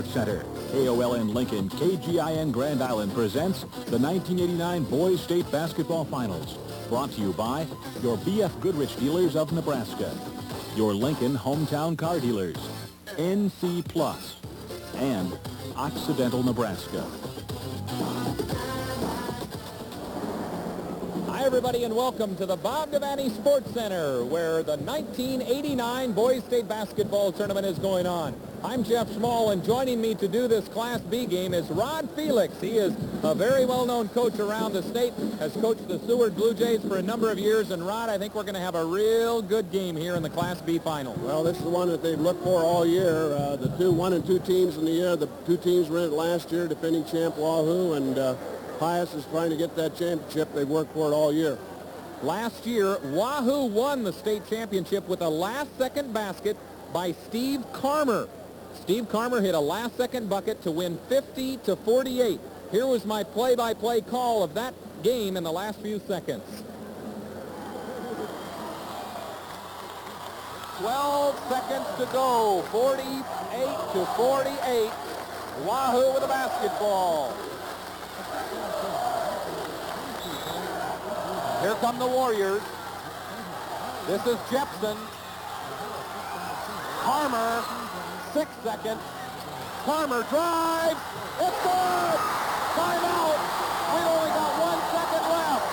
Sports Center. KOLN Lincoln, KGIN Grand Island presents the 1989 Boys State Basketball Finals. Brought to you by your B.F. Goodrich dealers of Nebraska, your Lincoln hometown car dealers, NC Plus, and Occidental Nebraska. Hi, everybody, and welcome to the Bob Devaney Sports Center, where the 1989 Boys State Basketball Tournament is going on. I'm Jeff Schmall, and joining me to do this Class B game is Rod Felix. He is a very well-known coach around the state, has coached the Seward Blue Jays for a number of years. And, Rod, I think we're going to have a real good game here in the Class B final. Well, this is the one that they've looked for all year. The 1 and 2 teams in the year, the two teams were in it last year, defending champ Wahoo, and Pius is trying to get that championship. They've worked for it all year. Last year, Wahoo won the state championship with a last-second basket by Steve Carmer. Steve Carmer hit a last-second bucket to win 50-48. Here was my play-by-play call of that game in the last few seconds. 12 seconds to go, 48-48. Wahoo with a basketball. Here come the Warriors. This is Jepson. Carmer, 6 seconds. Carmer drives. It's good. Timeout. We've only got 1 second left.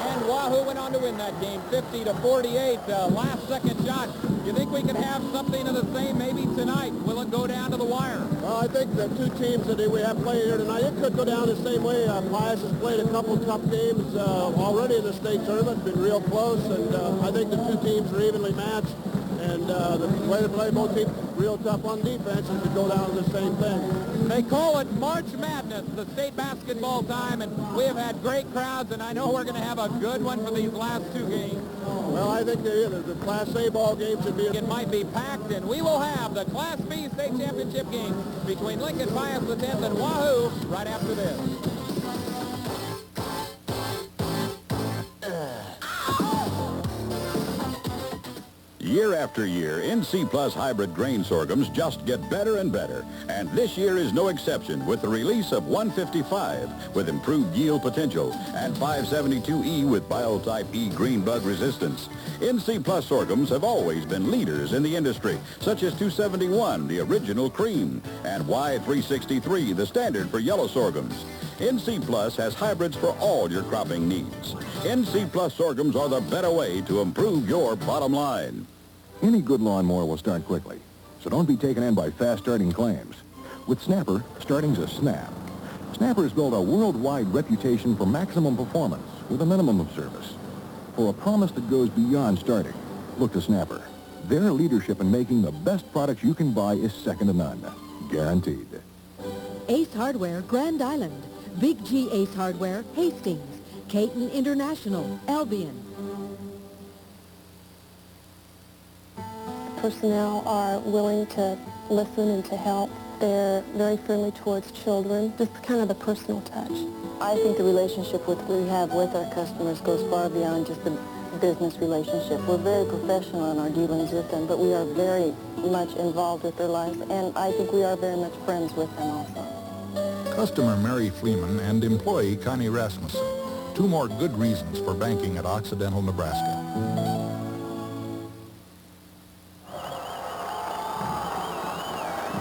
And Wahoo went on to win that game, 50-48. Last second shot. You think we could have something of the same maybe tonight? Will it go down to the wire? Well, I think the two teams that we have playing here tonight, it could go down the same way. Pius has played a couple tough games already in the state tournament, been real close, and I think the two teams are evenly matched. And the way to play both teams real tough on defense, it could go down to the same thing. They call it March Madness, the state basketball time, and we have had great crowds, and I know we're going to have a good one for these last two games. Well, I think the Class A ball game should be... It might be packed, and we will have the Class B state championship game between Lincoln Pius X and Wahoo right after this. Year after year, NC Plus hybrid grain sorghums just get better and better. And this year is no exception with the release of 155 with improved yield potential and 572E with Biotype E green bug resistance. NC Plus sorghums have always been leaders in the industry, such as 271, the original cream, and Y363, the standard for yellow sorghums. NC Plus has hybrids for all your cropping needs. NC Plus sorghums are the better way to improve your bottom line. Any good lawnmower will start quickly, so don't be taken in by fast-starting claims. With Snapper, starting's a snap. Snapper's built a worldwide reputation for maximum performance with a minimum of service. For a promise that goes beyond starting, look to Snapper. Their leadership in making the best products you can buy is second to none. Guaranteed. Ace Hardware, Grand Island. Big G Ace Hardware, Hastings. Caton International, Albion. Personnel are willing to listen and to help. They're very friendly towards children, just kind of the personal touch. I think the relationship we have with our customers goes far beyond just the business relationship. We're very professional in our dealings with them, but we are very much involved with their lives, and I think we are very much friends with them also. Customer Mary Fleeman and employee Connie Rasmussen. Two more good reasons for banking at Occidental, Nebraska.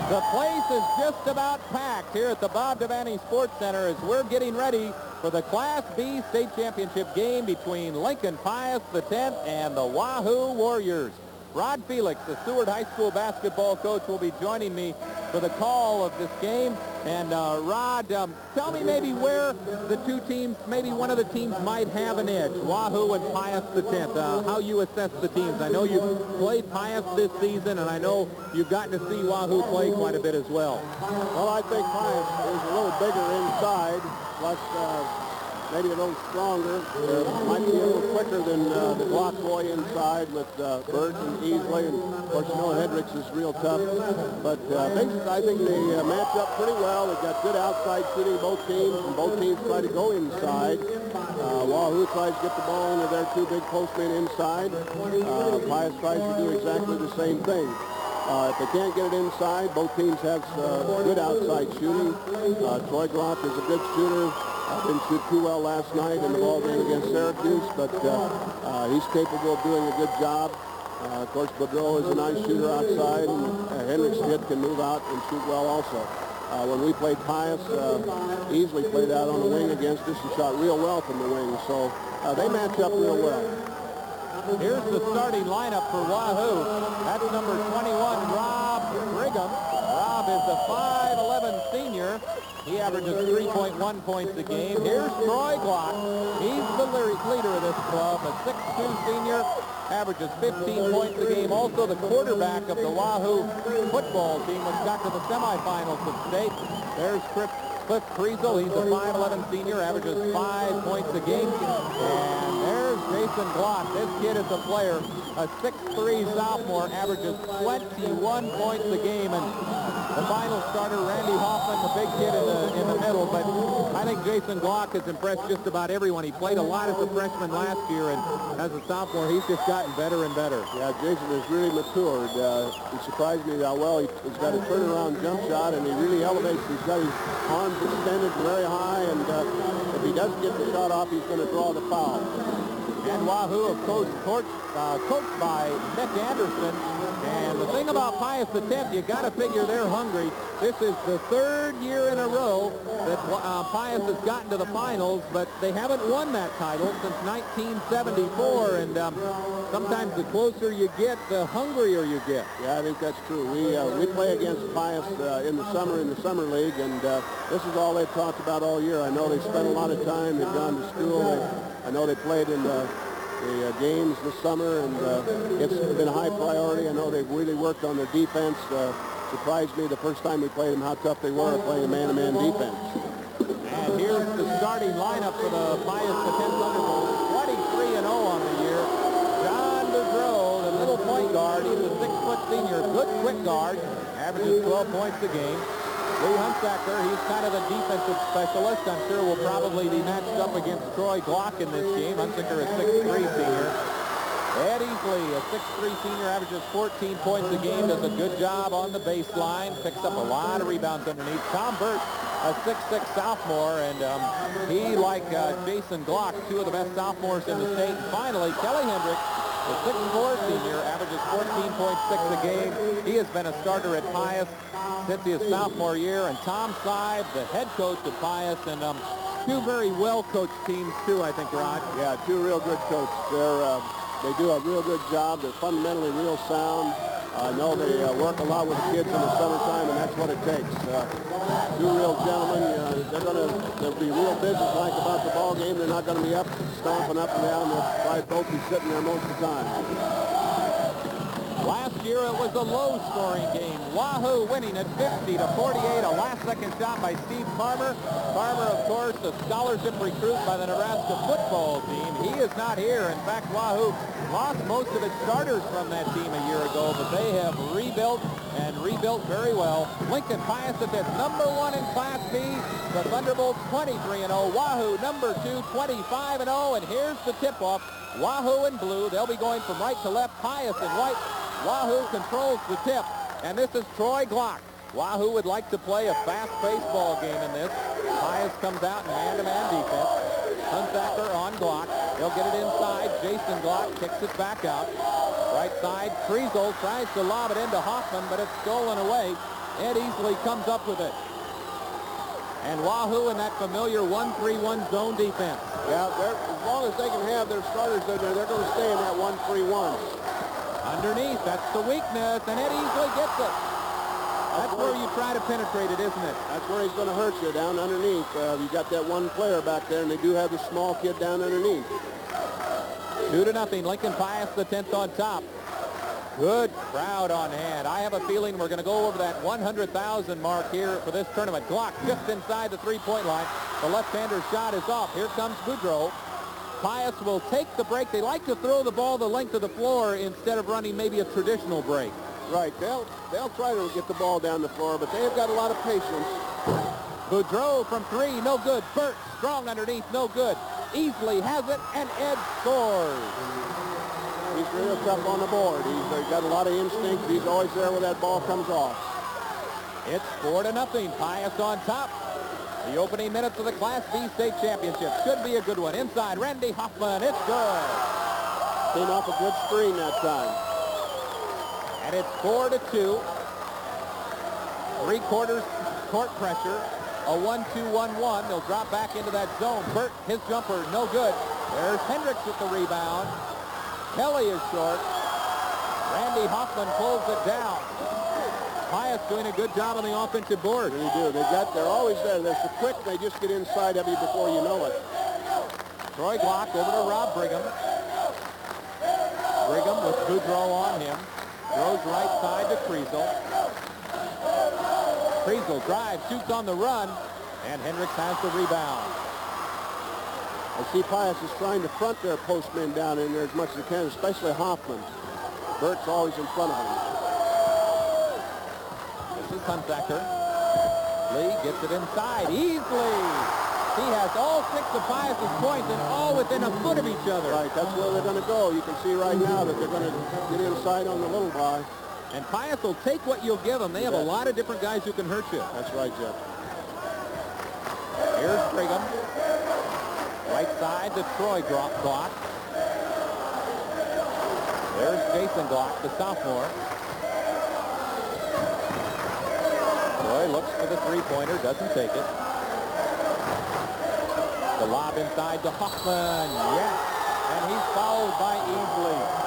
The place is just about packed here at the Bob Devaney Sports Center as we're getting ready for the Class B state championship game between Lincoln Pius X and the Wahoo Warriors. Rod Felix, the Seward High School basketball coach, will be joining me for the call of this game. And Rod, tell me maybe where the two teams, maybe one of the teams might have an edge, Wahoo and Pius X, how you assess the teams. I know you played Pius this season, and I know you've gotten to see Wahoo play quite a bit as well. Well, I think Pius is a little bigger inside, plus maybe a little stronger. Might be a little quicker than the block boy inside with Burt and Easley. And, of course, Hendricks is real tough. But basically, I think they match up pretty well. They've got good outside shooting, both teams, and both teams try to go inside. Wahoo tries to get the ball into their two big postmen inside. Pius tries to do exactly the same thing. If they can't get it inside, both teams have good outside shooting. Troy Glock is a good shooter. Didn't shoot too well last night in the ball game against Syracuse, but he's capable of doing a good job. Of course, Boudreau is a nice shooter outside, and Henrik Stitt can move out and shoot well also. When we played Pius, easily played out on the wing against us and shot real well from the wing, so they match up real well. Here's the starting lineup for Wahoo. That's number 21, Rob Brigham. Rob is a 5'11 senior. He averages 3.1 points a game. Here's Troy Glock. He's the leader of this club, a 6'2 senior, averages 15 points a game. Also the quarterback of the Wahoo football team, which got to the semifinals of state. There's Cliff Kriesel. He's a 5'11 senior, averages 5 points a game. And there's Jason Glock. This kid is a player, a 6'3 sophomore, averages 21 points a game. And the final starter, Randy Hoffman, the big kid in the middle. But I think Jason Glock has impressed just about everyone. He played a lot as a freshman last year, and as a sophomore, he's just gotten better and better. Yeah, Jason has really matured. He surprised me how well he's got a turnaround jump shot, and he really elevates. He's got his arms extended very high, and if he doesn't get the shot off, he's going to draw the foul. And Wahoo, of course, coached by Nick Anderson. And the thing about Pius X, you got to figure they're hungry. This is the third year in a row that Pius has gotten to the finals, but they haven't won that title since 1974. And sometimes the closer you get, the hungrier you get. Yeah, I think that's true. We play against Pius in the summer league, and this is all they've talked about all year. I know they spent a lot of time. They've gone to school. I know they played in the games this summer, and it's been a high priority. I know they've really worked on their defense. Surprised me the first time we played them how tough they were playing a man-to-man defense. And here's the starting lineup for the Pius X Thunderbolts. 23-0 on the year. John Boudreau, the little point guard. He's a 6-foot senior, good quick guard, averages 12 points a game. Lee Hunsaker, he's kind of a defensive specialist. I'm sure will probably be matched up against Troy Glock in this game. Hunsaker, a 6'3 senior. Ed Easley, a 6'3 senior, averages 14 points a game, does a good job on the baseline, picks up a lot of rebounds underneath. Tom Burt, a 6'6 sophomore, and he, like Jason Glock, two of the best sophomores in the state. And finally, Kelly Hendrick, the 6'4 senior, averages 14.6 a game. He has been a starter at Pius since his sophomore year. And Tom Seib, the head coach at Pius, and two very well-coached teams, too, I think, Rod. Yeah, two real good coaches. They do a real good job. They're fundamentally real sound. I know they work a lot with the kids in the summertime, and that's what it takes. Two real gentlemen. They'll be real business-like about the ball game. They're not going to be up, stomping up and down. They'll probably both be sitting there most of the time. Last year it was a low-scoring game. Wahoo winning at 50-48. A last-second shot by Steve Farmer. Farmer, of course, a scholarship recruit by the Nebraska football team. He is not here. In fact, Wahoo lost most of its starters from that team a year ago, but they have rebuilt and rebuilt very well. Lincoln Pius at number 1 in Class B. The Thunderbolts 23-0. Wahoo number 2, 25-0. And here's the tip-off. Wahoo in blue. They'll be going from right to left. Pius in white. Wahoo controls the tip, and this is Troy Glock. Wahoo would like to play a fast-paced ball game in this. Pius comes out in man-to-man defense. Hunsaker on Glock. He'll get it inside. Jason Glock kicks it back out. Right side, Kriesel tries to lob it into Hoffman, but it's stolen away. Ed Easley comes up with it. And Wahoo in that familiar 1-3-1 zone defense. Yeah, as long as they can have their starters in there, they're going to stay in that 1-3-1. Underneath, that's the weakness, and Ed Easley gets it. That's where you try to penetrate it, isn't it? That's where he's going to hurt you, down underneath. You got that one player back there, and they do have the small kid down underneath. 2-0, Lincoln Pius, the 10th on top. Good crowd on hand. I have a feeling we're going to go over that 100,000 mark here for this tournament. Glock just inside the three-point line. The left-hander shot is off. Here comes Boudreau. Pius will take the break. They like to throw the ball the length of the floor instead of running maybe a traditional break. Right. They'll try to get the ball down the floor, but they have got a lot of patience. Boudreau from 3, no good. Burt strong underneath, no good. Easley has it, and Ed scores. He's real tough on the board. He's got a lot of instinct. He's always there when that ball comes off. It's 4-0. Pius on top. The opening minutes of the Class B state championship should be a good one. Inside, Randy Hoffman. It's good. Came off a good screen that time. And it's 4-2. Three-quarters court pressure. A 1-2-1-1. They'll drop back into that zone. Burt, his jumper, no good. There's Hendricks with the rebound. Kelly is short. Randy Hoffman pulls it down. Pius doing a good job on the offensive board. They do. They're always there. They're so quick, they just get inside of you before you know it. Troy Glock over to Rob Brigham. Brigham with Boudreau on him. Throws right side to Kriesel. Kriesel drives, shoots on the run, and Hendricks has the rebound. I see Pius is trying to front their postmen down in there as much as they can, especially Hoffman. Burt's always in front of him. This is Hunsaker. Lee gets it inside easily. He has all 6 of Pius's points and all within a foot of each other. Right, that's where they're going to go. You can see right now that they're going to get inside on the little guy. And Pius will take what you'll give them. They have a lot of different guys who can hurt you. That's right, Jeff. Here's Brigham. Right side to Troy Glock. There's Jason Glock, the sophomore. Troy looks for the three-pointer, doesn't take it. The lob inside to Hoffman. Yes. And he's fouled by Easley.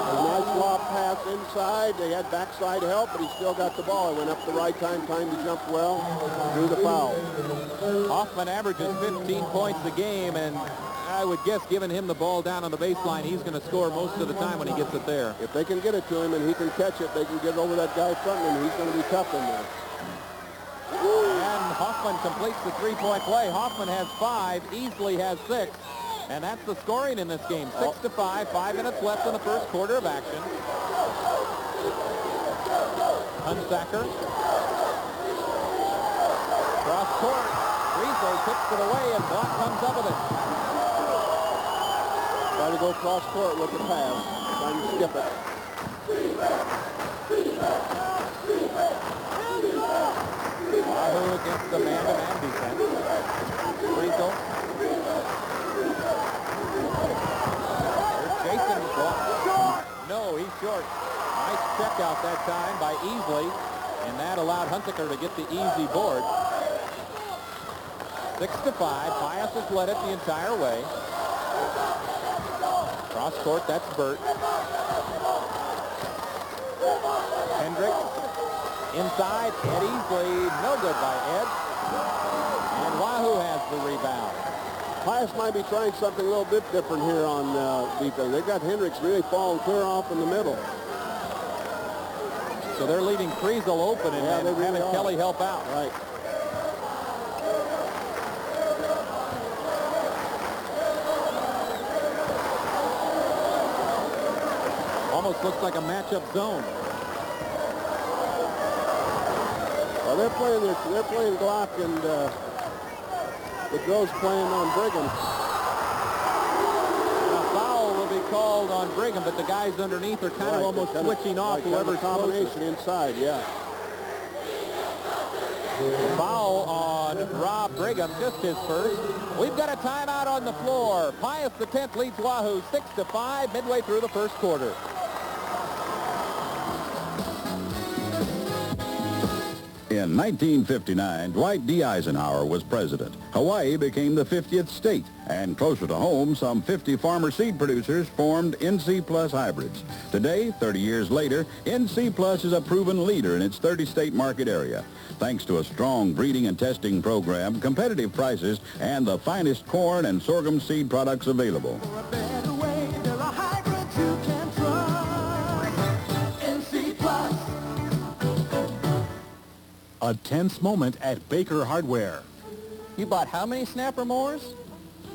A nice lob pass inside. They had backside help, but he still got the ball. He went up the right time, timed the jump well, drew the foul. Hoffman averages 15 points a game, and I would guess giving him the ball down on the baseline, he's going to score most of the time when he gets it there. If they can get it to him and he can catch it, they can get over that guy front, and he's going to be tough in there. And Hoffman completes the three-point play. Hoffman has 5, Easley has 6. And that's the scoring in this game. 6-5, 5 minutes left in the first quarter of action. Hunsaker. Cross court. Rizzo tips it away and Block comes up with it. Try to go cross court with the pass. Trying to skip it. Wahoo against the man-to-man defense. Rizzo. Jason Block. No, he's short. Nice check out that time by Easley, and that allowed Hunsaker to get the easy board. 6-5. Pius has led it the entire way. Cross court, that's Burt. Hendricks inside. Ed Easley, no good by Ed. And Wahoo has the rebound. Pius might be trying something a little bit different here on defense. They got Hendricks really falling clear off in the middle. So they're leaving Kriesel open and having Kelly help out. Right. Almost looks like a matchup zone. Well, they're playing Glock and the girls playing on Brigham. A foul will be called on Brigham, but the guys underneath are kind of almost switching off whoever's combination inside, yeah. Foul on Rob Brigham, just his first. We've got a timeout on the floor. Pius the 10th leads Wahoo 6-5 midway through the first quarter. In 1959, Dwight D. Eisenhower was president. Hawaii became the 50th state, and closer to home, some 50 farmer seed producers formed NC Plus hybrids. Today, 30 years later, NC Plus is a proven leader in its 30-state market area. Thanks to a strong breeding and testing program, competitive prices, and the finest corn and sorghum seed products available. A tense moment at Baker Hardware. You bought how many snapper mowers?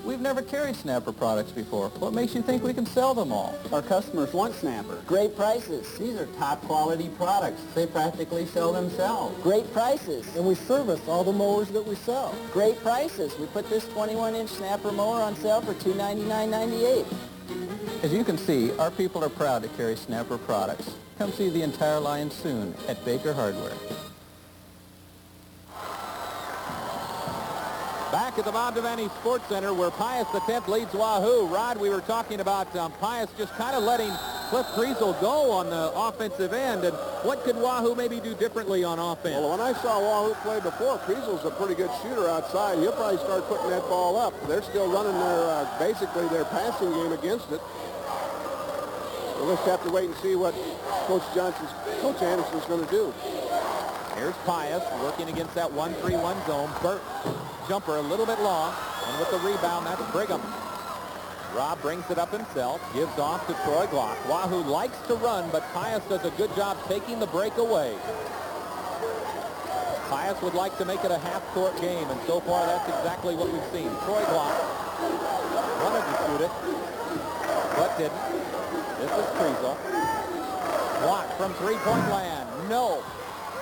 We've never carried snapper products before. What makes you think we can sell them all? Our customers want snapper. Great prices. These are top quality products. They practically sell themselves. Great prices. And we service all the mowers that we sell. Great prices. We put this 21-inch snapper mower on sale for $299.98. As you can see, our people are proud to carry Snapper products. Come see the entire line soon at Baker Hardware. Back at the Bob Devaney Sports Center where Pius X leads Wahoo. Rod, we were talking about Pius just kind of letting Cliff Kriesel go on the offensive end. And what could Wahoo maybe do differently on offense? Well, when I saw Wahoo play before, Kriesel's a pretty good shooter outside. He'll probably start putting that ball up. They're still running their, basically their passing game against it. We'll just have to wait and see what Coach Anderson's going to do. Here's Pius working against that 1-3-1 zone. Burt, jumper a little bit long, and with the rebound, that's Brigham. Rob brings it up himself, gives off to Troy Glock. Wahoo likes to run, but Pius does a good job taking the break away. Pius would like to make it a half-court game, and so far that's exactly what we've seen. Troy Glock wanted to shoot it, but didn't. This is Kriesel. Glock from three-point land. No.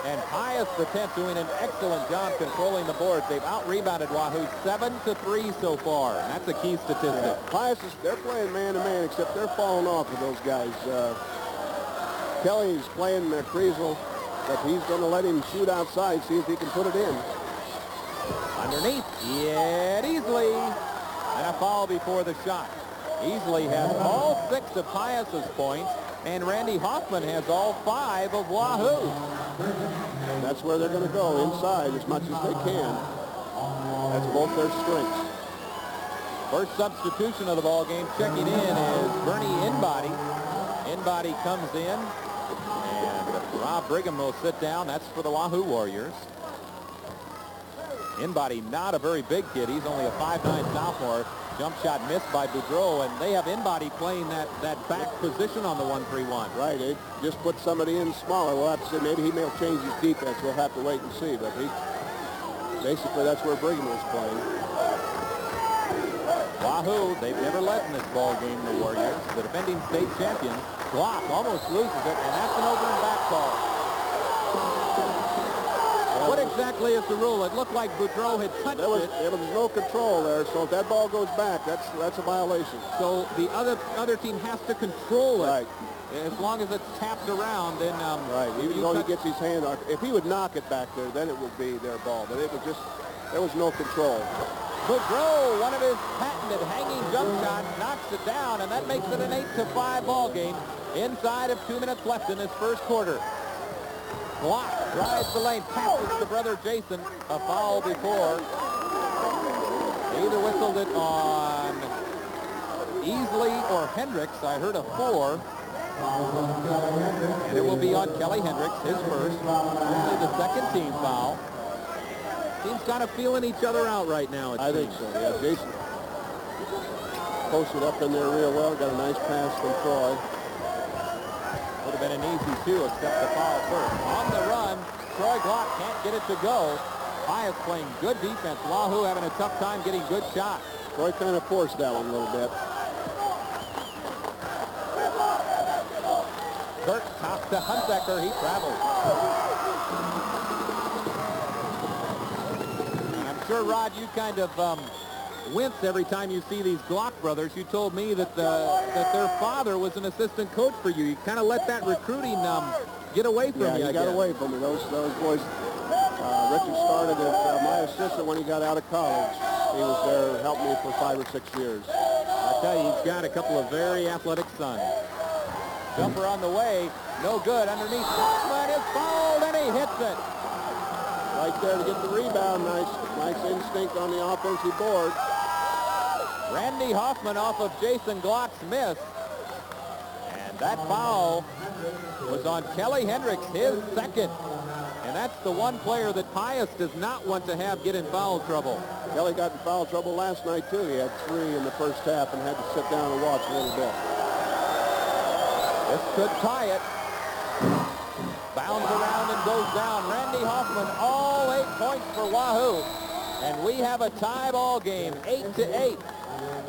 And Pius X doing an excellent job controlling the boards. They've out-rebounded Wahoo 7-3 so far. And that's a key statistic. Yeah, Pius they're playing man-to-man, except they're falling off with those guys. Kelly's playing Kriesel, but he's going to let him shoot outside, see if he can put it in. Underneath, yet Easley. And a foul before the shot. Easley has all 6 of Pius's points, and Randy Hoffman has all 5 of Wahoo. That's where they're going to go, inside as much as they can. That's both their strengths. First substitution of the ball game checking in is Bernie Inbody. Inbody comes in, and Rob Brigham will sit down. That's for the Wahoo Warriors. Inbody, not a very big kid. He's only a 5'9" sophomore. Jump shot missed by Boudreau, and they have Inbody playing that back position on the 1-3-1. Right, they just put somebody in smaller. We'll have to see. Maybe he may change his defense. We'll have to wait and see. But basically that's where Brigham was playing. Wahoo, they've never led in this ball game, the Warriors. The defending state champions. Glock almost loses it, and that's an over and back ball. What exactly is the rule? It looked like Boudreau had touched it. There was no control there, so if that ball goes back, that's a violation. So the other team has to control it. Right. As long as it's tapped around, then... right, even though he gets his hand on it. If he would knock it back there, then it would be their ball. But it was just, there was no control. Boudreau, one of his patented hanging jump shots, knocks it down, and that makes it an 8-5 ball game inside of 2 minutes left in this first quarter. Glock drives the lane, passes to brother Jason. A foul before. They either whistled it on Easley or Hendricks. I heard a 4. And it will be on Kelly Hendricks, his first. Only the second team foul. Teams kind of feeling each other out right now, I think so, yeah. Jason posted up in there real well. Got a nice pass from Troy. Would have been an easy 2 except the foul first. On the run, Troy Glock can't get it to go. Pius playing good defense. Wahoo having a tough time getting good shots. Troy kind of forced that one a little bit. Burt tops to Hunsaker. He travels. And I'm sure, Rod, you kind of wince every time you see these Glock brothers. You told me that that their father was an assistant coach for you. You kind of let that recruiting get away from you. Yeah, he got away from me. Those boys. Richard started as my assistant when he got out of college. He was there to help me for 5 or 6 years. I tell you, he's got a couple of very athletic sons. Jumper on the way, no good. Underneath, Hoffman is fouled, and he hits it. Right there to get the rebound. Nice instinct on the offensive board. Randy Hoffman off of Jason Glock's miss. And that foul was on Kelly Hendricks, his second. And that's the one player that Pius does not want to have get in foul trouble. Kelly got in foul trouble last night, too. He had 3 in the first half and had to sit down and watch a little bit. This could tie it. Bounds around and goes down. Randy Hoffman, all 8 points for Wahoo. And we have a tie ball game, 8-8.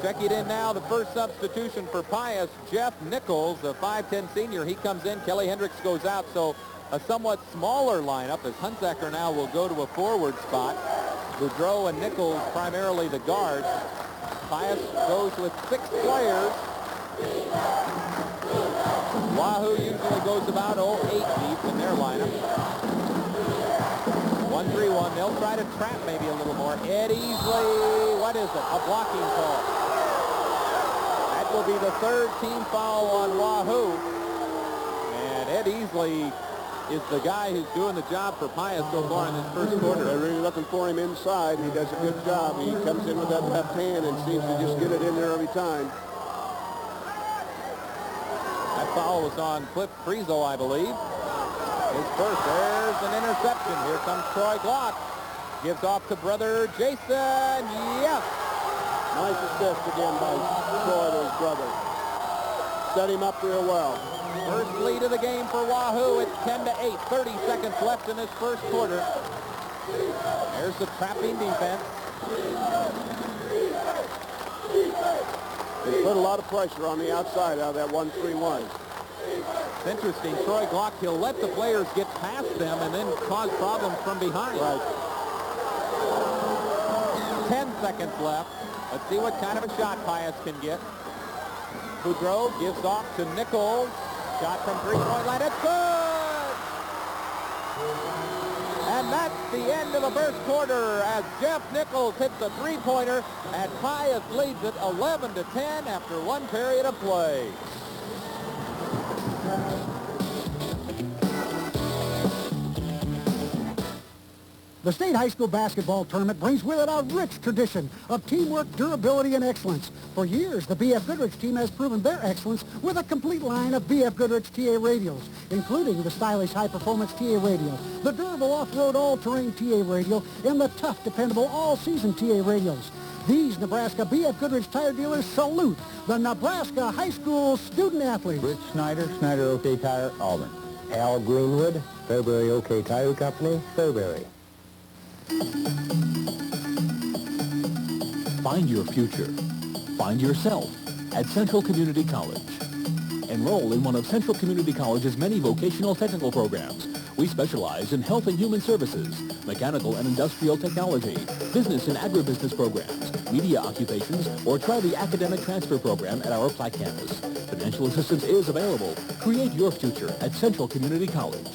Check it in now, the first substitution for Pius, Jeff Nichols, a 5'10 senior. He comes in, Kelly Hendricks goes out, so a somewhat smaller lineup as Hunsaker now will go to a forward spot. Boudreau and Nichols primarily the guards. Pius goes with 6 players. Wahoo usually goes about 8 deep in their lineup. 1-3-1. They'll try to trap maybe a little more. Ed Easley, what is it? A blocking call. That will be the third team foul on Wahoo. And Ed Easley is the guy who's doing the job for Pius so far in this first quarter. They're really looking for him inside. He does a good job. He comes in with that left hand and seems to just get it in there every time. That foul was on Cliff Frizo, I believe. His first. There's an interception. Here comes Troy Glock. Gives off to brother Jason. Yes. Nice assist again by Troy to his brother. Set him up real well. First lead of the game for Wahoo. It's 10-8. 30 seconds left in this first quarter. There's the trapping defense. They put a lot of pressure on the outside out of that 1-3-1. It's interesting. Troy Glock, he'll let the players get past them and then cause problems from behind. Right. 10 seconds left. Let's see what kind of a shot Pius can get. Boudreau gives off to Nichols. Shot from three-point line. It's good! And that's the end of the first quarter as Jeff Nichols hits a three-pointer and Pius leads it 11-10 after one period of play. The state high school basketball tournament brings with it a rich tradition of teamwork, durability, and excellence. For years, the B.F. Goodrich team has proven their excellence with a complete line of B.F. Goodrich TA radios, including the stylish high-performance TA radio, the durable off-road all-terrain TA radio, and the tough, dependable all-season TA radios. These Nebraska B.F. Goodrich tire dealers salute the Nebraska high school student athletes. Rich Snyder, Snyder OK Tire, Auburn. Al Greenwood, Fairbury OK Tire Company, Fairbury. Find your future. Find yourself at Central Community College. Enroll in one of Central Community College's many vocational technical programs. We specialize in health and human services, mechanical and industrial technology, business and agribusiness programs, media occupations, or try the academic transfer program at our Platte campus. Financial assistance is available. Create your future at Central Community College.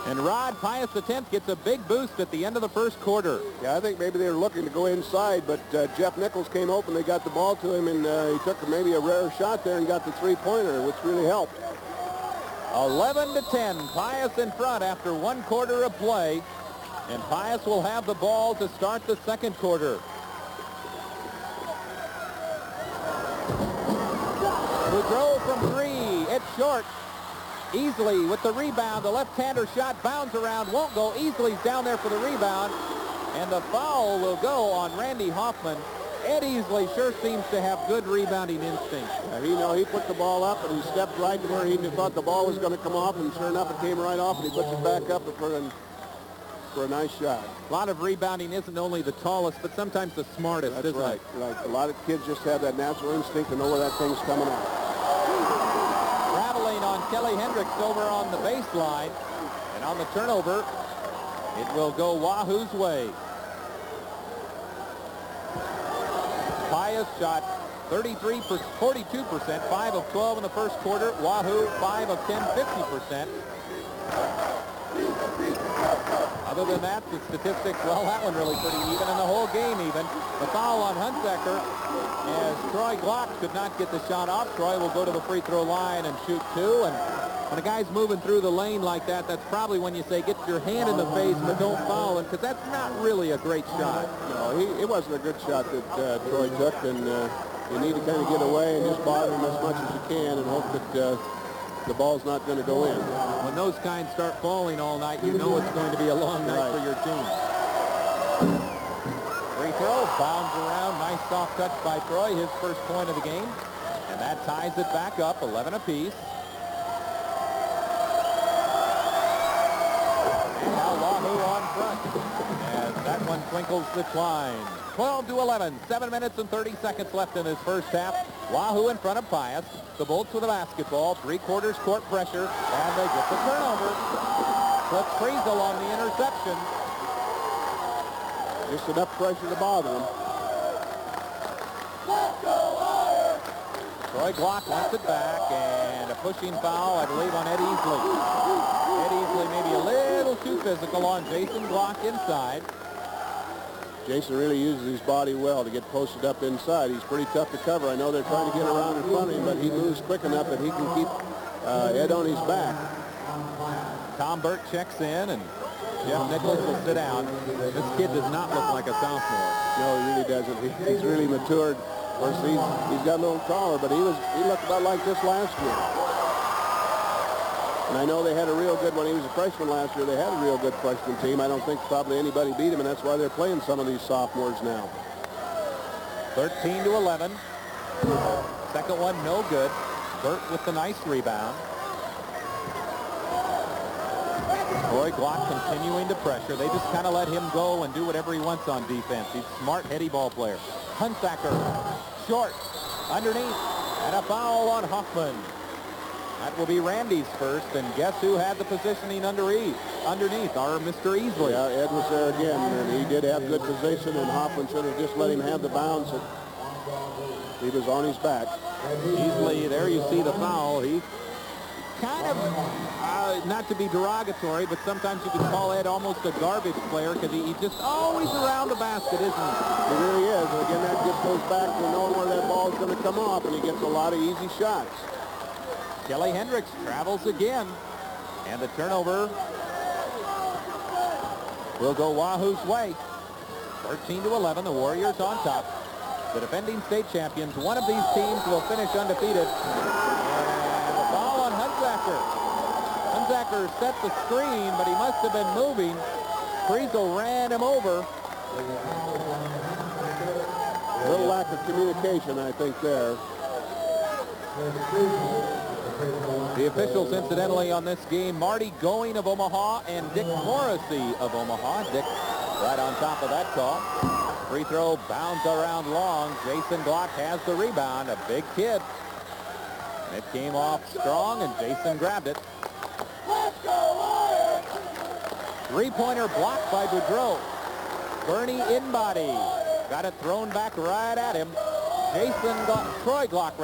And Rod, Pius X gets a big boost at the end of the first quarter. Yeah, I think maybe they were looking to go inside, but Jeff Nichols came open. They got the ball to him, and he took maybe a rare shot there and got the three-pointer, which really helped. 11-10, Pius in front after one quarter of play. And Pius will have the ball to start the second quarter. Boudreau from three. It's short. Easley with the rebound. The left-hander shot bounds around. Won't go. Easley's down there for the rebound. And the foul will go on Randy Hoffman. Ed Easley sure seems to have good rebounding instinct. He put the ball up and he stepped right to where he thought the ball was going to come off, and sure enough it came right off, and he puts it back up for a nice shot. A lot of rebounding isn't only the tallest, but sometimes the smartest. That's right. Right. A lot of kids just have that natural instinct to know where that thing's coming out. Traveling on Kelly Hendricks over on the baseline, and on the turnover, it will go Wahoo's way. Pius shot 42%, 5 of 12 in the first quarter. Wahoo, 5 of 10, 50%. Other than that, the statistics, well, that one really pretty even, and the whole game even. The foul on Hunsaker, as Troy Glock could not get the shot off. Troy will go to the free throw line and shoot two, and when a guy's moving through the lane like that, that's probably when you say get your hand in the face, but don't foul him, because that's not really a great shot. No, it wasn't a good shot that Troy took, and you need to kind of get away and just bother him as much as you can and hope that the ball's not going to go in. When those kinds start falling all night, you know it's going to be a long night for your team. Free throw, bounds around, nice soft touch by Troy, his first point of the game, and that ties it back up, 11 apiece. And now Wahoo on front, as that one twinkles the twine. 12-11, 7 minutes and 30 seconds left in this first half. Wahoo in front of Pius. The Bolts with the basketball, three-quarters court pressure, and they get the turnover. Cliff Frizo on the interception. Just enough pressure to bother him. Troy Glock wants it back, and a pushing foul, I believe, on Ed Easley. Ed Easley maybe a little too physical on Jason Glock inside. Jason really uses his body well to get posted up inside. He's pretty tough to cover. I know they're trying to get around in front of him, but he moves quick enough that he can keep Ed on his back. Tom Burt checks in, and Jeff Nicholas will sit down. This kid does not look like a sophomore. No, he really doesn't. He's really matured. Of course, he's got a little taller, but he looked about like this last year. And I know they had a real good, when he was a freshman last year, they had a real good freshman team. I don't think probably anybody beat him, and that's why they're playing some of these sophomores now. 13-11. Second one, no good. Burt with the nice rebound. Troy Glock continuing to pressure. They just kind of let him go and do whatever he wants on defense. He's a smart, heady ball player. Hunsacker, short, underneath, and a foul on Hoffman. That will be Randy's first, and guess who had the positioning underneath? Our Mr. Easley. Yeah, Ed was there again, and he did have good position, and Hoffman should have just let him have the bounce. He was on his back. Easley, there you see the foul. He kind of, not to be derogatory, but sometimes you could call Ed almost a garbage player because he's just always around the basket, isn't he? He really is. And again, that just goes back to knowing where that ball is going to come off, and he gets a lot of easy shots. Kelly Hendricks travels again, and the turnover will go Wahoo's way. 13-11, the Warriors on top. The defending state champions. One of these teams will finish undefeated. And the foul on Hunsacker. Hunsacker set the screen, but he must have been moving. Friesel ran him over. A little lack of communication, I think, there. The officials, incidentally, on this game, Marty Going of Omaha and Dick Morrissey of Omaha. Dick right on top of that call. Free throw bounds around long. Jason Glock has the rebound, a big kid. It came off strong, and Jason grabbed it. Three-pointer blocked by Boudreau. Bernie Inbody got it thrown back right at him. Troy Glock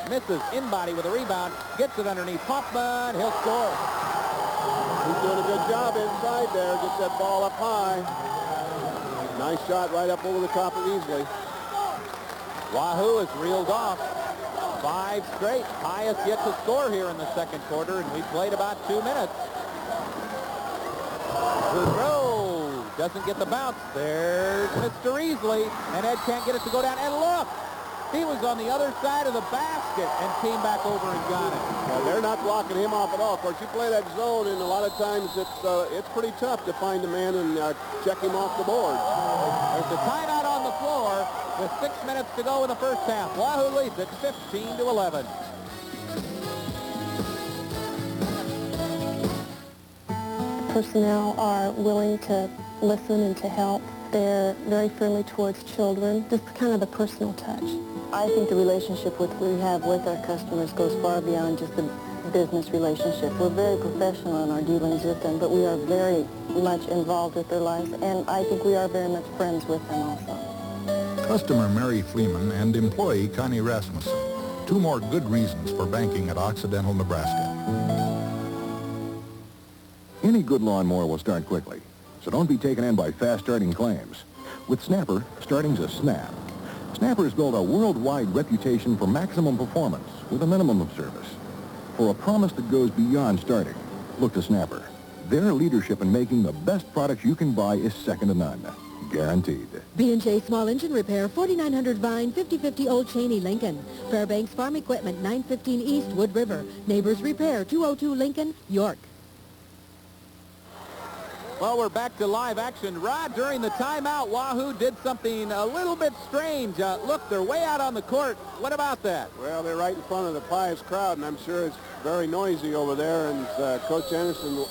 misses. Inbody with a rebound, gets it underneath Hoffman. He'll score. He's doing a good job inside there. Gets that ball up high. Nice shot right up over the top of Easley. Wahoo is reeled off. 5 straight. Pius yet to score here in the second quarter, and we played about 2 minutes. Boudreau doesn't get the bounce. There's Mr. Easley, and Ed can't get it to go down. And look, he was on the other side of the basket and came back over and got it. Well, they're not blocking him off at all. Of course, you play that zone, and a lot of times it's pretty tough to find a man and check him off the board. There's a timeout on the floor with 6 minutes to go in the first half. Wahoo leads it 15-11. Personnel are willing to listen and to help. They're very friendly towards children, just kind of the personal touch. I think the relationship we have with our customers goes far beyond just the business relationship. We're very professional in our dealings with them, but we are very much involved with their lives, and I think we are very much friends with them also. Customer Mary Fleeman and employee Connie Rasmussen. 2 more good reasons for banking at Occidental, Nebraska. Any good lawnmower will start quickly, so don't be taken in by fast-starting claims. With Snapper, starting's a snap. Snapper has built a worldwide reputation for maximum performance with a minimum of service. For a promise that goes beyond starting, look to Snapper. Their leadership in making the best products you can buy is second to none. Guaranteed. B&J Small Engine Repair, 4900 Vine, 5050 Old Cheney, Lincoln. Fairbanks Farm Equipment, 915 East Wood River. Neighbors Repair, 202 Lincoln, York. Well, we're back to live action. Rod, during the timeout, Wahoo did something a little bit strange. Look, they're way out on the court. What about that? Well, they're right in front of the Pius crowd, and I'm sure it's very noisy over there, and Coach Anderson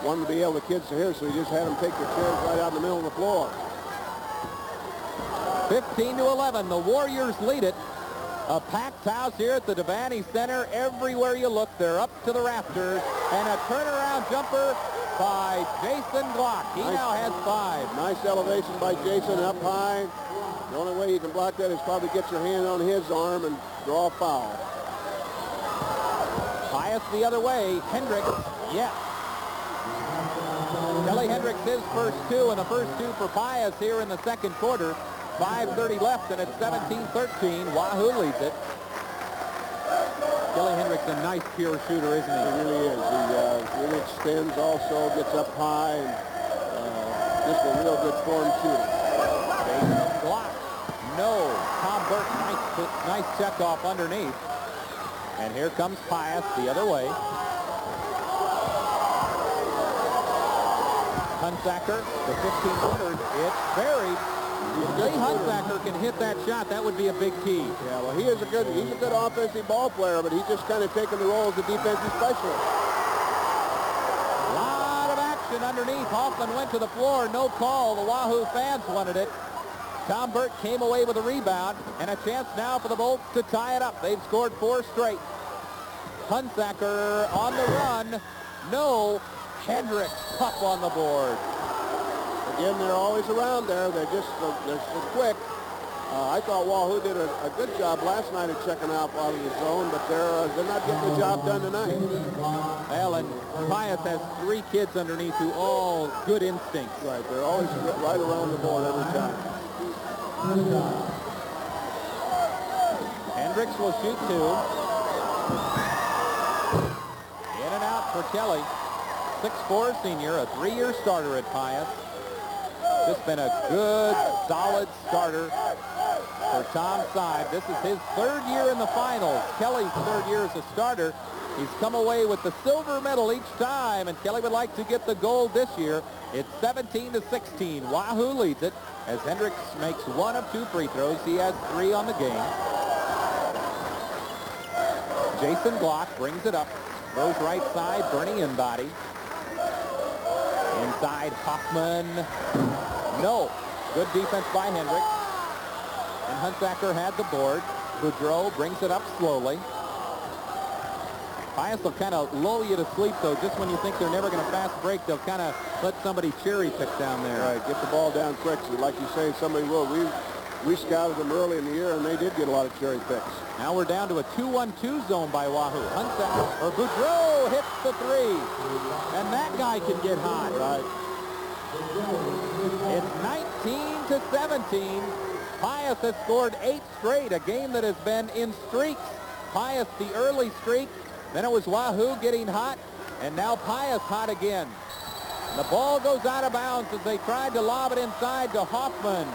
wanted to be able the kids to hear, so he just had them take their chairs right out in the middle of the floor. 15-11, the Warriors lead it. A packed house here at the Devaney Center. Everywhere you look, they're up to the rafters. And a turnaround jumper by Jason Glock. He now has 5. Nice elevation by Jason up high. The only way you can block that is probably get your hand on his arm and draw a foul. Pius the other way. Hendricks, yes. Kelly Hendricks his first two, and the first two for Pius here in the second quarter. 5:30 left, and it's 17-13. Wahoo leads it. Kelly Hendricks, a nice pure shooter, isn't he? He really is. He really extends also, gets up high, and just a real good form shooter. Jason Glock. No. Tom Burke, nice check off underneath. And here comes Pius the other way. Hunsaker, the 15-footer. It's buried. If Lee Hunsaker can hit that shot, that would be a big key. Yeah, well, he's a good offensive ball player, but he's just kind of taking the role as a defensive specialist. A lot of action underneath. Hoffman went to the floor. No call. The Wahoo fans wanted it. Tom Burke came away with a rebound, and a chance now for the Bolts to tie it up. They've scored 4 straight. Hunsaker on the run. No. Hendricks up on the board. Again, they're always around there. They're so quick. I thought Wahoo did a good job last night at checking out of the zone, but they're not getting the job done tonight. Well, and Pius has 3 kids underneath who all good instincts. Right, they're always right around the board every time. Hendricks will shoot 2. In and out for Kelly. 6'4" senior, a 3-year starter at Pius. Just been a good, solid starter for Tom's side. This is his 3rd year in the finals. Kelly's 3rd year as a starter. He's come away with the silver medal each time, and Kelly would like to get the gold this year. It's 17-16. Wahoo leads it as Hendricks makes 1 of 2 free throws. He has 3 on the game. Jason Glock brings it up. Goes right side, Bernie Embody. Inside, Hoffman. No. Good defense by Hendricks. And Hunsaker had the board. Boudreau brings it up slowly. Pius will kind of lull you to sleep, though. Just when you think they're never going to fast break, they'll kind of let somebody cherry pick down there. Right, get the ball down quick. So like you say, somebody will. We scouted them early in the year, and they did get a lot of cherry picks. Now we're down to a 2-1-2 zone by Wahoo. Hunsaker, or Boudreau hits the 3. And that guy can get hot. Right. It's 19-17. Pius has scored 8 straight, a game that has been in streaks. Pius the early streak, then it was Wahoo getting hot, and now Pius hot again. The ball goes out of bounds as they tried to lob it inside to Hoffman.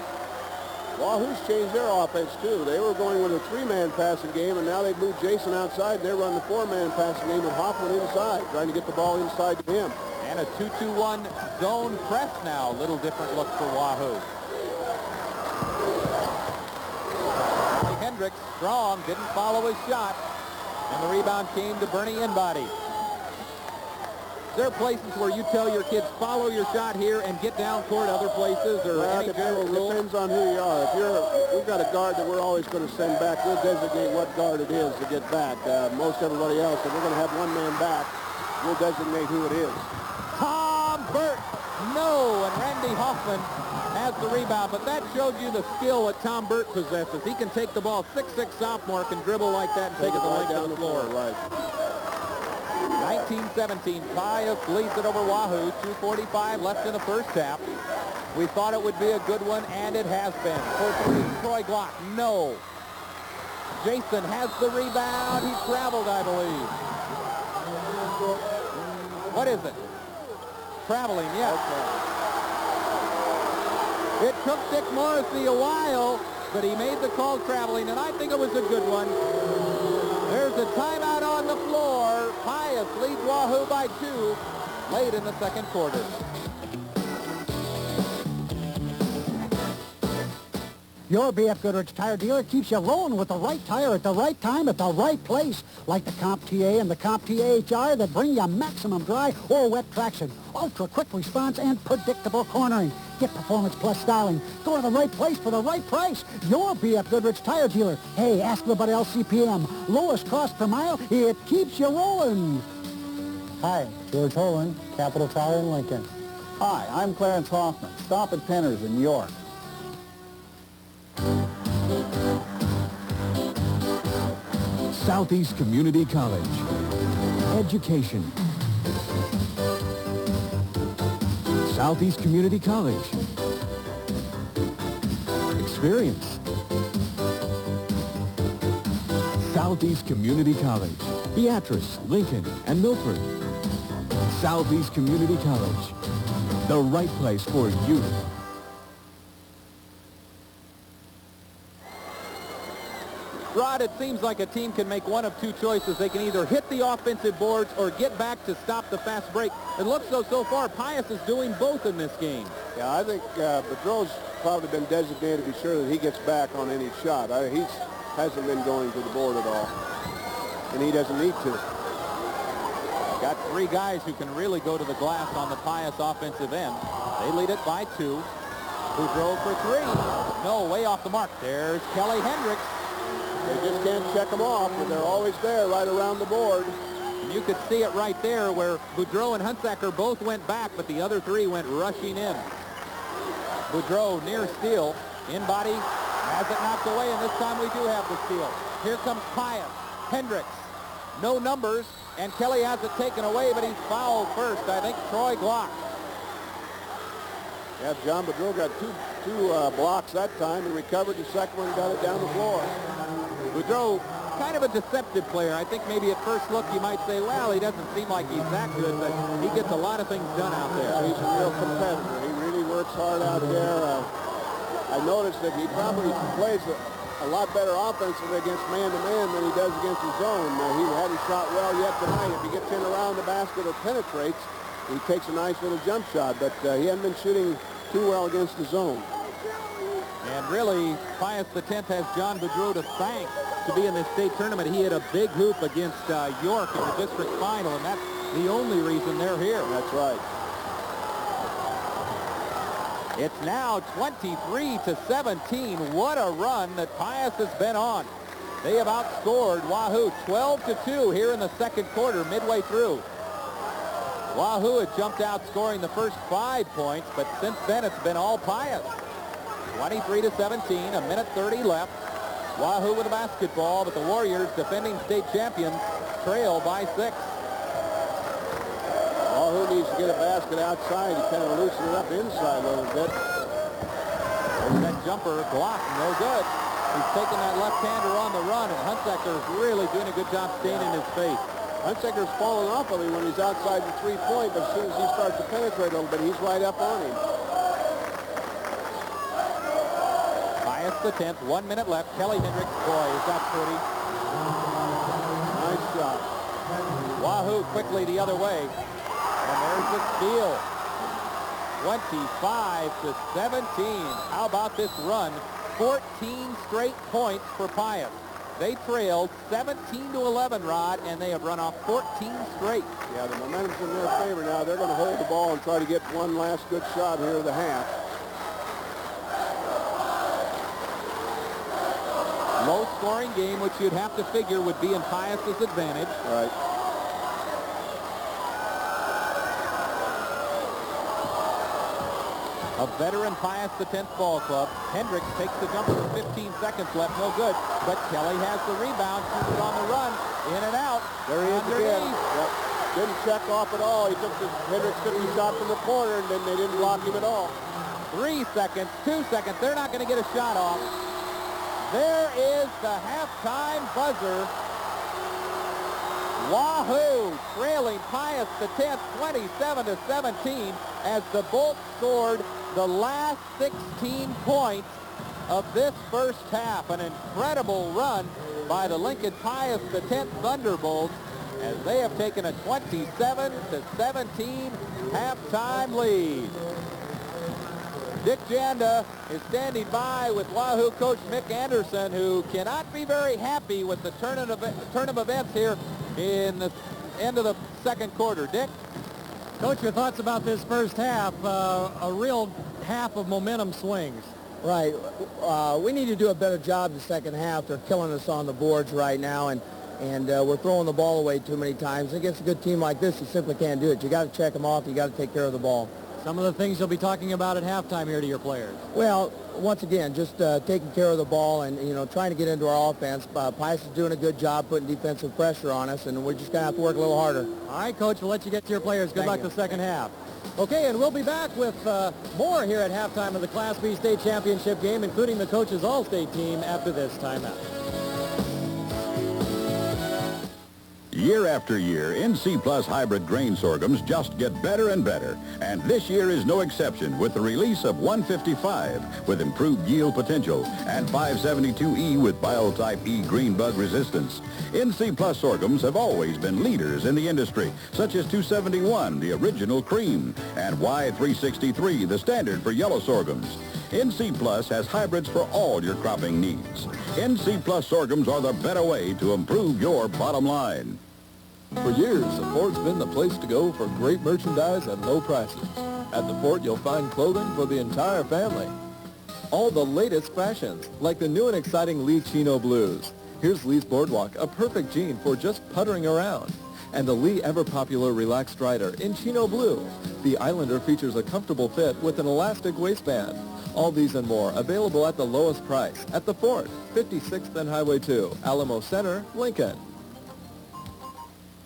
Wahoo's changed their offense, too. They were going with a 3-man passing game, and now they've moved Jason outside, and they're running the 4-man passing game with Hoffman inside, trying to get the ball inside to him. And a 2-2-1 zone press now. A little different look for Wahoo. Hendricks, strong, didn't follow his shot. And the rebound came to Bernie Embody. There are places where you tell your kids, follow your shot here and get down court other places, or any general rule? It depends on who you are. If we've got a guard that we're always going to send back, we'll designate what guard it is to get back. Most everybody else, if we're going to have 1 man back, we'll designate who it is. Tom Burke, no, and Randy Hoffman has the rebound, but that showed you the skill that Tom Burke possesses. He can take the ball, 6'6" sophomore, can dribble like that and take it the length of the floor. Right. 19-17, Pius leads it over Wahoo. 2:45 left in the first half. We thought it would be a good one, and it has been. For 3, Troy Glock, no. Jason has the rebound. He traveled, I believe. What is it? Traveling, yes. Okay. It took Dick Morrissey a while, but he made the call traveling, and I think it was a good one. There's a timeout on the floor. Pius leads Wahoo by 2 late in the second quarter. Your B.F. Goodrich tire dealer keeps you rolling with the right tire at the right time at the right place. Like the Comp TA and the Comp TA HR that bring you maximum dry or wet traction, ultra quick response, and predictable cornering. Get performance plus styling. Go to the right place for the right price. Your B.F. Goodrich tire dealer. Hey, ask them about LCPM. Lowest cost per mile. It keeps you rolling. Hi, George Holan, Capital Tire in Lincoln. Hi, I'm Clarence Hoffman. Stop at Penner's in New York. Southeast Community College. Education. Southeast Community College. Experience. Southeast Community College. Beatrice, Lincoln, and Milford. Southeast Community College. The right place for you. Rod, it seems like a team can make one of two choices. They can either hit the offensive boards or get back to stop the fast break. It looks so far Pius is doing both in this game. Yeah, I think Boudreau's probably been designated to be sure that he gets back on any shot. He hasn't been going to the board at all, and he doesn't need to. Got three guys who can really go to the glass on the Pius offensive end. They lead it by 2. Boudreau for 3. No, way off the mark. There's Kelly Hendricks. They just can't check them off, but they're always there right around the board. And you could see it right there where Boudreau and Hunsaker both went back, but the other 3 went rushing in. Boudreau near steal. In body, has it knocked away, and this time we do have the steal. Here comes Pius. Hendricks. No numbers, and Kelly has it taken away, but he's fouled first. I think Troy Glock. Yeah, John Boudreau got two blocks that time and recovered the second one and got it down the floor. Boudreau, kind of a deceptive player. I think maybe at first look you might say, well, he doesn't seem like he's that good, but he gets a lot of things done out there. Yeah, he's a real competitor. He really works hard out there. I noticed that he probably plays a lot better offensively against man-to-man than he does against his zone. He hadn't shot well yet tonight. If he gets in around the basket or penetrates, he takes a nice little jump shot, but he hasn't been shooting too well against the zone. And really, Pius X has John Boudreau to thank to be in this state tournament. He had a big hoop against York in the district final, and that's the only reason they're here. That's right. It's now 23-17. What a run that Pius has been on. They have outscored Wahoo 12-2 here in the second quarter, midway through. Wahoo had jumped out scoring the first 5 points, but since then it's been all Pius. 23-17, a minute 30 left. Wahoo with the basketball, but the Warriors, defending state champions, trail by 6. Wahoo needs to get a basket outside. He kind of loosen it up inside a little bit. There's that jumper blocked, no good. He's taking that left-hander on the run, and Hunsaker is really doing a good job staying in his face. Hunsaker's falling off of him when he's outside the three-point, but as soon as he starts to penetrate a little bit, he's right up on him. Pius X, 1 minute left. Kelly Hendricks, boy, is that pretty. Nice shot. Wahoo quickly the other way. And there's the steal. 25-17. How about this run? 14 straight points for Pius. They trailed 17-11, Rod, and they have run off 14 straight. Yeah, the momentum's in their favor now. They're going to hold the ball and try to get one last good shot here of the half. Low-scoring game, which you'd have to figure would be in Pius's advantage. Right. A veteran Pius X ball club. Hendricks takes the jumper with 15 seconds left. No good. But Kelly has the rebound. Shoots it on the run. In and out. There he is again. Yep. Didn't check off at all. Hendricks took the shot from the corner, and then they didn't block him at all. 3 seconds, 2 seconds. They're not going to get a shot off. There is the halftime buzzer. Wahoo trailing Pius X 27-17 as the Bolts scored the last 16 points of this first half. An incredible run by the Lincoln Pius X Thunderbolts as they have taken a 27-17 halftime lead. Dick Janda is standing by with Wahoo coach Mick Anderson, who cannot be very happy with the turn of events here in the end of the second quarter. Dick? Coach, your thoughts about this first half, a real half of momentum swings. Right. We need to do a better job the second half. They're killing us on the boards right now, and we're throwing the ball away too many times. Against a good team like this, you simply can't do it. You got to check them off. You got to take care of the ball. Some of the things you'll be talking about at halftime here to your players. Well, once again, just taking care of the ball and, trying to get into our offense. Pius is doing a good job putting defensive pressure on us, and we're just going to have to work a little harder. All right, Coach, we'll let you get to your players. Good luck you. the second half. Okay, and we'll be back with more here at halftime of the Class B state championship game, including the coach's All-State team after this timeout. Year after year, NC Plus hybrid grain sorghums just get better and better. And this year is no exception with the release of 155 with improved yield potential and 572E with Biotype E green bug resistance. NC Plus sorghums have always been leaders in the industry, such as 271, the original cream, and Y363, the standard for yellow sorghums. NC Plus has hybrids for all your cropping needs. NC Plus sorghums are the better way to improve your bottom line. For years, the Fort's been the place to go for great merchandise at low prices. At the Fort, you'll find clothing for the entire family. All the latest fashions, like the new and exciting Lee Chino Blues. Here's Lee's Boardwalk, a perfect jean for just puttering around. And the Lee ever-popular Relaxed Rider in Chino Blue. The Islander features a comfortable fit with an elastic waistband. All these and more available at the lowest price at the Fort, 56th and Highway 2, Alamo Center, Lincoln.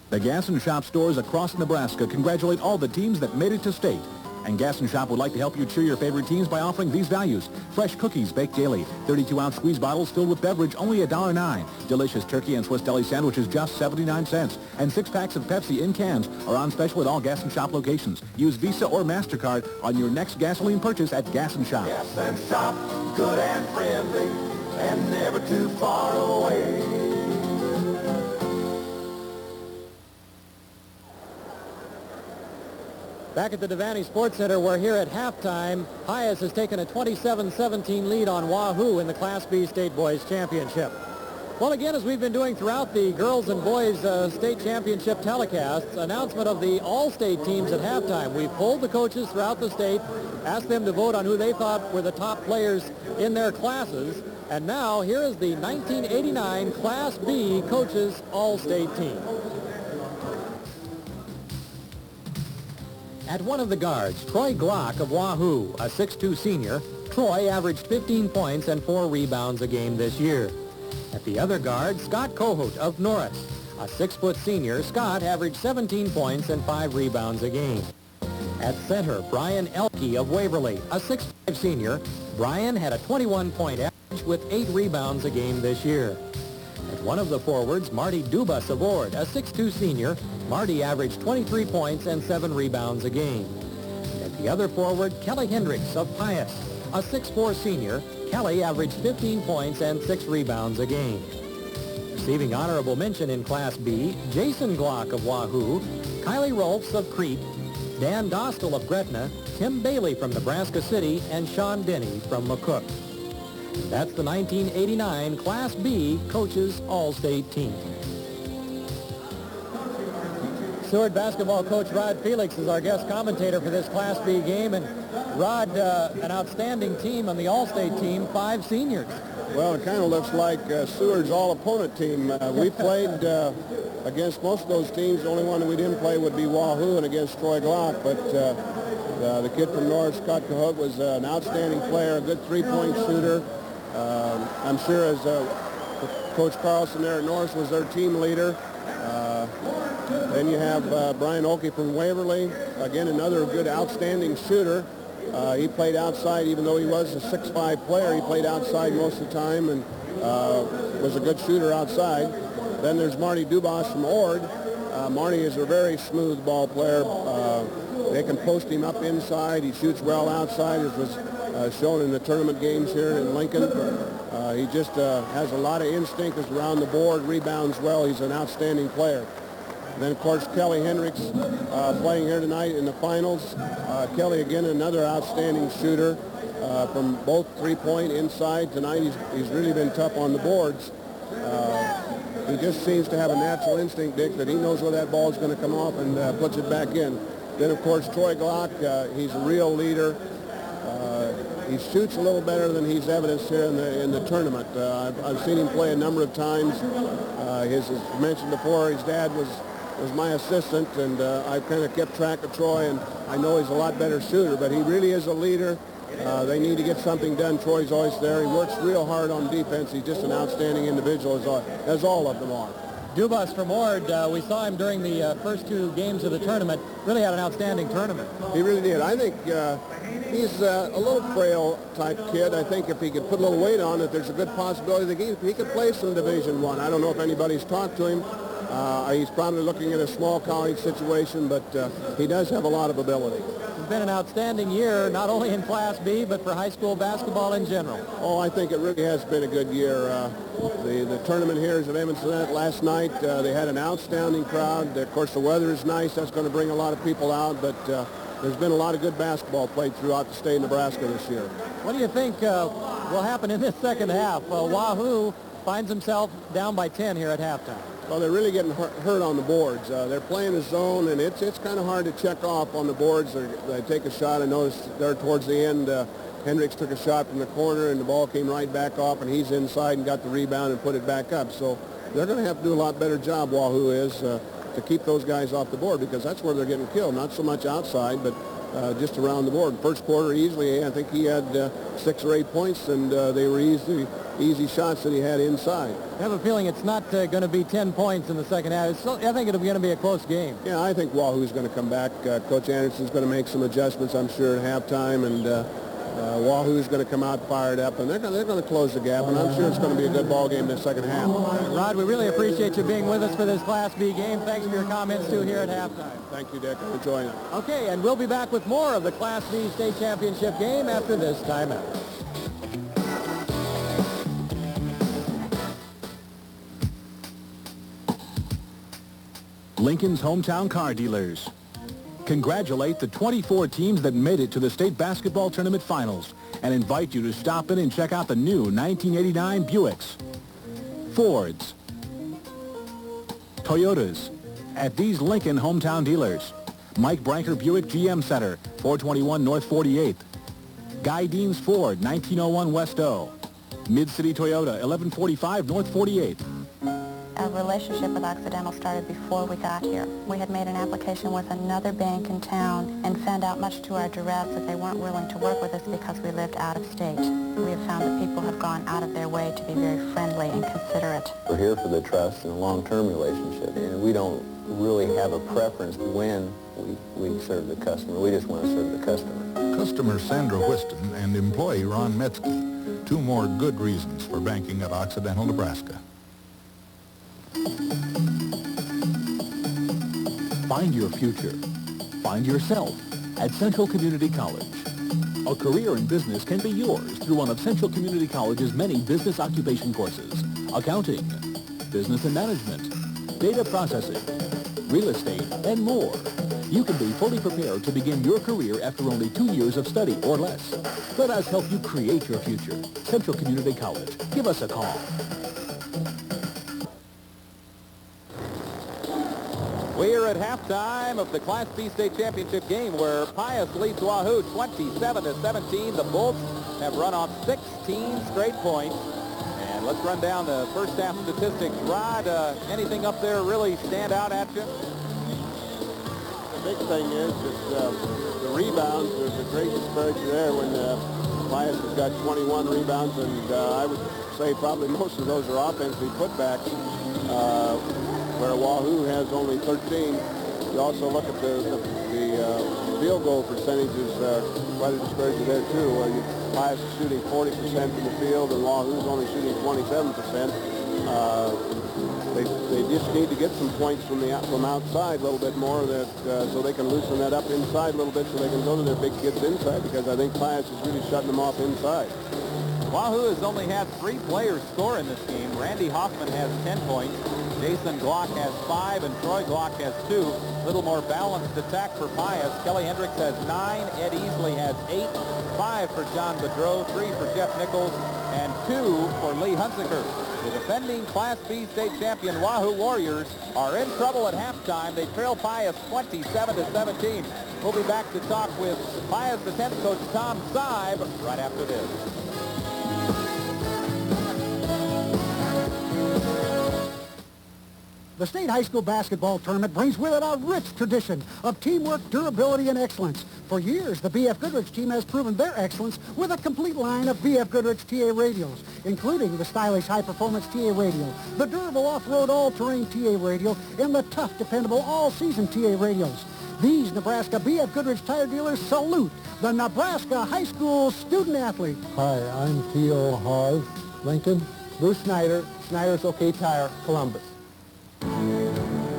The Gas and Shop stores across Nebraska congratulate all the teams that made it to state. And Gas and Shop would like to help you cheer your favorite teams by offering these values. Fresh cookies baked daily, 32-ounce squeeze bottles filled with beverage, only $1.09. Delicious turkey and Swiss deli sandwiches, just 79 cents. And 6 packs of Pepsi in cans are on special at all Gas and Shop locations. Use Visa or MasterCard on your next gasoline purchase at Gas and Shop. Gas and Shop, good and friendly, and never too far away. Back at the Devaney Sports Center, we're here at halftime. Pius has taken a 27-17 lead on Wahoo in the Class B State Boys Championship. Well, again, as we've been doing throughout the girls and boys state championship telecasts, announcement of the all-state teams at halftime. We've polled the coaches throughout the state, asked them to vote on who they thought were the top players in their classes. And now, here is the 1989 Class B coaches all-state team. At one of the guards, Troy Glock of Wahoo, a 6'2 senior. Troy averaged 15 points and 4 rebounds a game this year. At the other guard, Scott Kohut of Norris, a 6' senior. Scott averaged 17 points and 5 rebounds a game. At center, Brian Elke of Waverly, a 6'5 senior. Brian had a 21-point average with 8 rebounds a game this year. At one of the forwards, Marty Dubas of Ord, a 6'2 senior. Marty averaged 23 points and 7 rebounds a game. At the other forward, Kelly Hendricks of Pius, a 6'4 senior. Kelly averaged 15 points and 6 rebounds a game. Receiving honorable mention in Class B, Jason Glock of Wahoo, Kylie Rolfs of Crete, Dan Dostal of Gretna, Tim Bailey from Nebraska City, and Sean Denny from McCook. That's the 1989 Class B Coaches All-State Team. Seward basketball coach Rod Felix is our guest commentator for this Class B game. And Rod, an outstanding team on the All-State team, 5 seniors. Well, it kind of looks like Seward's all-opponent team. We played against most of those teams. The only one that we didn't play would be Wahoo and against Troy Glock. But the kid from North, Scott Cahoot, was an outstanding player, a good three-point shooter. I'm sure as Coach Carlson there at North was their team leader. Then you have Brian Oakey from Waverly, again another good outstanding shooter. He played outside, even though he was a 6'5 player. He played outside most of the time and was a good shooter outside. Then there's Marty Dubas from Ord. Marty is a very smooth ball player. They can post him up inside. He shoots well outside, as was shown in the tournament games here in Lincoln. He just has a lot of instinct, is around the board, rebounds well. He's an outstanding player. And then, of course, Kelly Hendricks playing here tonight in the finals. Kelly, again, another outstanding shooter from both three-point inside. Tonight he's really been tough on the boards. He just seems to have a natural instinct, Dick, that he knows where that ball is going to come off and puts it back in. Then, of course, Troy Glock, he's a real leader. He shoots a little better than he's evidenced here in the tournament. I've seen him play a number of times. As mentioned before, his dad was was my assistant, and I kind of kept track of Troy, and I know he's a lot better shooter, but he really is a leader. They need to get something done. Troy's always there. He works real hard on defense. He's just an outstanding individual, as all of them are. Dubas from Ord, we saw him during the first 2 games of the tournament. Really had an outstanding tournament. He really did. I think he's a little frail type kid. I think if he could put a little weight on it, there's a good possibility that he could play some Division I. I don't know if anybody's talked to him. He's probably looking at a small college situation, but he does have a lot of ability. It's been an outstanding year, not only in Class B, but for high school basketball in general. Oh, I think it really has been a good year. The tournament here is at Evanston last night. They had an outstanding crowd. Of course, the weather is nice. That's going to bring a lot of people out, but there's been a lot of good basketball played throughout the state of Nebraska this year. What do you think will happen in this second half? Wahoo finds himself down by 10 here at halftime. Well, they're really getting hurt on the boards. They're playing the zone, and it's kind of hard to check off on the boards. They take a shot. I noticed there towards the end, Hendricks took a shot from the corner, and the ball came right back off, and he's inside and got the rebound and put it back up. So they're going to have to do a lot better job, Wahoo is, to keep those guys off the board, because that's where they're getting killed. Not so much outside, but just around the board. First quarter, easily, I think he had 6 or 8 points, and they were easy shots that he had inside. I have a feeling it's not going to be 10 points in the second half. I think it's going to be a close game. Yeah, I think Wahoo's going to come back. Coach Anderson's going to make some adjustments, I'm sure, at halftime, and Wahoo's going to come out fired up, and they're going to close the gap, and I'm sure it's going to be a good ball game in the second half. Rod, we really appreciate you being with us for this Class B game. Thanks for your comments, too, here at halftime. Thank you, Dick. I'm enjoying it. Okay, and we'll be back with more of the Class B state championship game after this timeout. Lincoln's hometown car dealers. Congratulate the 24 teams that made it to the state basketball tournament finals and invite you to stop in and check out the new 1989 Buicks, Fords, Toyotas at these Lincoln hometown dealers. Mike Branker Buick GM Center, 421 North 48th. Guy Deans Ford, 1901 West O. Mid-City Toyota, 1145 North 48th. Our relationship with Occidental started before we got here. We had made an application with another bank in town and found out, much to our duress, that they weren't willing to work with us because we lived out of state. We have found that people have gone out of their way to be very friendly and considerate. We're here for the trust and a long-term relationship, and we don't really have a preference when we serve the customer. We just want to serve the customer. Customer Sandra Whiston and employee Ron Metzke. 2 more good reasons for banking at Occidental, Nebraska. Find your future. Find yourself at Central Community College. A career in business can be yours through one of Central Community College's many business occupation courses. Accounting, business and management, data processing, real estate, and more. You can be fully prepared to begin your career after only 2 years of study or less. Let us help you create your future. Central Community College. Give us a call. We are at halftime of the Class B state championship game where Pius leads Wahoo 27-17. The Bolts have run off 16 straight points. And let's run down the first half statistics. Rod, anything up there really stand out at you? The big thing is that the rebounds. There's a great disparity there when Pius has got 21 rebounds, and I would say probably most of those are offensively putbacks. Where Wahoo has only 13. You also look at the field goal percentages, quite a disparity there too. Pius is shooting 40% from the field, and Wahoo's only shooting 27%. They just need to get some points from outside a little bit more, so they can loosen that up inside a little bit, so they can go to their big kids inside, because I think Pius is really shutting them off inside. Wahoo has only had 3 players score in this game. Randy Hoffman has 10 points. Jason Glock has 5, and Troy Glock has 2. A little more balanced attack for Pius. Kelly Hendricks has 9. Ed Easley has 8. 5 for John Bedreau, 3 for Jeff Nichols, and 2 for Lee Hunziker. The defending Class B state champion Wahoo Warriors are in trouble at halftime. They trail Pius 27-17. We'll be back to talk with Pius, the 10th coach Tom Seib, right after this. The State High School Basketball Tournament brings with it a rich tradition of teamwork, durability, and excellence. For years, the B.F. Goodrich team has proven their excellence with a complete line of B.F. Goodrich TA radials, including the stylish high-performance TA radial, the durable off-road all-terrain TA radial, and the tough, dependable all-season TA radials. These Nebraska B.F. Goodrich tire dealers salute the Nebraska high school student athlete. Hi, I'm T.O. Hawes, Lincoln. Bruce Snyder, Snyder's OK Tire, Columbus.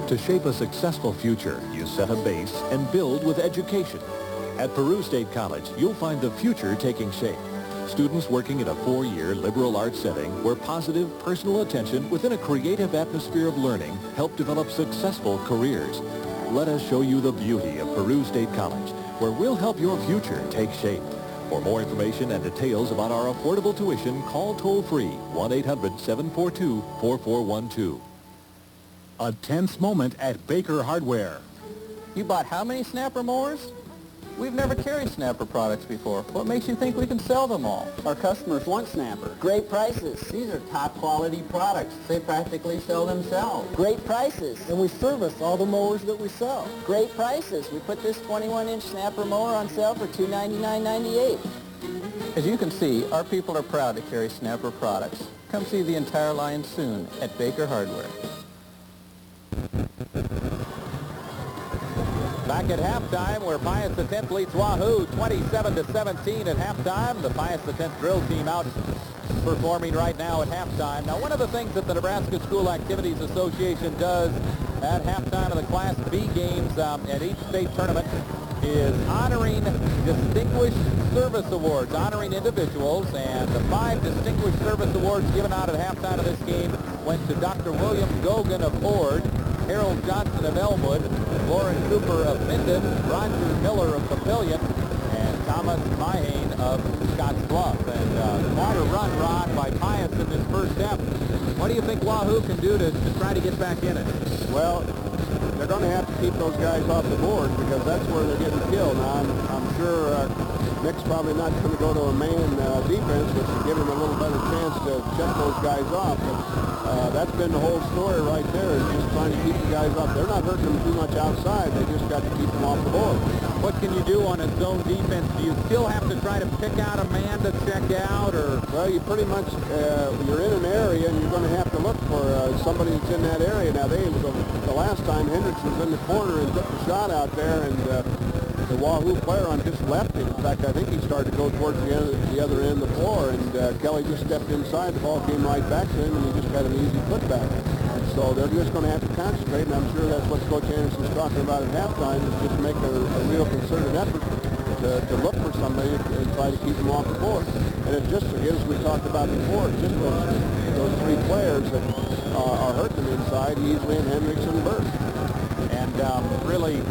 To shape a successful future, you set a base and build with education. At Peru State College, you'll find the future taking shape. Students working in a 4-year liberal arts setting where positive personal attention within a creative atmosphere of learning help develop successful careers. Let us show you the beauty of Peru State College, where we'll help your future take shape. For more information and details about our affordable tuition, call toll-free 1-800-742-4412. A tense moment at Baker Hardware. You bought how many Snapper mowers? We've never carried Snapper products before. What makes you think we can sell them all? Our customers want Snapper. Great prices. These are top quality products. They practically sell themselves. Great prices. And we service all the mowers that we sell. Great prices. We put this 21-inch Snapper mower on sale for $299.98. As you can see, our people are proud to carry Snapper products. Come see the entire line soon at Baker Hardware. Back at halftime, where Pius X leads Wahoo 27-17 at halftime. The Pius X drill team out performing right now at halftime. Now, one of the things that the Nebraska School Activities Association does at halftime of the Class B games at each state tournament is honoring distinguished service awards, honoring individuals, and the 5 distinguished service awards given out at halftime of this game went to Dr. William Gogan of Ord, Harold Johnson of Elmwood, Lauren Cooper of Minden, Roger Miller of Papillion, and Thomas Mahane of Scotts Bluff. And quite a run, Ron, by Pius in this first half. What do you think Wahoo can do to try to get back in it? Well, they're going to have to keep those guys off the board because that's where they're getting killed. Now, I'm sure Nick's probably not going to go to a man defense, which will give him a little better chance to check those guys off. But that's been the whole story right there, is just trying to keep the guys off. They're not hurting them too much outside. They just got to keep them off the board. What can you do on a zone defense? Do you still have to try to pick out a man to check out, or? Well, you pretty much, you're in an area, and you're going to have to look for somebody that's in that area. Now, the last time Hendricks was in the corner and took the shot out there, and the Wahoo player on just left him. In fact, I think he started to go towards the other end of the floor, and Kelly just stepped inside. The ball came right back to him, and he just got an easy putback. So they're just going to have to concentrate, and I'm sure that's what Coach Anderson's talking about at halftime, is just make a real concerted effort to look for somebody and try to keep them off the board. And it's just, as we talked about before, it's just those 3 players that are hurting them inside, Easley and Hendricks and Burke. And really, it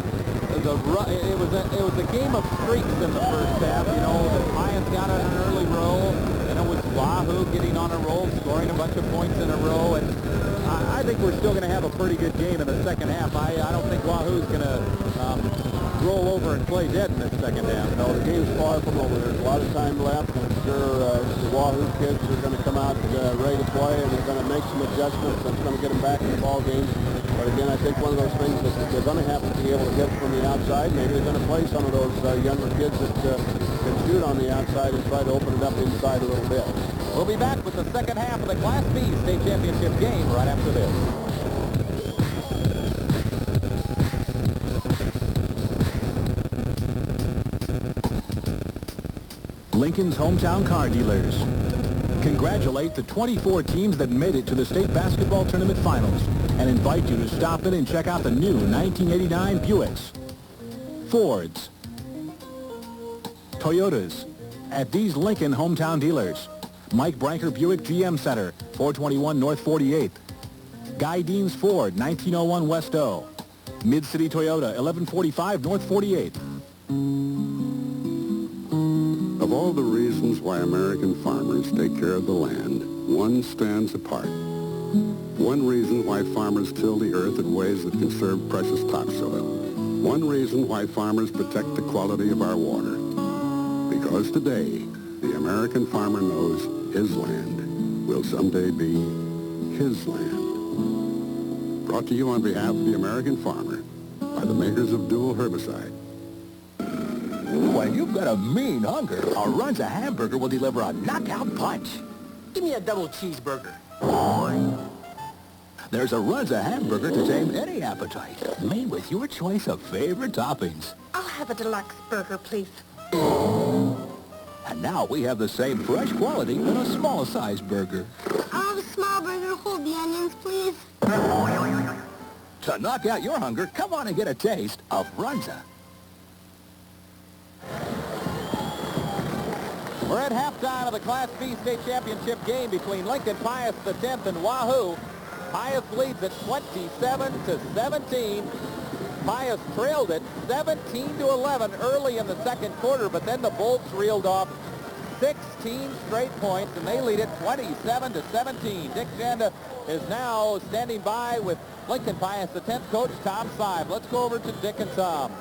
was a game of streaks in the first half. You know, the Pius got on an early roll, and it was Wahoo getting on a roll, scoring a bunch of points in a row. And I think we're still going to have a pretty good game in the second half. I don't think Wahoo's going to roll over and play dead in the second half. No, the game's far from over. There's a lot of time left. I'm sure the Wahoo kids are going to come out ready to play, and they're going to make some adjustments that's going to get them back in the ball game. But again, I think one of those things that they're going to have to be able to hit from the outside. Maybe they're going to play some of those younger kids that can shoot on the outside and try to open it up inside a little bit. We'll be back with the second half of the Class B state championship game right after this. Lincoln's hometown car dealers. Congratulate the 24 teams that made it to the state basketball tournament finals and invite you to stop in and check out the new 1989 Buicks, Fords, Toyotas at these Lincoln hometown dealers. Mike Branker Buick GM Center, 421 North 48th. Guy Deans Ford, 1901 West O. Mid-City Toyota, 1145 North 48th. Of all the reasons why American farmers take care of the land, one stands apart. One reason why farmers till the earth in ways that conserve precious topsoil. One reason why farmers protect the quality of our water. Because today, the American farmer knows his land will someday be his land. Brought to you on behalf of the American farmer by the makers of Dual Herbicide. When you've got a mean hunger, a Runza hamburger will deliver a knockout punch. Give me a double cheeseburger. There's a Runza hamburger to tame any appetite, made with your choice of favorite toppings. I'll have a deluxe burger, please. And now we have the same fresh quality in a small size burger. I'll have a small burger. Hold the onions, please. To knock out your hunger, come on and get a taste of Runza. We're at halftime of the Class B state championship game between Lincoln Pius X and Wahoo. Pius leads at 27-17. Pius trailed it 17-11 early in the second quarter, but then the Bolts reeled off 16 straight points, and they lead it 27-17. Dick Janda is now standing by with Lincoln Pius X coach Tom Seib. Let's go over to Dick and Tom.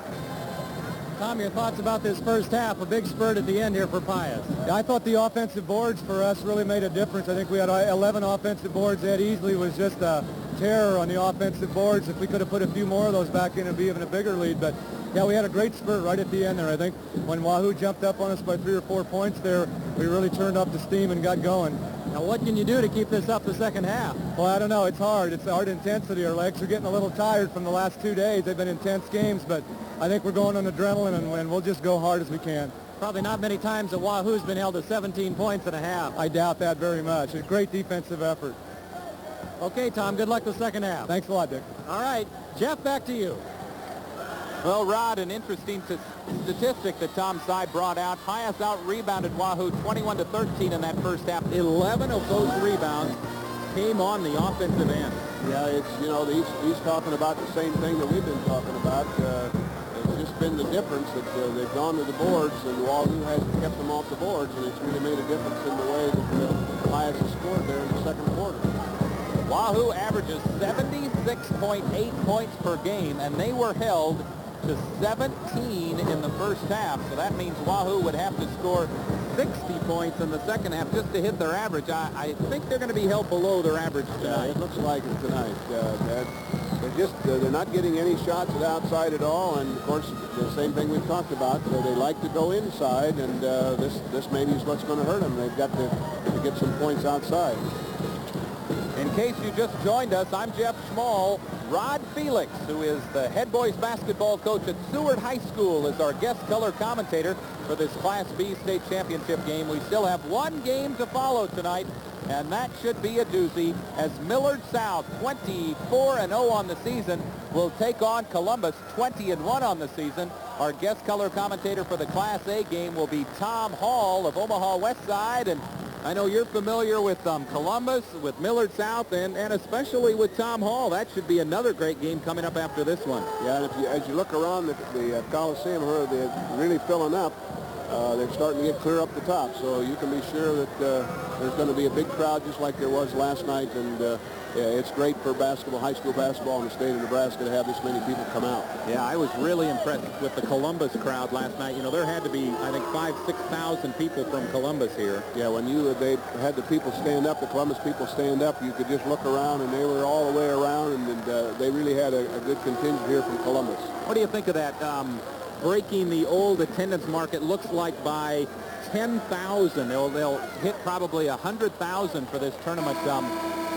Tom, your thoughts about this first half, a big spurt at the end here for Pius. I thought the offensive boards for us really made a difference. I think we had 11 offensive boards. Ed Easley was just a terror on the offensive boards. If we could have put a few more of those back in, it'd be even a bigger lead. But, yeah, we had a great spurt right at the end there. I think when Wahoo jumped up on us by 3 or 4 points there, we really turned up the steam and got going. Now, what can you do to keep this up the second half? Well, I don't know. It's hard. It's hard intensity. Our legs are getting a little tired from the last 2 days. They've been intense games, but I think we're going on adrenaline, and we'll just go hard as we can. Probably not many times that Wahoo's been held to 17 points and a half. I doubt that very much. A great defensive effort. Okay, Tom, good luck the second half. Thanks a lot, Dick. All right, Jeff, back to you. Well, Rod, an interesting statistic that Tom Seib brought out. Pius out-rebounded Wahoo 21-13 in that first half. 11 of those rebounds came on the offensive end. Yeah, it's, you know, he's talking about the same thing that we've been talking about. It's just been the difference that they've gone to the boards, and Wahoo has kept them off the boards, and it's really made a difference in the way that Pius has scored there in the second quarter. Wahoo averages 76.8 points per game, and they were held to 17 in the first half. So that means Wahoo would have to score 60 points in the second half just to hit their average. I think they're going to be held below their average tonight. Yeah, it looks like it tonight. They're not getting any shots at outside at all, and of course the same thing we've talked about. They like to go inside, and this maybe is what's going to hurt them. They've got to get some points outside. In case you just joined us, I'm Jeff Schmall. Rod Felix, who is the head boys basketball coach at Seward High School, is our guest color commentator for this Class B state championship game. We still have one game to follow tonight, and that should be a doozy, as Millard South, 24-0 on the season, will take on Columbus, 20-1 on the season. Our guest color commentator for the Class A game will be Tom Hall of Omaha West Side, and I know you're familiar with Columbus, with Millard South, and especially with Tom Hall. That should be another great game coming up after this one. Yeah, and as you look around the Coliseum here, they're really filling up. They're starting to get clear up the top, so you can be sure that there's going to be a big crowd just like there was last night, and it's great for basketball, high school basketball in the state of Nebraska to have this many people come out. Yeah, I was really impressed with the Columbus crowd last night. You know, there had to be, I think, 6,000 people from Columbus here. Yeah, when they had the people stand up, the Columbus people stand up, you could just look around, and they were all the way around, and they really had a good contingent here from Columbus. What do you think of that? Breaking the old attendance mark, it looks like by 10,000. They'll hit probably 100,000 for this tournament.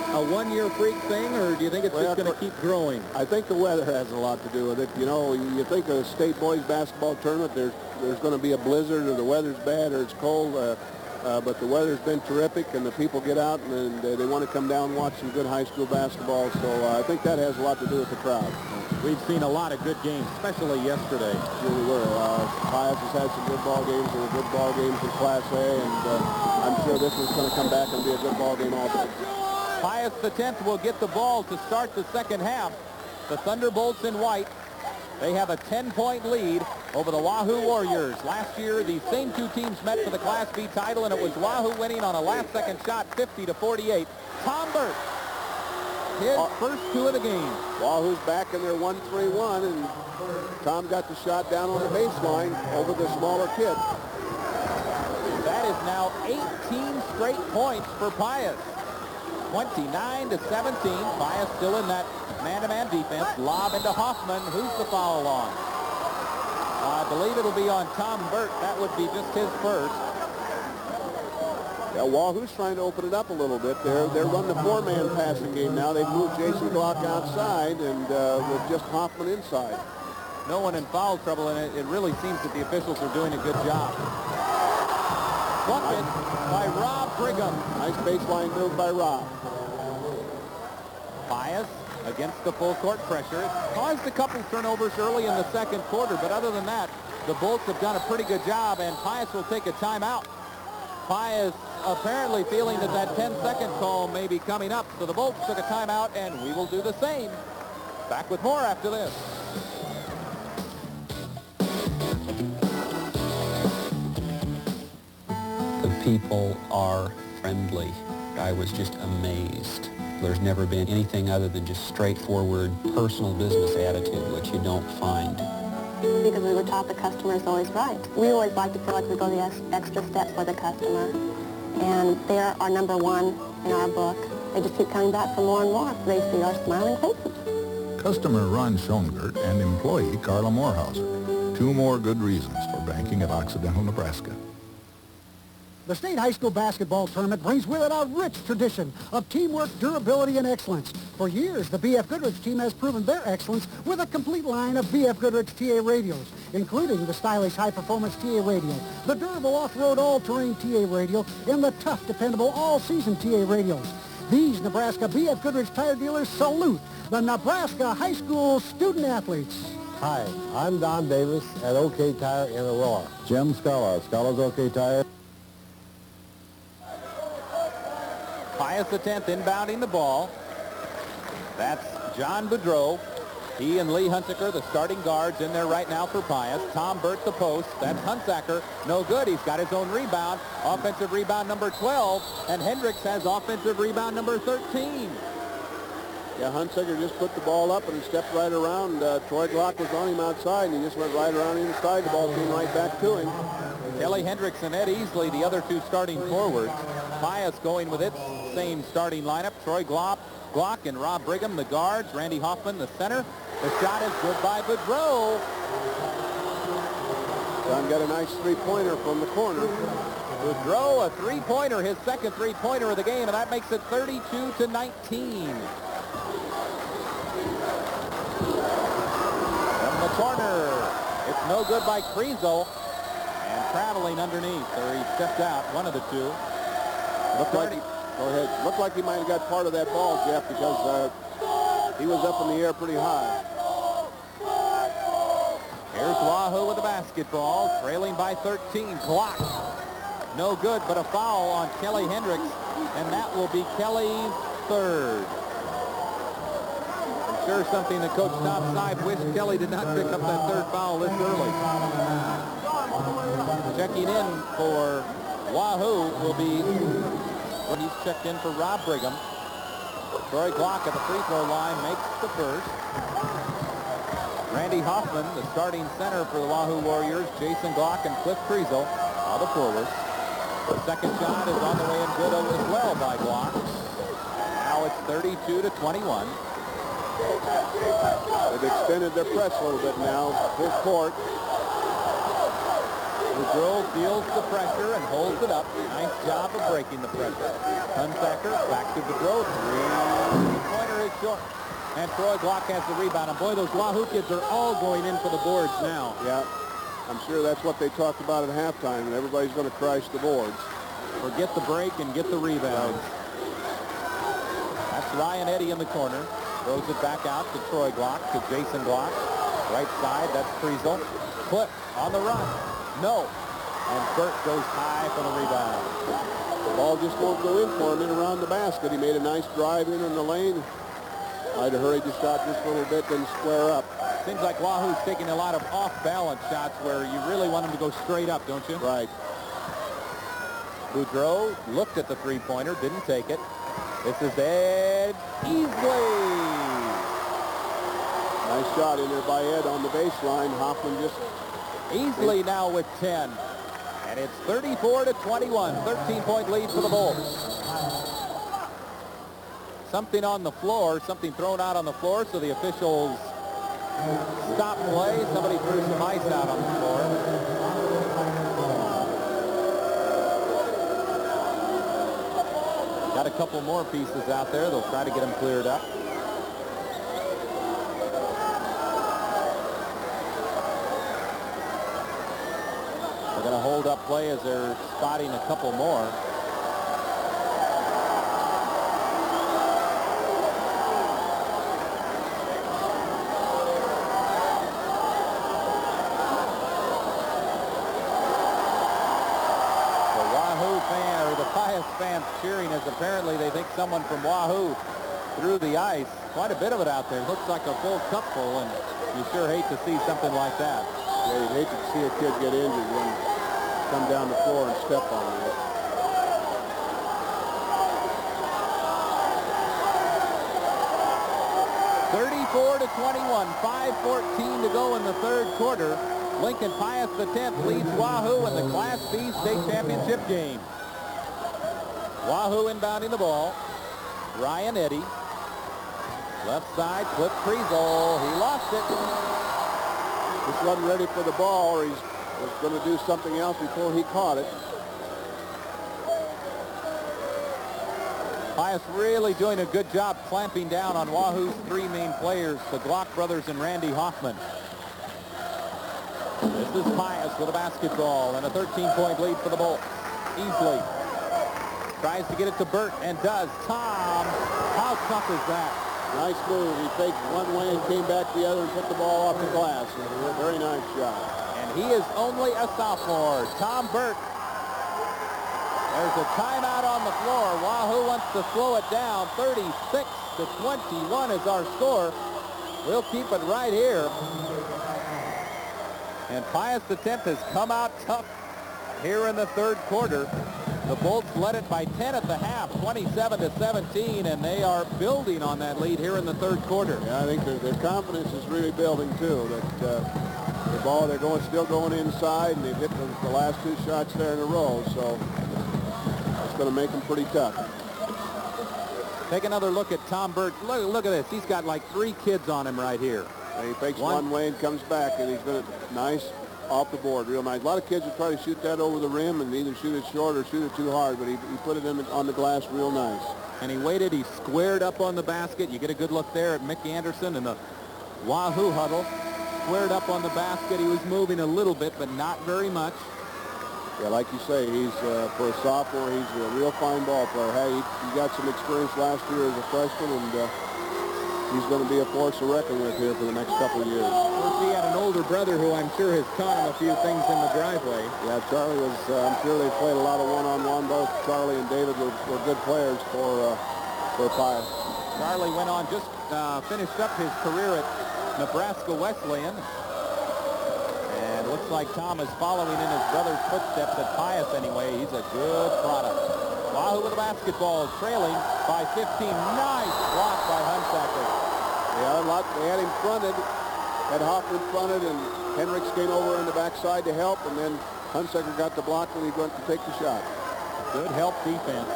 A one-year freak thing, or do you think it's just going to keep growing? I think the weather has a lot to do with it. You know, you think of a state boys basketball tournament, there's going to be a blizzard, or the weather's bad, or it's cold, but the weather's been terrific, and the people get out, and they want to come down and watch some good high school basketball, so I think that has a lot to do with the crowd. We've seen a lot of good games, especially yesterday. Really were. Pius has had some good ball games. There were good ball games in Class A, and I'm sure this one's going to come back and be a good ball game also. Pius X will get the ball to start the second half. The Thunderbolts in white. They have a 10-point lead over the Wahoo Warriors. Last year, the same two teams met for the Class B title, and it was Wahoo winning on a last-second shot, 50-48. Tom Burt, his first two of the game. Wahoo's back in their 1-3-1, and Tom got the shot down on the baseline over the smaller kid. That is now 18 straight points for Pius. 29-17. Pius still in that man-to-man defense. Lob into Hoffman. Who's the foul on? I believe it'll be on Tom Burt. That would be just his first. Yeah, Wahoo's trying to open it up a little bit. They're running the four-man passing game now. They've moved Jason Glock outside and with just Hoffman inside. No one in foul trouble, and it really seems that the officials are doing a good job. Bucket by Rob Brigham. Nice baseline move by Rob. Pius against the full court pressure. It caused a couple turnovers early in the second quarter, but other than that, the Bolts have done a pretty good job, and Pius will take a timeout. Pius apparently feeling that 10-second call may be coming up, so the Bolts took a timeout, and we will do the same. Back with more after this. The people are friendly. I was just amazed. There's never been anything other than just straightforward personal business attitude, which you don't find. Because we were taught the customer is always right. We always like to feel like we go the extra step for the customer. And they're our number one in our book. They just keep coming back for more and more. They see our smiling faces. Customer Ron Schoengert and employee Carla Moorhauser. Two more good reasons for banking at Occidental, Nebraska. The State High School Basketball Tournament brings with it a rich tradition of teamwork, durability, and excellence. For years, the B.F. Goodrich team has proven their excellence with a complete line of B.F. Goodrich TA radios, including the stylish high-performance TA radio, the durable off-road all-terrain TA radio, and the tough, dependable all-season TA radios. These Nebraska B.F. Goodrich tire dealers salute the Nebraska high school student-athletes. Hi, I'm Don Davis at OK Tire in Aurora. Jim Scala, Scala's OK Tire. Pius the 10th inbounding the ball. That's John Boudreau. He and Lee Hunsaker, the starting guards, in there right now for Pius. Tom Burt, the post. That's Hunsaker. No good. He's got his own rebound. Offensive rebound number 12. And Hendricks has offensive rebound number 13. Yeah, Hunsaker just put the ball up and he stepped right around. Troy Glock was on him outside and he just went right around inside. The ball came right back to him. Kelly Hendricks and Ed Easley, the other two starting forwards. Pius going with its same starting lineup. Troy Glock and Rob Brigham, the guards. Randy Hoffman, the center. The shot is good by Boudreau. John got a nice three-pointer from the corner. Boudreau, a three-pointer, his second three-pointer of the game, and that makes it 32-19. From the corner, it's no good by Kriesel. And traveling underneath, or he stepped out, one of the two. Looked like he might have got part of that ball, Jeff, because he was up in the air pretty high. Here's Wahoo with the basketball, trailing by 13. Glock, no good, but a foul on Kelly Hendricks, and that will be Kelly's third. I'm sure something that Coach Tom Seib wished Kelly did not pick up that third foul this early. Checking in for Wahoo will be when he's checked in for Rob Brigham. Troy Glock at the free throw line makes the first. Randy Hoffman, the starting center for the Wahoo Warriors. Jason Glock and Cliff Kriesel are the forwards. The second shot is on the way and good as well by Glock. Now it's 32-21. They've extended their press a little bit now. Full court. Boudreau feels the pressure and holds it up. Nice job of breaking the pressure. Hunsaker back to Boudreau. Three-pointer is short. And Troy Glock has the rebound. And boy, those Wahoo kids are all going in for the boards now. Yeah, I'm sure that's what they talked about at halftime, and everybody's going to crash the boards. Forget the break and get the rebound. That's Ryan Eddy in the corner. Throws it back out to Troy Glock, to Jason Glock. Right side, that's Kriesel. Cliff on the run. No. And Burt goes high for the rebound. The ball just won't go in for him in around the basket. He made a nice drive in the lane. Might have hurried the shot just a little bit, then square up. Seems like Wahoo's taking a lot of off-balance shots where you really want him to go straight up, don't you? Right. Boudreau looked at the three-pointer, didn't take it. This is Ed Easley. Nice shot in there by Ed on the baseline. Hoffman just... Easley now with 10. And it's 34-21. 13-point lead for the Bulls. something on the floor, something thrown out on the floor, so the officials stop play. Somebody threw some ice out on the floor. Got a couple more pieces out there. They'll try to get them cleared up. They're going to hold up play as they're spotting a couple more. Pius fans cheering as apparently they think someone from Wahoo threw the ice. Quite a bit of it out there. Looks like a full cupful, and you sure hate to see something like that. Yeah, you'd hate to see a kid get injured when come down the floor and step on it. (34-21), 5:14 to go in the third quarter. Lincoln Pius X leads Wahoo in the Class B state championship game. Wahoo inbounding the ball. Ryan Eddy. Left side, Cliff Kriesel. He lost it. Just wasn't ready for the ball, or he was going to do something else before he caught it. Pius really doing a good job clamping down on Wahoo's three main players, the Glock brothers and Randy Hoffman. This is Pius with a basketball and a 13-point lead for the Bolts. Easley tries to get it to Burt and does. Tom, how tough is that? Nice move. He faked one way and came back the other and put the ball off the glass. A very nice shot. And he is only a sophomore. Tom Burt. There's a timeout on the floor. Wahoo wants to slow it down. 36-21 is our score. We'll keep it right here. And Pius X has come out tough here in the third quarter. The Bolts led it by 10 at the half, 27-17, and they are building on that lead here in the third quarter. Yeah, I think their confidence is really building too. That the ball, they're still going inside, and they've hit the last two shots there in a row. So it's going to make them pretty tough. Take another look at Tom Burt. Look at this. He's got like three kids on him right here. And he fakes one way and comes back, and he's going to nice off the board, real nice. A lot of kids will try to shoot that over the rim and either shoot it short or shoot it too hard, but he put it on the glass real nice. And he waited. He squared up on the basket. You get a good look there at Mick Anderson in the Wahoo huddle. Squared up on the basket. He was moving a little bit, but not very much. Yeah, like you say, he's for a sophomore, he's a real fine ball player. Hey, he got some experience last year as a freshman, and he's going to be a force to reckon with here for the next couple of years. Of course, he had an older brother who I'm sure has taught him a few things in the driveway. Yeah, Charlie was, I'm sure they played a lot of one-on-one. Both Charlie and David were good players for Pius. Charlie went on, just finished up his career at Nebraska Wesleyan. And it looks like Tom is following in his brother's footsteps at Pius anyway. He's a good product. Wahoo with the basketball, trailing by 15. Nice block by Hunsaker. Yeah, they had him fronted, had Hoffman fronted, and Hendricks came over in the backside to help, and then Hunsaker got the block when he went to take the shot. Good help defense.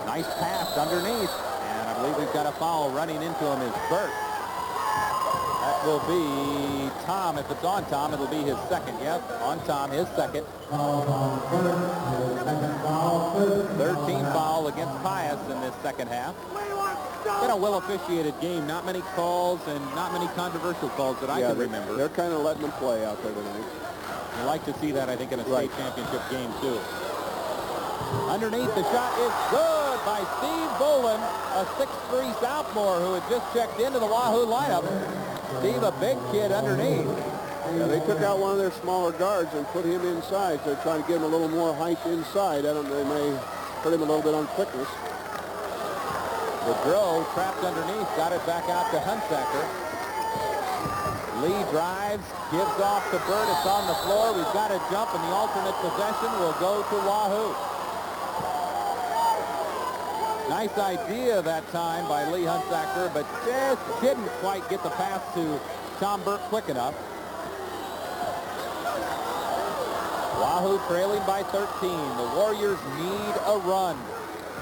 Nice pass underneath, and I believe we've got a foul running into him is Burt. That will be Tom. If it's on Tom, it'll be his second. Yep, on Tom, his second. 13 foul against Pius in this second half. Been a well-officiated game. Not many calls and not many controversial calls that I can remember. They're kind of letting them play out there tonight. You like to see that, I think, in a state championship game, too. Underneath, the shot is good by Steve Bolin, a 6'3 sophomore who had just checked into the Wahoo lineup. Steve, a big kid underneath. Yeah, they took out one of their smaller guards and put him inside. So they're trying to get him a little more height inside. I don't know, they may hurt him a little bit on quickness. Gaudreau trapped underneath, got it back out to Hunsaker. Lee drives, gives off to Burt. It's on the floor. We've got a jump, and the alternate possession will go to Wahoo. Nice idea that time by Lee Hunsaker, but just didn't quite get the pass to Tom Burt quick enough. Wahoo trailing by 13. The Warriors need a run.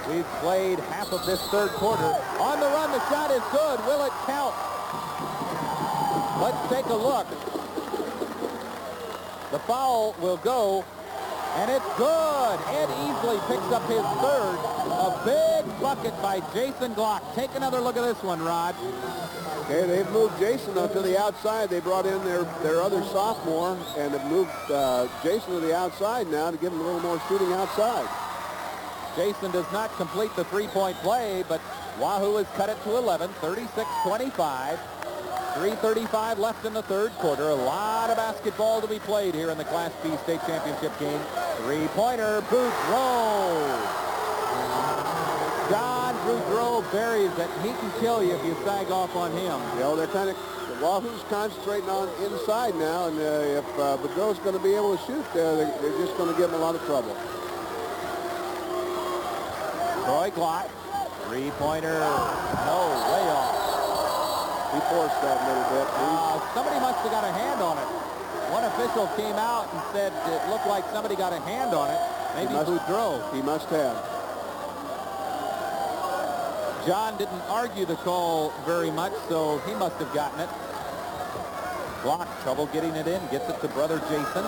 We've played half of this third quarter. On the run, the shot is good. Will it count? Let's take a look. The foul will go, and it's good. Ed Easley picks up his third. A big bucket by Jason Glock. Take another look at this one, Rod. Okay, they've moved Jason up to the outside. They brought in their other sophomore and have moved Jason to the outside now to give him a little more shooting outside. Jason does not complete the three-point play, but Wahoo has cut it to 11, 36-25. 3:35 left in the third quarter. A lot of basketball to be played here in the Class B state championship game. Three-pointer, Boudreaux. John Boudreaux buries it. He can kill you if you sag off on him. You know, the Wahoo's concentrating on inside now, and if Boudreaux's going to be able to shoot there, they're just going to give him a lot of trouble. Troy Glock, three-pointer, no, way off. He forced that a little bit. Somebody must have got a hand on it. One official came out and said it looked like somebody got a hand on it. Maybe Boudreaux. He must have. John didn't argue the call very much, so he must have gotten it. Glock, trouble getting it in, gets it to brother Jason.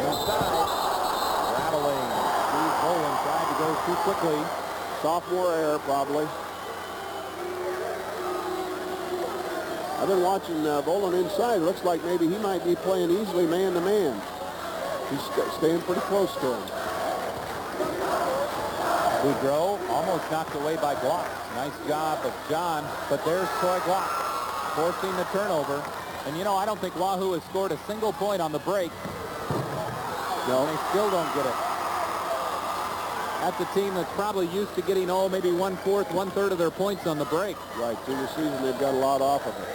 Inside, rattling. Steve Boland tried to go too quickly. Sophomore error, probably. I've been watching Boland inside. Looks like maybe he might be playing easily man-to-man. He's staying pretty close to him. Boudreaux almost knocked away by Glock. Nice job of John, but there's Troy Glock forcing the turnover. And, you know, I don't think Wahoo has scored a single point on the break. No. And they still don't get it. That's a team that's probably used to getting, maybe 1/4, 1/3 of their points on the break. Right. Through the season, they've got a lot off of it.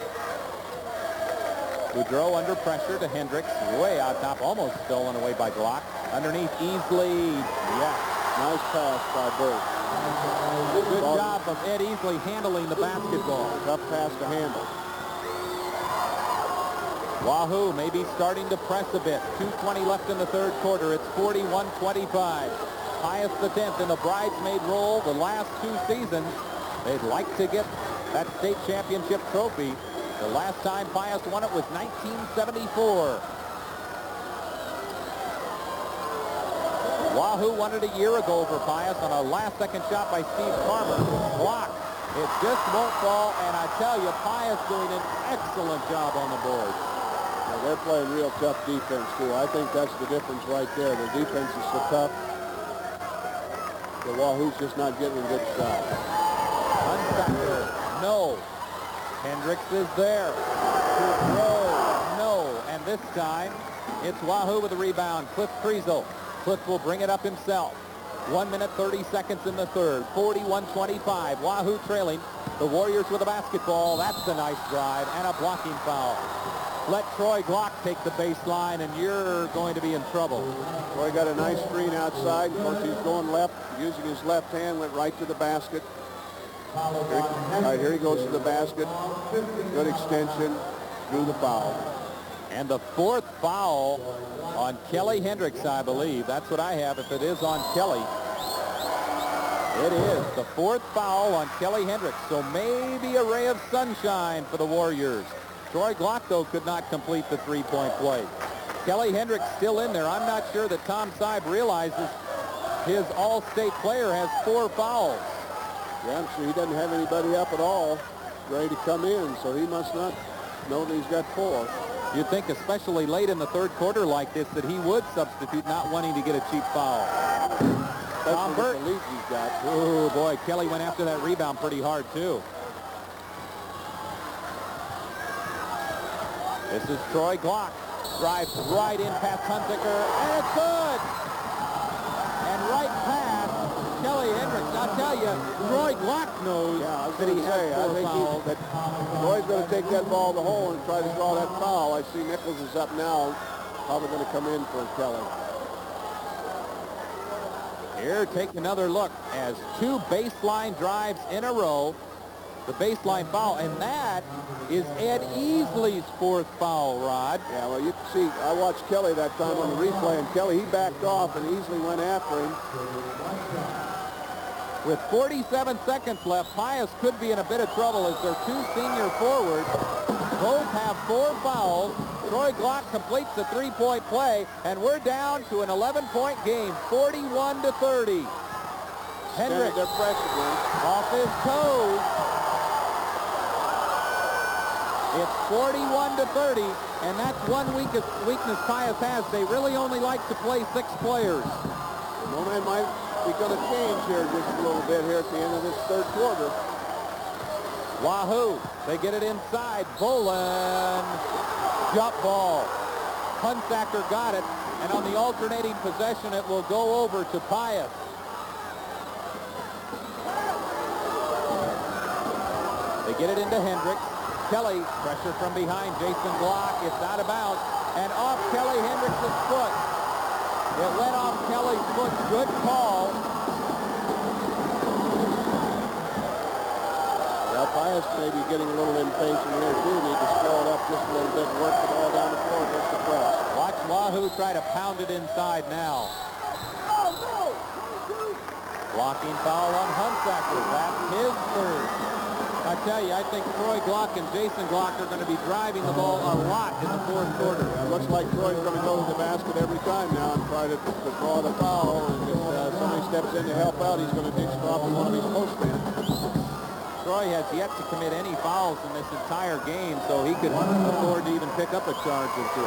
Boudreaux under pressure to Hendricks. Way out top, almost stolen away by Glock. Underneath Easley. Yeah. Nice pass by Burt. Good job of Ed Easley handling the basketball. Tough pass to handle. Wahoo maybe starting to press a bit. 2:20 left in the third quarter. It's 41-25. Pius the 10th in the bridesmaid role the last 2 seasons. They'd like to get that state championship trophy. The last time Pius won it was 1974. Wahoo won it a year ago for Pius on a last-second shot by Steve Farmer. Blocked. It just won't fall, and I tell you, Pius doing an excellent job on the board. Now, they're playing real tough defense, too. I think that's the difference right there. The defense is so tough. The Wahoo's just not getting a good shot. Unsacker, no. Hendricks is there. No. And this time, it's Wahoo with the rebound. Cliff Kriesel. Cliff will bring it up himself. 1 minute, 30 seconds in the third. 41-25. Wahoo trailing. The Warriors with the basketball. That's a nice drive and a blocking foul. Let Troy Glock take the baseline, and you're going to be in trouble. Troy got a nice screen outside. Of course, he's going left, using his left hand, went right to the basket. Here he goes to the basket. Good extension. Drew the foul. And the 4th foul on Kelly Hendricks, I believe. That's what I have, if it is on Kelly. It is the 4th foul on Kelly Hendricks. So maybe a ray of sunshine for the Warriors. Troy Glock, though, could not complete the three-point play. Kelly Hendricks still in there. I'm not sure that Tom Seib realizes his all-state player has 4 fouls. Yeah, I'm sure he doesn't have anybody up at all ready to come in, so he must not know that he's got 4. You'd think, especially late in the third quarter like this, that he would substitute, not wanting to get a cheap foul. Tom Burt. The lead he's got. Oh, boy, Kelly went after that rebound pretty hard, too. This is Troy Glock. Drives right in past Hunziker, and it's good! And right past Kelly Hendricks. I'll tell you, Troy Glock knows that he has 4 fouls. Troy's going to take that ball to the hole and try to draw that foul. I see Nichols is up now. Probably going to come in for Kelly. Here, take another look as 2 baseline drives in a row. The baseline foul, and that is Ed Easley's 4th foul, Rod. Yeah, well, you can see, I watched Kelly that time on the replay, and Kelly, he backed off, and Easley went after him. With 47 seconds left, Pius could be in a bit of trouble as their two senior forwards both have 4 fouls. Troy Glock completes the three-point play, and we're down to an 11-point game, 41-30. Hendricks, their pressure off his toes. It's 41-30, and that's one weakness Pius has. They really only like to play 6 players. The moment might be going to change here just a little bit here at the end of this third quarter. Wahoo, they get it inside. Bolin, jump ball. Hunsacker got it, and on the alternating possession, it will go over to Pius. They get it into Hendricks. Kelly, pressure from behind. Jason Glock, it's out of bounds, and off Kelly Hendricks' foot. It went off Kelly's foot. Good call. Well, Pius may be getting a little impatient here, too. Need to slow it up just a little bit and work the ball down the floor against the press. Watch Wahoo try to pound it inside now. Blocking foul on Hunsacker. That's his third. I tell you, I think Troy Glock and Jason Glock are going to be driving the ball a lot in the fourth quarter. It looks like Troy's going to go to the basket every time now and try to draw the foul. And if somebody steps in to help out, he's going to dish it off to one of his postmen. Troy has yet to commit any fouls in this entire game, so he could afford to even pick up a charge or two.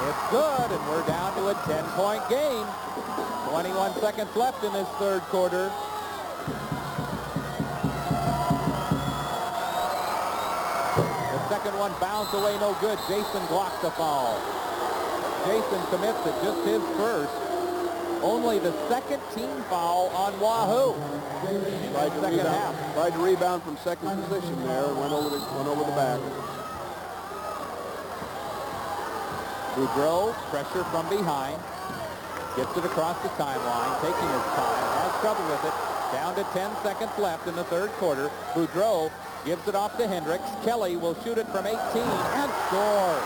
It's good, and we're down to a 10-point game. 21 seconds left in this third quarter. Second one bounced away, no good. Jason blocks the foul. Jason commits it, just his first. Only the second team foul on Wahoo. Tried to rebound from second position there and went over the back. Boudreau, pressure from behind. Gets it across the timeline, taking his time, has trouble with it. Down to 10 seconds left in the third quarter. Boudreau gives it off to Hendricks. Kelly will shoot it from 18 and score.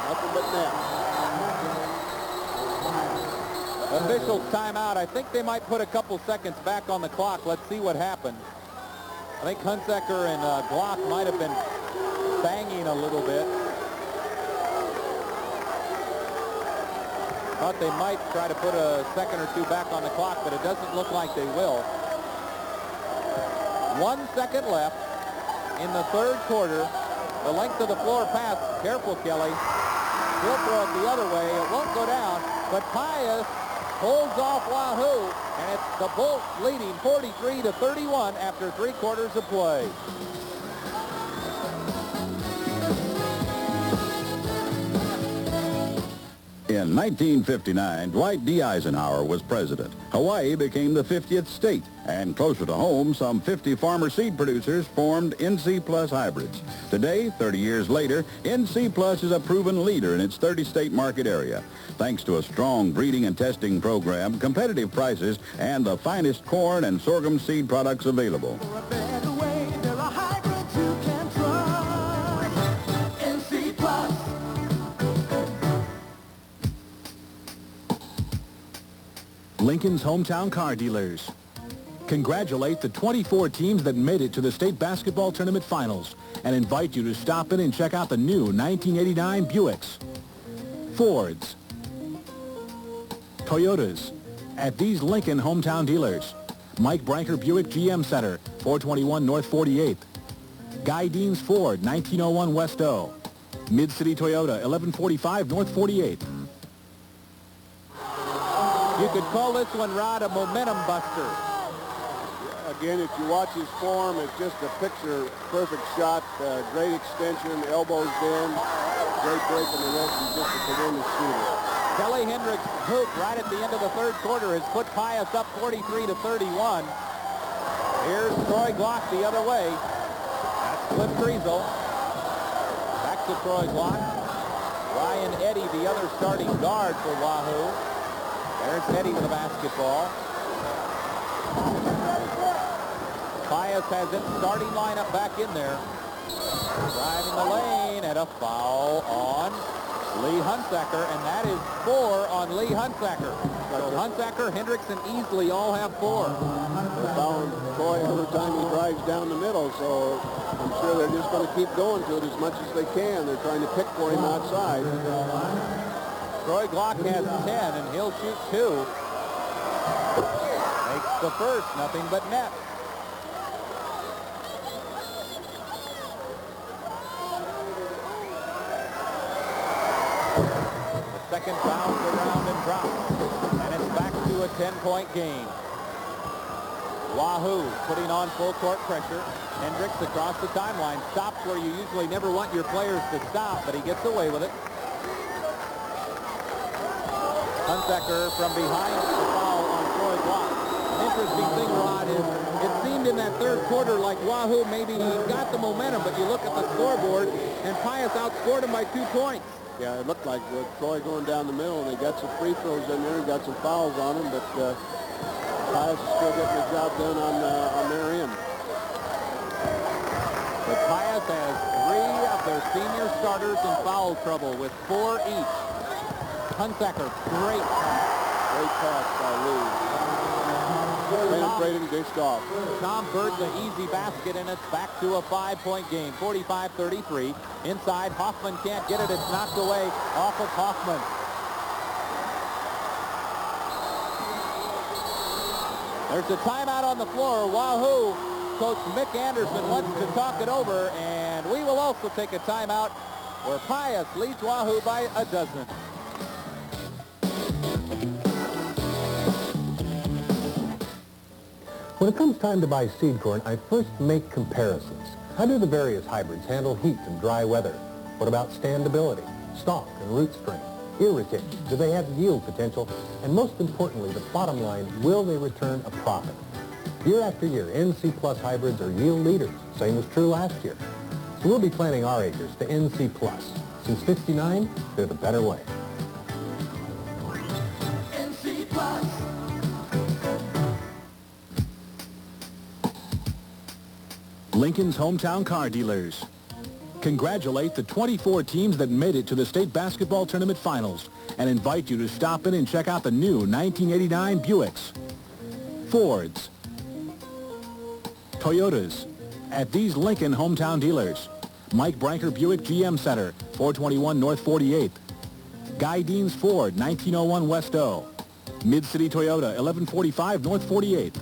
Nothing but net. Officials timeout. I think they might put a couple seconds back on the clock. Let's see what happened. I think Hunsacker and Glock might have been banging a little bit. Thought they might try to put a second or two back on the clock, but it doesn't look like they will. 1 second left in the third quarter. The length of the floor pass. Careful, Kelly. He'll throw it the other way. It won't go down, but Pius holds off Wahoo, and it's the Bolts leading 43-31 after 3 quarters of play. In 1959, Dwight D. Eisenhower was president. Hawaii became the 50th state, and closer to home, some 50 farmer seed producers formed NC Plus hybrids. Today, 30 years later, NC Plus is a proven leader in its 30-state market area. Thanks to a strong breeding and testing program, competitive prices, and the finest corn and sorghum seed products available. Lincoln's hometown car dealers. Congratulate the 24 teams that made it to the state basketball tournament finals and invite you to stop in and check out the new 1989 Buicks, Fords, Toyotas at these Lincoln hometown dealers. Mike Branker Buick GM Center, 421 North 48th. Guy Deans Ford, 1901 West O. Mid-City Toyota, 1145 North 48th. You could call this one, Rod, a momentum buster. Again, if you watch his form, it's just a picture-perfect shot. Great extension, elbows in, great break in the wrist. He's just a tremendous shooter. Kelly Hendricks' hoop right at the end of the third quarter has put Pius up 43-31. Here's Troy Glock the other way. That's Cliff Treasel. Back to Troy Glock. Ryan Eddy, the other starting guard for Wahoo. There's Eddy with the basketball. Pius has its starting lineup back in there. Driving the lane, and a foul on Lee Hunsacker, and that is 4 on Lee Hunsacker. So Hunsaker, Hendricks, and Easley all have 4. They're fouling Troy every time he drives down the middle, so I'm sure they're just going to keep going to it as much as they can. They're trying to pick for him outside. Troy Glock has 10, and he'll shoot 2. Makes the first, nothing but net. The second bounce around and drops, and it's back to a 10-point game. Wahoo putting on full court pressure. Hendricks across the timeline stops where you usually never want your players to stop, but he gets away with it. Hunsaker from behind the foul on Troy Glock. An interesting thing, Rod, is it seemed in that third quarter like Wahoo maybe got the momentum, but you look at the scoreboard, and Pius outscored him by 2 points. Yeah, it looked like with Troy going down the middle, and they got some free throws in there, got some fouls on him, but Pius is still getting the job done on their end. But Pius has 3 of their senior starters in foul trouble with 4 each. Hunsaker, great pass by Lee. Penetrating, dished off. Tom Bird, the easy basket, and it's back to a 5-point game, 45-33. Inside, Hoffman can't get it. It's knocked away off of Hoffman. There's a timeout on the floor. Wahoo, Coach Mick Anderson wants to talk it over, and we will also take a timeout where Pius leads Wahoo by a dozen. When it comes time to buy seed corn, I first make comparisons. How do the various hybrids handle heat and dry weather? What about standability, stalk and root strength, ear retention? Do they have yield potential? And most importantly, the bottom line, will they return a profit? Year after year, NC Plus hybrids are yield leaders. Same was true last year. So we'll be planting our acres to NC Plus. Since '59, they're the better way. NC Plus. Lincoln's hometown car dealers. Congratulate the 24 teams that made it to the state basketball tournament finals and invite you to stop in and check out the new 1989 Buicks, Fords, Toyotas at these Lincoln hometown dealers. Mike Branker Buick GM Center, 421 North 48th. Guy Deans Ford, 1901 West O. Mid-City Toyota, 1145 North 48th.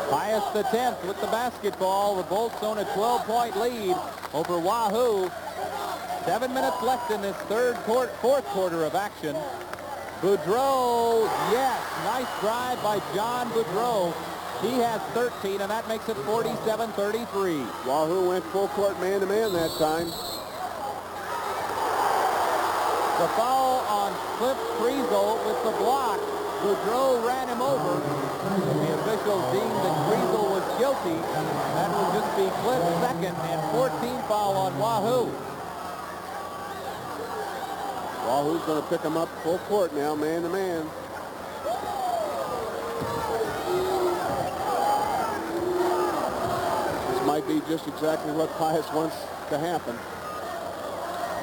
Pius the 10th with the basketball. The Bolts own a 12-point lead over Wahoo. 7 minutes left in this fourth quarter of action. Boudreau, yes, nice drive by John Boudreau. He has 13, and that makes it 47-33. Wahoo went full court man-to-man that time. The foul on Cliff Friesel with the block. Boudreau ran him over. The officials deemed that Friesel was guilty. That will just be Cliff's second, and 14 foul on Wahoo. Wahoo's going to pick him up full court now, man-to-man. This might be just exactly what Pius wants to happen.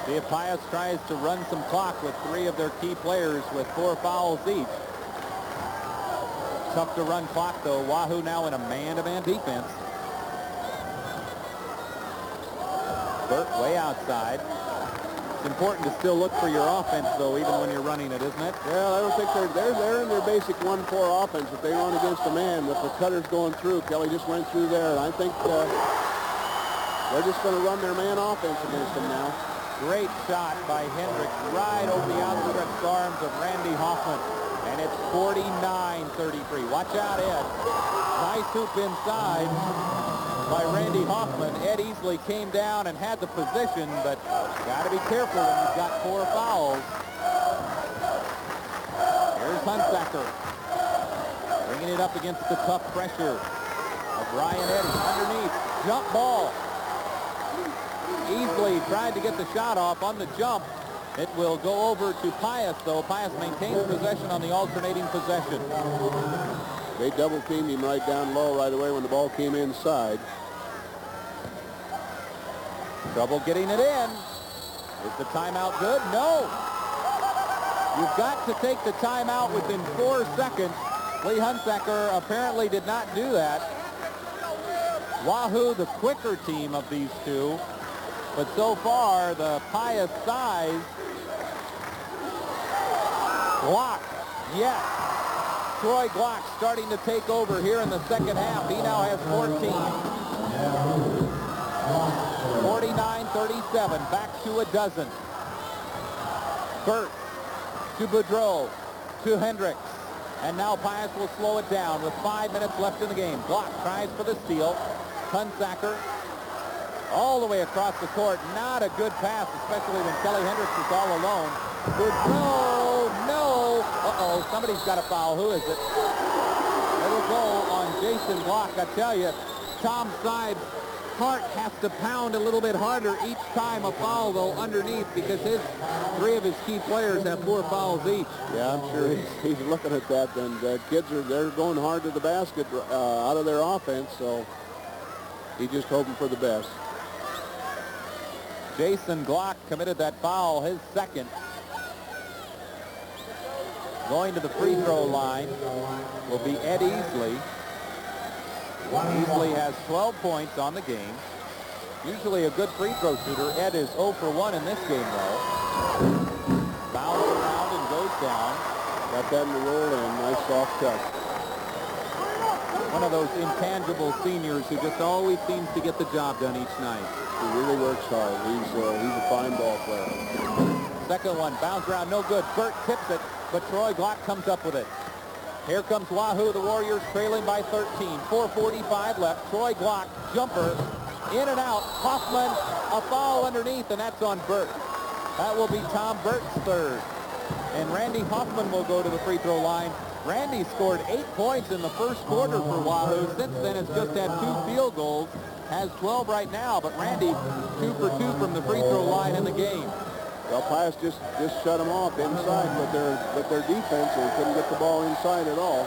See if Pius tries to run some clock with 3 of their key players with 4 fouls each. Tough to run clock, though. Wahoo now in a man-to-man defense. Burt way outside. It's important to still look for your offense, though, even when you're running it, isn't it? Well, I don't think they're in their basic 1-4 offense. If they run against a man with the cutters going through, Kelly just went through there. And I think they're just going to run their man offense against them now. Great shot by Hendricks right over the outstretched arms of Randy Hoffman. And it's 49-33. Watch out, Ed. Nice hoop inside by Randy Hoffman. Ed easily came down and had the position, but got to be careful when you've got 4 fouls. Here's Hunsaker. Bringing it up against the tough pressure of Ryan Eddy. Underneath, jump ball. Easily tried to get the shot off on the jump. It will go over to Pius, though. Pius maintains possession on the alternating possession. They double-teamed him right down low right away when the ball came inside. Trouble getting it in. Is the timeout good? No. You've got to take the timeout within 4 seconds. Lee Hunsaker apparently did not do that. Wahoo, the quicker team of these two. But so far, the Pius size. Glock, yes. Troy Glock starting to take over here in the second half. He now has 14. 49-37, back to a dozen. Burt to Boudreau, to Hendricks. And now Pius will slow it down with 5 minutes left in the game. Glock tries for the steal. Hunsaker all the way across the court. Not a good pass, especially when Kelly Hendricks is all alone. Boudreau, no. Uh-oh, somebody's got a foul. Who is it? It'll go on Jason Glock. I tell you, Tom Side's heart has to pound a little bit harder each time a foul, though, underneath, because three of his key players have 4 fouls each. Yeah, I'm sure he's looking at that, and the kids they're going hard to the basket out of their offense, so he's just hoping for the best. Jason Glock committed that foul, his second. Going to the free throw line will be Ed Easley. Easley has 12 points on the game. Usually a good free throw shooter. Ed is 0 for 1 in this game, though. Bounces around and goes down. Got that in the roll in. Nice soft touch. One of those intangible seniors who just always seems to get the job done each night. He really works hard. He's a fine ball player. Second one, bounce around, no good. Burt tips it, but Troy Glock comes up with it. Here comes Wahoo, the Warriors trailing by 13. 4:45 left. Troy Glock, jumper, in and out. Hoffman, a foul underneath, and that's on Burt. That will be Tom Burt's third. And Randy Hoffman will go to the free throw line. Randy scored 8 points in the first quarter for Wahoo. Since then, has just had 2 field goals. Has 12 right now, but Randy 2 for 2 from the free throw line in the game. Well, Pius just shut them off inside with their defense and couldn't get the ball inside at all.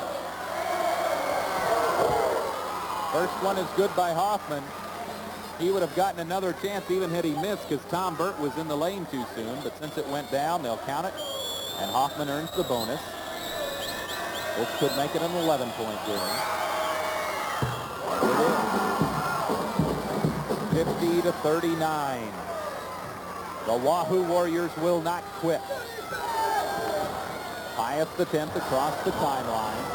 First one is good by Hoffman. He would have gotten another chance even had he missed because Tom Burt was in the lane too soon. But since it went down, they'll count it. And Hoffman earns the bonus. This could make it an 11-point game. It is 50-39. The Wahoo Warriors will not quit. Pius the 10th across the timeline.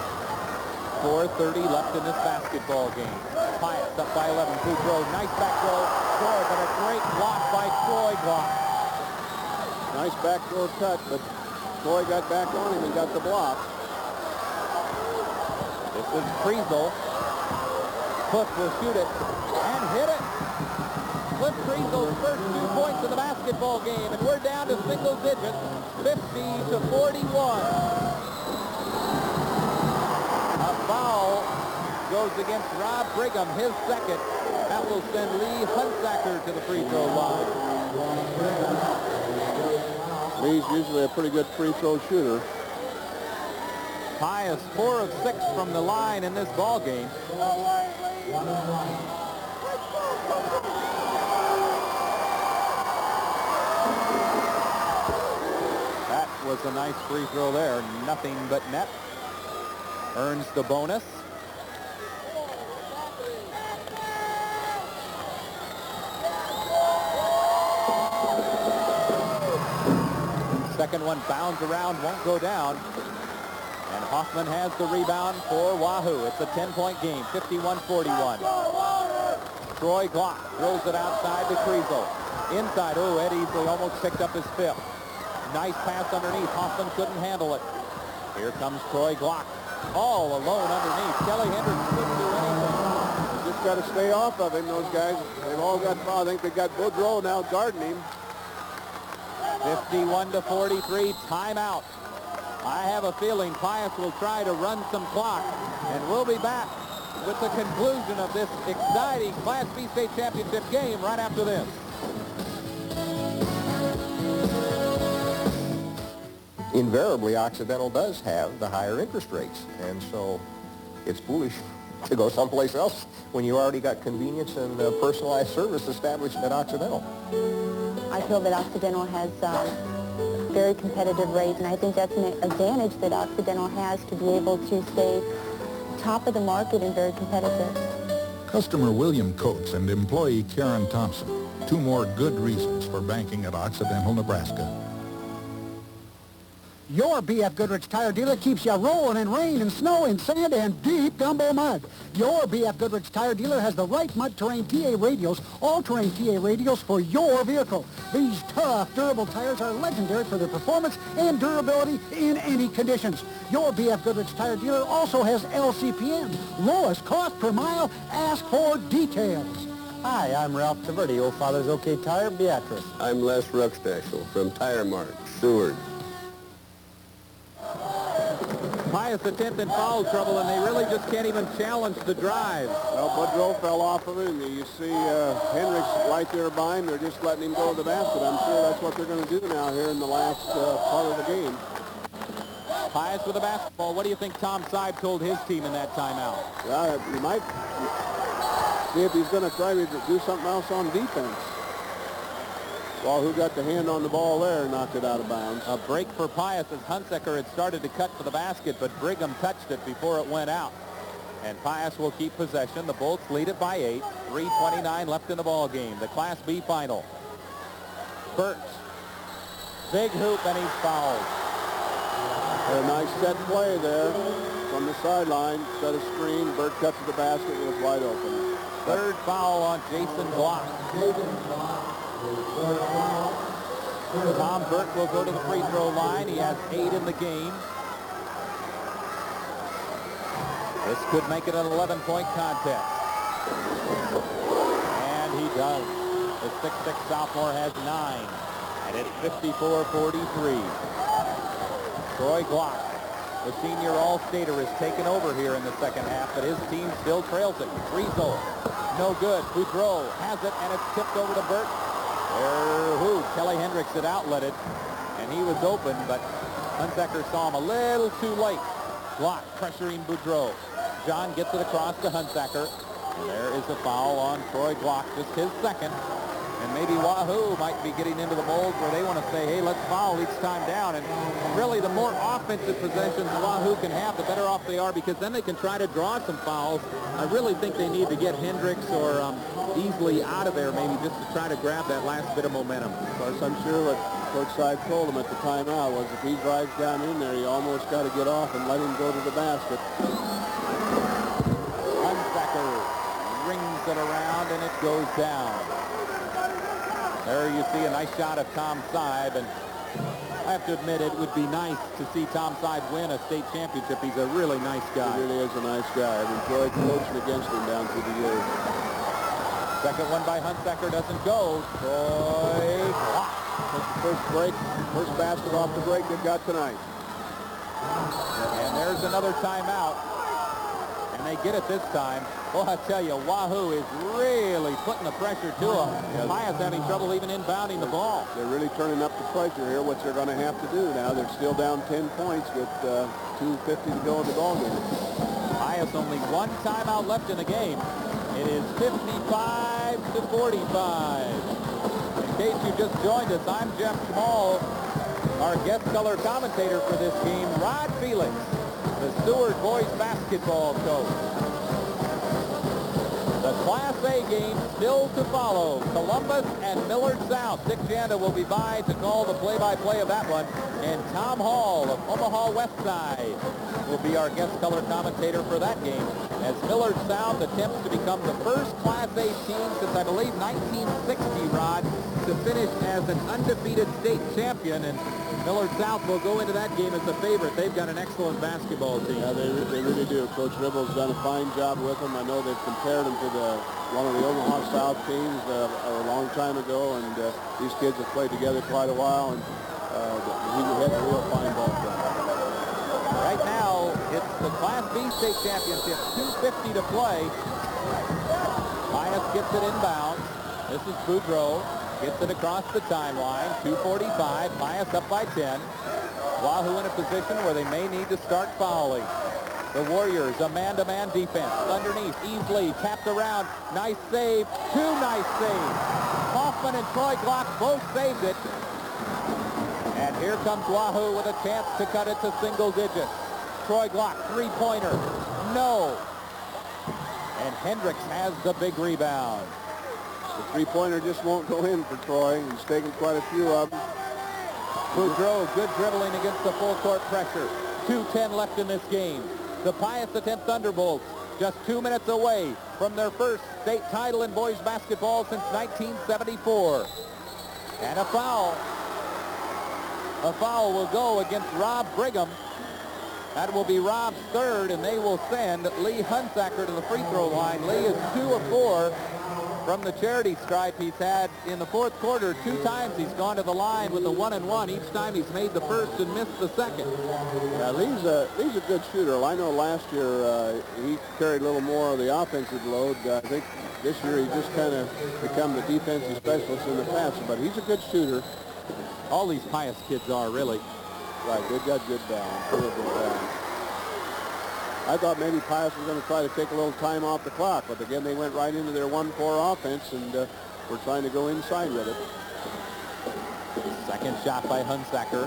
4:30 left in this basketball game. Pius up by 11. Boudreau, nice back row. Score, but a great block by Troy Glock. Nice backdoor cut, but Troy got back on him and got the block. This is Kriesel. Cliff will shoot it and hit it. Cliff Kriesel's first 2 points in the basketball game, and we're down to single digits, 50-41. A foul goes against Rob Brigham, his second. That will send Lee Hunsaker to the free throw line. Lee's usually a pretty good free throw shooter. Pius 4 of 6 from the line in this ball game. That was a nice free throw there. Nothing but net. Earns the bonus. Second one bounds around, won't go down. And Hoffman has the rebound for Wahoo. It's a 10-point game, 51-41. Troy Glock throws it outside to Kriesel. Inside, oh, Ed Easley almost picked up his fifth. Nice pass underneath. Hoffman couldn't handle it. Here comes Troy Glock. All alone underneath. Kelly Hendricks couldn't do anything. They just got to stay off of him, those guys. They've all got, I think they got Boudreau now guarding him. 51-43, timeout. I have a feeling Pius will try to run some clock, and we'll be back with the conclusion of this exciting Class B state championship game right after this. Invariably, Occidental does have the higher interest rates, and so it's foolish to go someplace else when you already got convenience and personalized service established at Occidental. I feel that Occidental has very competitive rate, and I think that's an advantage that Occidental has to be able to stay top of the market and very competitive. Customer William Coates and employee Karen Thompson. 2 more good reasons for banking at Occidental, Nebraska. Your B.F. Goodrich tire dealer keeps you rolling in rain and snow and sand and deep gumbo mud. Your B.F. Goodrich tire dealer has the right mud terrain TA radials, all-terrain TA radials for your vehicle. These tough, durable tires are legendary for their performance and durability in any conditions. Your B.F. Goodrich tire dealer also has LCPM, lowest cost per mile. Ask for details. Hi, I'm Ralph Taverdi, Old Father's OK Tire, Beatrice. I'm Les Ruckstachel from Tire Mart, Seward. Pius attempt in foul trouble, and they really just can't even challenge the drive. Well, Boudreau fell off of him. You see Hendricks right there by him. They're just letting him go to the basket. I'm sure that's what they're going to do now here in the last part of the game. Pius with the basketball. What do you think Tom Seib told his team in that timeout? Well, you might see if he's going to try to do something else on defense. Wahoo got the hand on the ball there and knocked it out of bounds. A break for Pius as Hunsaker had started to cut for the basket, but Brigham touched it before it went out. And Pius will keep possession. The Bolts lead it by 8. 3:29 left in the ball game. The Class B final. Burt. Big hoop, and he's fouled. A nice set play there from the sideline. Set a screen. Burt cut to the basket. It was wide open. Third foul on Jason Glock. Tom Burt will go to the free throw line. He has 8 in the game. This could make it an 11-point contest. And he does. The 6'6" sophomore has 9. And it's 54-43. Troy Glock, the senior All-Stater, is taken over here in the second half, but his team still trails it. Friesel, no good. Boudreau has it, and it's tipped over to Burt. Kelly Hendricks had outletted, and he was open, but Hunsaker saw him a little too late. Glock pressuring Boudreau. John gets it across to Hunsaker, and there is a foul on Troy Glock, just his second. And maybe Wahoo might be getting into the mold where they want to say, hey, let's foul each time down. And really, the more offensive possessions Wahoo can have, the better off they are, because then they can try to draw some fouls. I really think they need to get Hendricks or Easley out of there, maybe just to try to grab that last bit of momentum. Of course, I'm sure what Coach Seib told him at the timeout was if he drives down in there, you almost got to get off and let him go to the basket. Hunsaker rings it around, and it goes down. There you see a nice shot of Tom Seib, and I have to admit it would be nice to see Tom Seib win a state championship. He's a really nice guy. He really is a nice guy. I've enjoyed coaching against him down through the years. Second one by Hunsaker doesn't go. Troy Glock. First basket off the break they've got tonight. And there's another timeout. And they get it this time. Well, I tell you, Wahoo is really putting the pressure to him. Yeah. Pius having trouble even inbounding the ball. They're really turning up the pressure here, which they're going to have to do now. They're still down 10 points with 2:50 to go in the ball game. Pius only one timeout left in the game. It is 55-45. In case you just joined us, I'm Jeff Schmall, our guest color commentator for this game, Rod Felix, the Seward boys basketball coach. The Class A game still to follow. Columbus and Millard South. Dick Janda will be by to call the play-by-play of that one. And Tom Hall of Omaha West Side will be our guest color commentator for that game, as Millard South attempts to become the first Class A team since, I believe, 1960, Rod, to finish as an undefeated state champion. And Millard South will go into that game as the favorite. They've got an excellent basketball team. Yeah, they really do. Coach Ribble's done a fine job with them. I know they've compared them to one of the Omaha South teams a long time ago, and these kids have played together quite a while, and he had a real fine ball club. Right now, it's the Class B state championship. 2:50 to play. Pius gets it inbounds. This is Boudreau. Gets it across the timeline. 2:45. Pius up by 10. Wahoo in a position where they may need to start fouling. The Warriors, a man-to-man defense. Underneath, Easley tapped around. Nice save. 2 nice saves. Hoffman and Troy Glock both saved it. And here comes Wahoo with a chance to cut it to single digits. Troy Glock, three-pointer. No. And Hendricks has the big rebound. The three-pointer just won't go in for Troy. He's taken quite a few of them. Boudreau, good dribbling against the full court pressure. 2:10 left in this game. The Pius X Thunderbolts just 2 minutes away from their first state title in boys basketball since 1974. And a foul. A foul will go against Rob Brigham. That will be Rob's third, and they will send Lee Hunsaker to the free throw line. Lee is 2 of 4 from the charity stripe. He's had in the fourth quarter 2 times he's gone to the line with a 1-and-1. Each time he's made the first and missed the second. Yeah, Lee's a good shooter. I know last year he carried a little more of the offensive load. I think this year he just kind of become the defensive specialist in the past, but he's a good shooter. All these Pius kids are, really. Right, they've got good balance. Real good balance. I thought maybe Pius was going to try to take a little time off the clock, but again, they went right into their 1-4 offense, and we're trying to go inside with it. Second shot by Hunsaker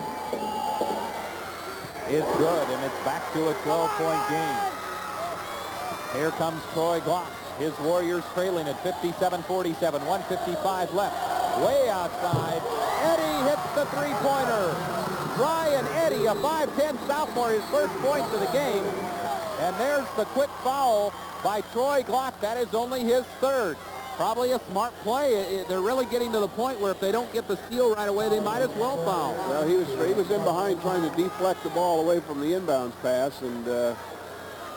is good, and it's back to a 12-point game. Here comes Troy Glock. His Warriors trailing at 57-47, 1:55 left. Way outside. Eddie hits the three-pointer. Ryan Eddy, a 5'10 sophomore, his first points of the game. And there's the quick foul by Troy Glock. That is only his third. Probably a smart play. They're really getting to the point where if they don't get the steal right away, they might as well foul. Well, he was in behind trying to deflect the ball away from the inbounds pass, and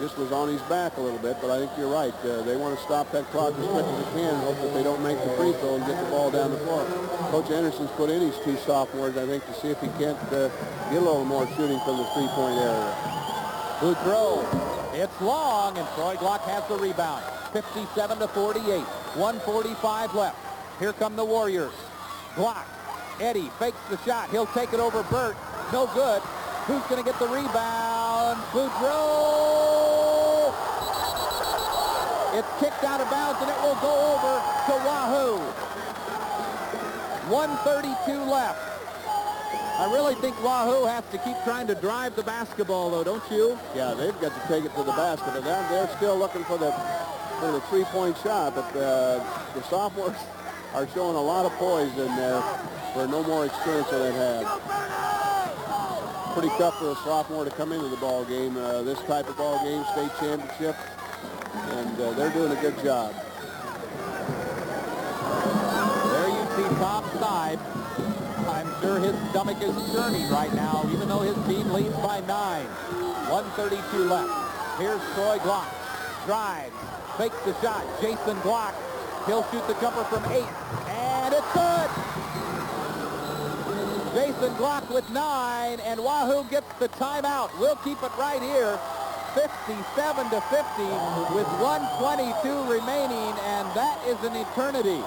just was on his back a little bit. But I think you're right. They want to stop that clock as quick as they can and hope that they don't make the free throw and get the ball down the floor. Coach Anderson's put in his 2 sophomores, I think, to see if he can't get a little more shooting from the three-point area. Boudreau, it's long, and Troy Glock has the rebound. 57-48, 1:45 left. Here come the Warriors. Glock, Eddie fakes the shot. He'll take it over Burt. No good. Who's going to get the rebound? Boudreau! It's kicked out of bounds, and it will go over to Wahoo. 1:32 left. I really think Wahoo has to keep trying to drive the basketball, though, don't you? Yeah, they've got to take it to the basket, but they're still looking for the three-point shot. But the sophomores are showing a lot of poise in there for no more experience than they've had. Pretty tough for a sophomore to come into the ball game, this type of ball game, state championship, and they're doing a good job. There you see top side. I'm sure his stomach is churning right now, even though his team leads by 9. 1:32 left. Here's Troy Glock. Drives. Fakes the shot. Jason Glock. He'll shoot the jumper from 8. And it's good! Jason Glock with 9, and Wahoo gets the timeout. We'll keep it right here. 57-50 with 1:22 remaining, and that is an eternity.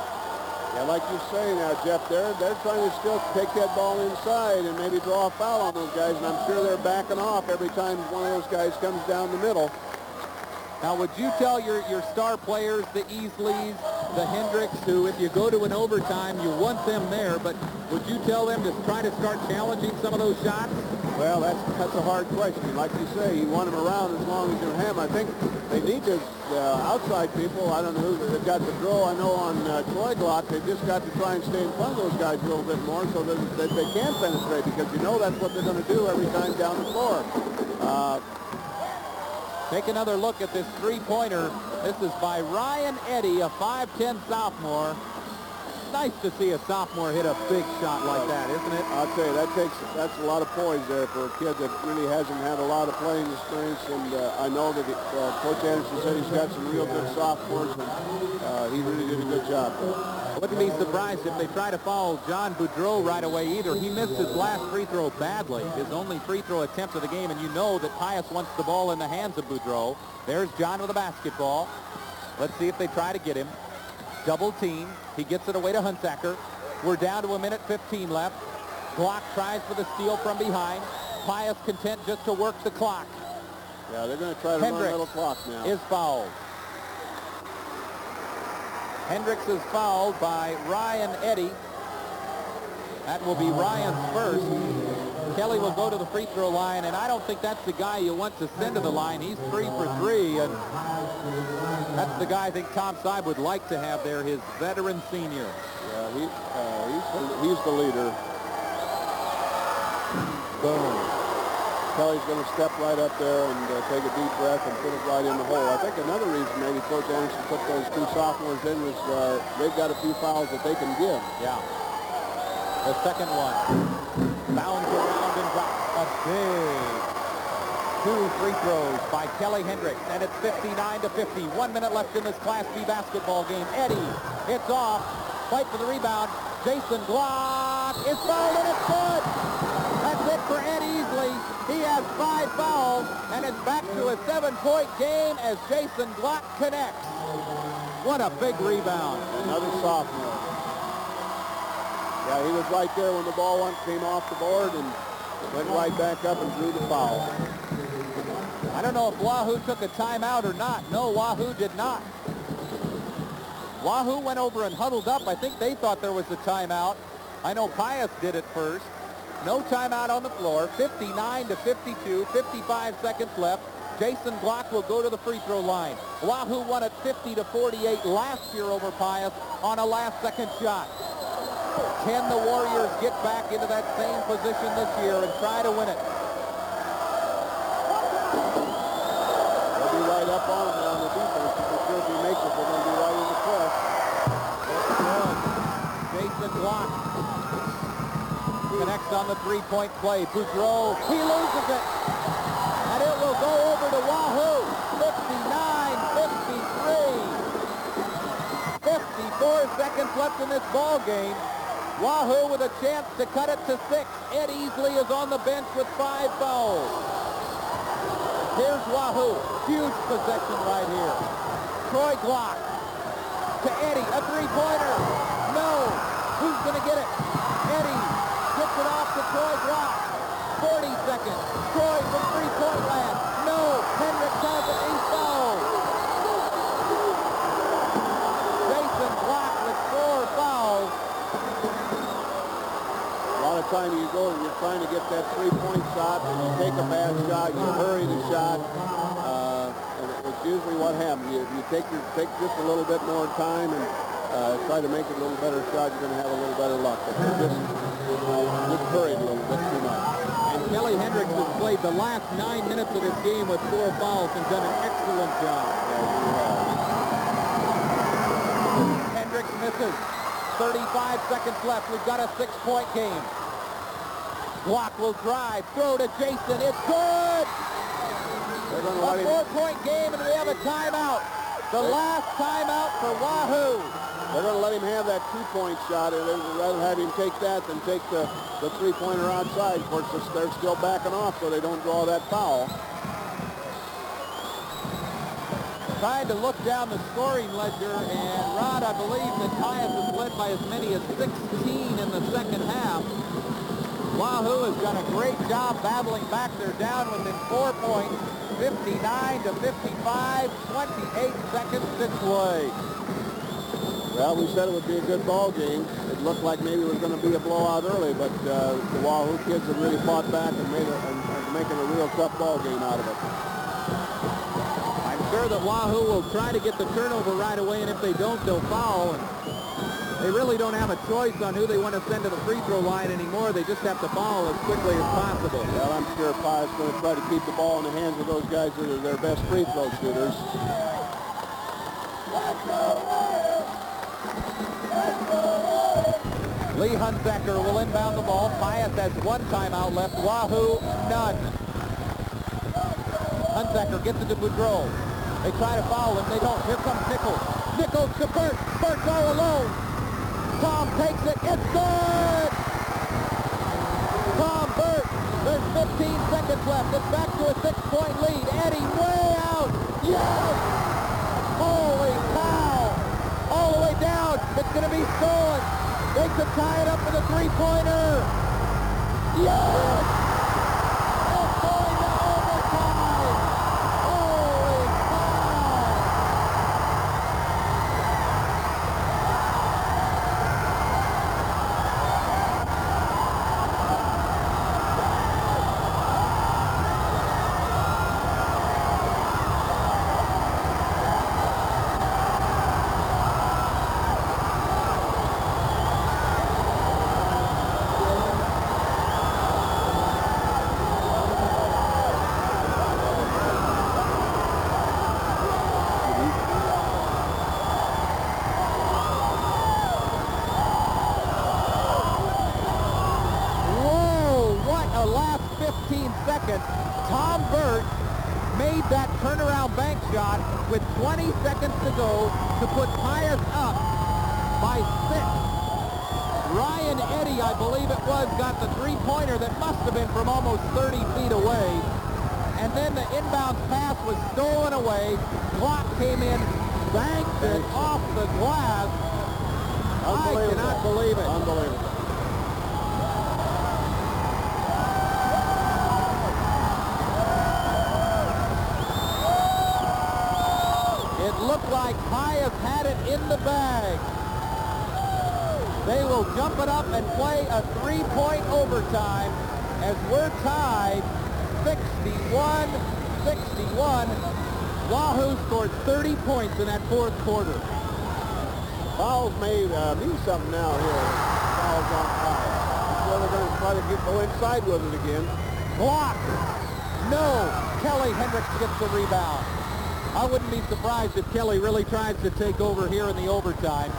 Yeah, like you say now, Jeff, they're trying to still take that ball inside and maybe draw a foul on those guys, and I'm sure they're backing off every time one of those guys comes down the middle. Now, would you tell your star players, the Easleys, the Hendricks, who if you go to an overtime, you want them there, but would you tell them to try to start challenging some of those shots? Well, that's a hard question. Like you say, you want them around as long as you have them. I think they need to, outside people, I don't know who they've got to throw. I know on Troy Glock, they've just got to try and stay in front of those guys a little bit more so that they can penetrate, because you know that's what they're going to do every time down the floor. Take another look at this three-pointer. This is by Ryan Eddy, a 5'10 sophomore. Nice to see a sophomore hit a big shot like that, isn't it? I'll tell you, that's a lot of poise there for a kid that really hasn't had a lot of playing experience, and I know that Coach Anderson said he's got some real good sophomores, and he really did a good job there. I wouldn't be surprised if they try to foul John Boudreau right away either. He missed his last free throw badly, his only free throw attempt of the game, and you know that Pius wants the ball in the hands of Boudreau. There's John with the basketball. Let's see if they try to get him. Double team. He gets it away to Hunsaker. We're down to 1:15 left. Glock tries for the steal from behind. Pius content just to work the clock. Yeah, they're going to try to run a little clock now. Is fouled. Hendricks is fouled by Ryan Eddy. That will be Ryan's first. Kelly will go to the free throw line, and I don't think that's the guy you want to send to the line. He's 3 for 3, and that's the guy I think Tom Seib would like to have there, his veteran senior. Yeah, he's the leader. Boom. Kelly's going to step right up there and take a deep breath and put it right in the hole. I think another reason maybe Coach Anderson put those 2 sophomores in was they've got a few fouls that they can give. Yeah. The second one. Bounds around and drops a big 2 free throws by Kelly Hendricks, and it's 59-50. 1 minute left in this Class B basketball game. Eddie, it's off. Fight for the rebound. Jason Glock is fouled, and it's good. That's it for Ed Easley. He has 5 fouls, and it's back to a 7-point game as Jason Glock connects. What a big rebound. Another sophomore. Yeah, he was right there when the ball came off the board and went right back up and drew the foul. I don't know if Wahoo took a timeout or not. No, Wahoo did not. Wahoo went over and huddled up. I think they thought there was a timeout. I know Pius did it first. No timeout on the floor. 59-52, 55 seconds left. Jason Glock will go to the free throw line. Wahoo won it 50-48 last year over Pius on a last-second shot. Can the Warriors get back into that same position this year and try to win it? They'll be right up on him on the defense. For sure if he makes it, they're going to be right in the press. Jason Glock connects on the three-point play. Boudreau, he loses it. And it will go over to Wahoo. 59-53. 54 seconds left in this ball game. Wahoo with a chance to cut it to 6. Ed Easley is on the bench with 5 fouls. Here's Wahoo. Huge possession right here. Troy Glock to Eddie. A three-pointer. No. Who's going to get it? Eddie gets it off to Troy Glock. 40 seconds. Troy from three-point land. No. Hendricks has it. He's fouled. Jason Glock with 4 fouls. A lot of time you go and you're trying to get that three-point shot, and you take a bad shot, you hurry the shot, and it's usually what happens. You take just a little bit more time and try to make it a little better shot, you're going to have a little better luck. But you just hurried a little bit too much. And Kelly Hendricks has played the last 9 minutes of this game with 4 fouls and done an excellent job. Hendricks misses. 35 seconds left. We've got a 6-point game. Glock will drive. Throw to Jason. It's good. A 4-point game, and we have a timeout. The last timeout for Wahoo. They're going to let him have that 2-point shot, and rather have him take that than take the three-pointer outside. Of course, they're still backing off so they don't draw that foul. Trying to look down the scoring ledger, and Rod, I believe that Pius has led by as many as 16 in the second half. Wahoo has done a great job battling back. They're down within 4 points, 59-55, 28 seconds to play. Well, we said it would be a good ball game. It looked like maybe it was going to be a blowout early, but the Wahoo kids have really fought back and making a real tough ball game out of it. Sure that Wahoo will try to get the turnover right away, and if they don't, they'll foul. And they really don't have a choice on who they want to send to the free throw line anymore. They just have to foul as quickly as possible. Well, I'm sure Pius is going to try to keep the ball in the hands of those guys that are their best free throw shooters. Lee Hunsaker will inbound the ball. Pius has 1 timeout left. Wahoo, none. Hunsaker gets it to Boudreau. They try to foul him. They don't. Here comes Nichols. Nichols to Burt. Burt's all alone. Tom takes it. It's good! Tom Burt. There's 15 seconds left. It's back to a 6-point lead. Eddie way out. Yes! Holy cow! All the way down. It's going to be stolen. They could tie it up with a three-pointer. Yes! made that turnaround bank shot with 20 seconds to go to put Pius up by 6. Ryan Eddy, I believe it was, got the three-pointer that must have been from almost 30 feet away. And then the inbound pass was stolen away. Clock came in, banked it off the glass. I cannot believe it. Unbelievable. It looked like Pius had it in the bag. They will jump it up and play a three-point overtime as we're tied 61-61. Wahoo scored 30 points in that fourth quarter. Fouls may mean something now here. Fouls on Pius. Whether they're going to try to go inside with it again. Block. No. Kelly Hendricks gets the rebound. I wouldn't be surprised if Kelly really tries to take over here in the overtime.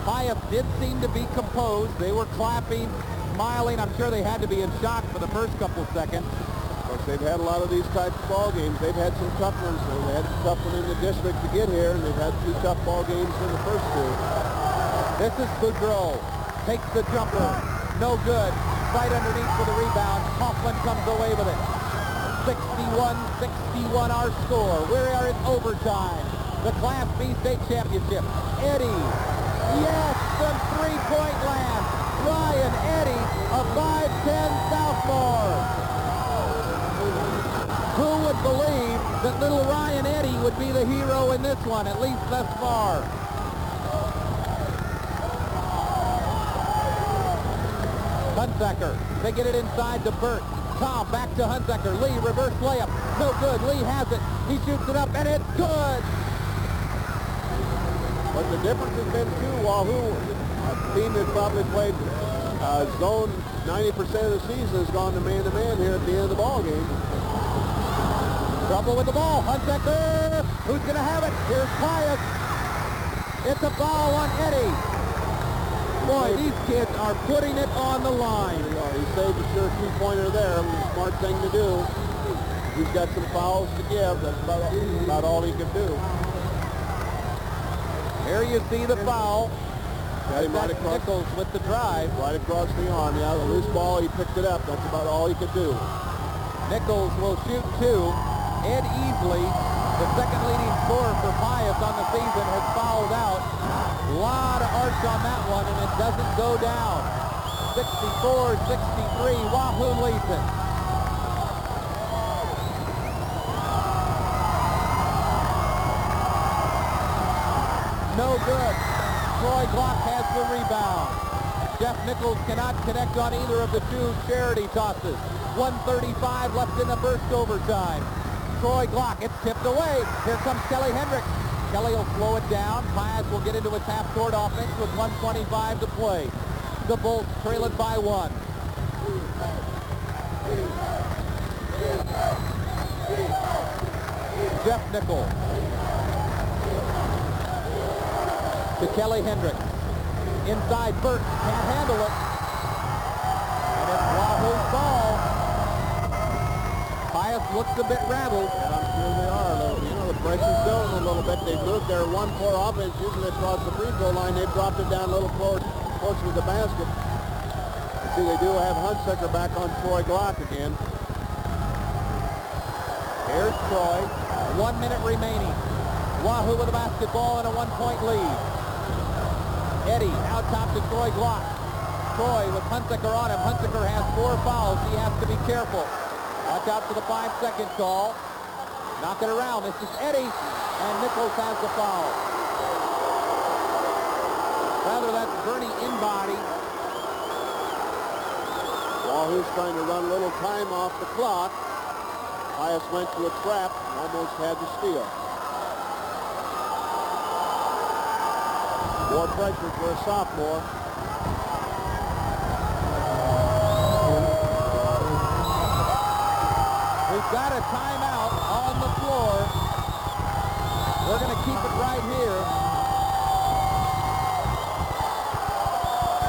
Pius did seem to be composed. They were clapping, smiling. I'm sure they had to be in shock for the first couple seconds. Of course, they've had a lot of these types of ball games. They've had some tough ones. They had a tough one in the district to get here, and they've had 2 tough ball games in the first 2. This is Boudreau. Takes the jumper. No good. Right underneath for the rebound. Coughlin comes away with it. 61-61 our score. We are in overtime. The Class B state championship. Eddy. Yes, from three-point land. Ryan Eddy, a 5'10 sophomore. Who would believe that little Ryan Eddy would be the hero in this one, at least thus far? Hunsaker, they get it inside to Burt. Tom back to Hunsaker. Lee, reverse layup. No good. Lee has it. He shoots it up, and it's good. But the difference has been, too, Wahoo, a team that probably played zone 90% of the season, has gone to man-to-man here at the end of the ball game. Trouble with the ball. Hunsaker. Who's going to have it? Here's Pius. It's a foul on Eddy. Boy, these kids are putting it on the line. He saved a sure two-pointer there. It was a smart thing to do. He's got some fouls to give. That's about all he can do. Here you see the foul. Got him right across. Nichols with the drive. Right across the arm. Yeah, the loose ball, he picked it up. That's about all he could do. Nichols will shoot 2. Ed Easley, the second leading scorer for Pius on the season, has fouled out. A lot of arch on that one, and it doesn't go down. 64-63, Wahoo leads it. No good. Troy Glock has the rebound. Jeff Nichols cannot connect on either of the 2 charity tosses. 1:35 left in the first overtime. Troy Glock, it's tipped away. Here comes Kelly Hendricks. Kelly will slow it down. Pius will get into his half-court offense with 1:25 to play. The Bolts trail it by 1. Jeff Nichols to Kelly Hendricks. Inside, Burt can't handle it. And it's Wahoo's ball. Pius looks a bit rattled. And I'm sure they are. You know, the pressure's down a little bit. They've moved their 1-4 offense usually across the free throw line. They've dropped it down a little closer to the basket. You see, they do have Hunsaker back on Troy Glock again. Here's Troy. 1 minute remaining. Wahoo with the basketball and a 1-point lead. Eddy out top to Troy Glock. Troy with Hunsaker on him. Hunsaker has 4 fouls. He has to be careful. Watch out for the 5-second call. Knock it around. This is Eddy, and Nichols has the foul. Rather, that's Bernie Inbody. Wahoo's trying to run a little time off the clock. Pius went to a trap and almost had to steal. More pressure for a sophomore. We've got a timeout on the floor. We're going to keep it right here.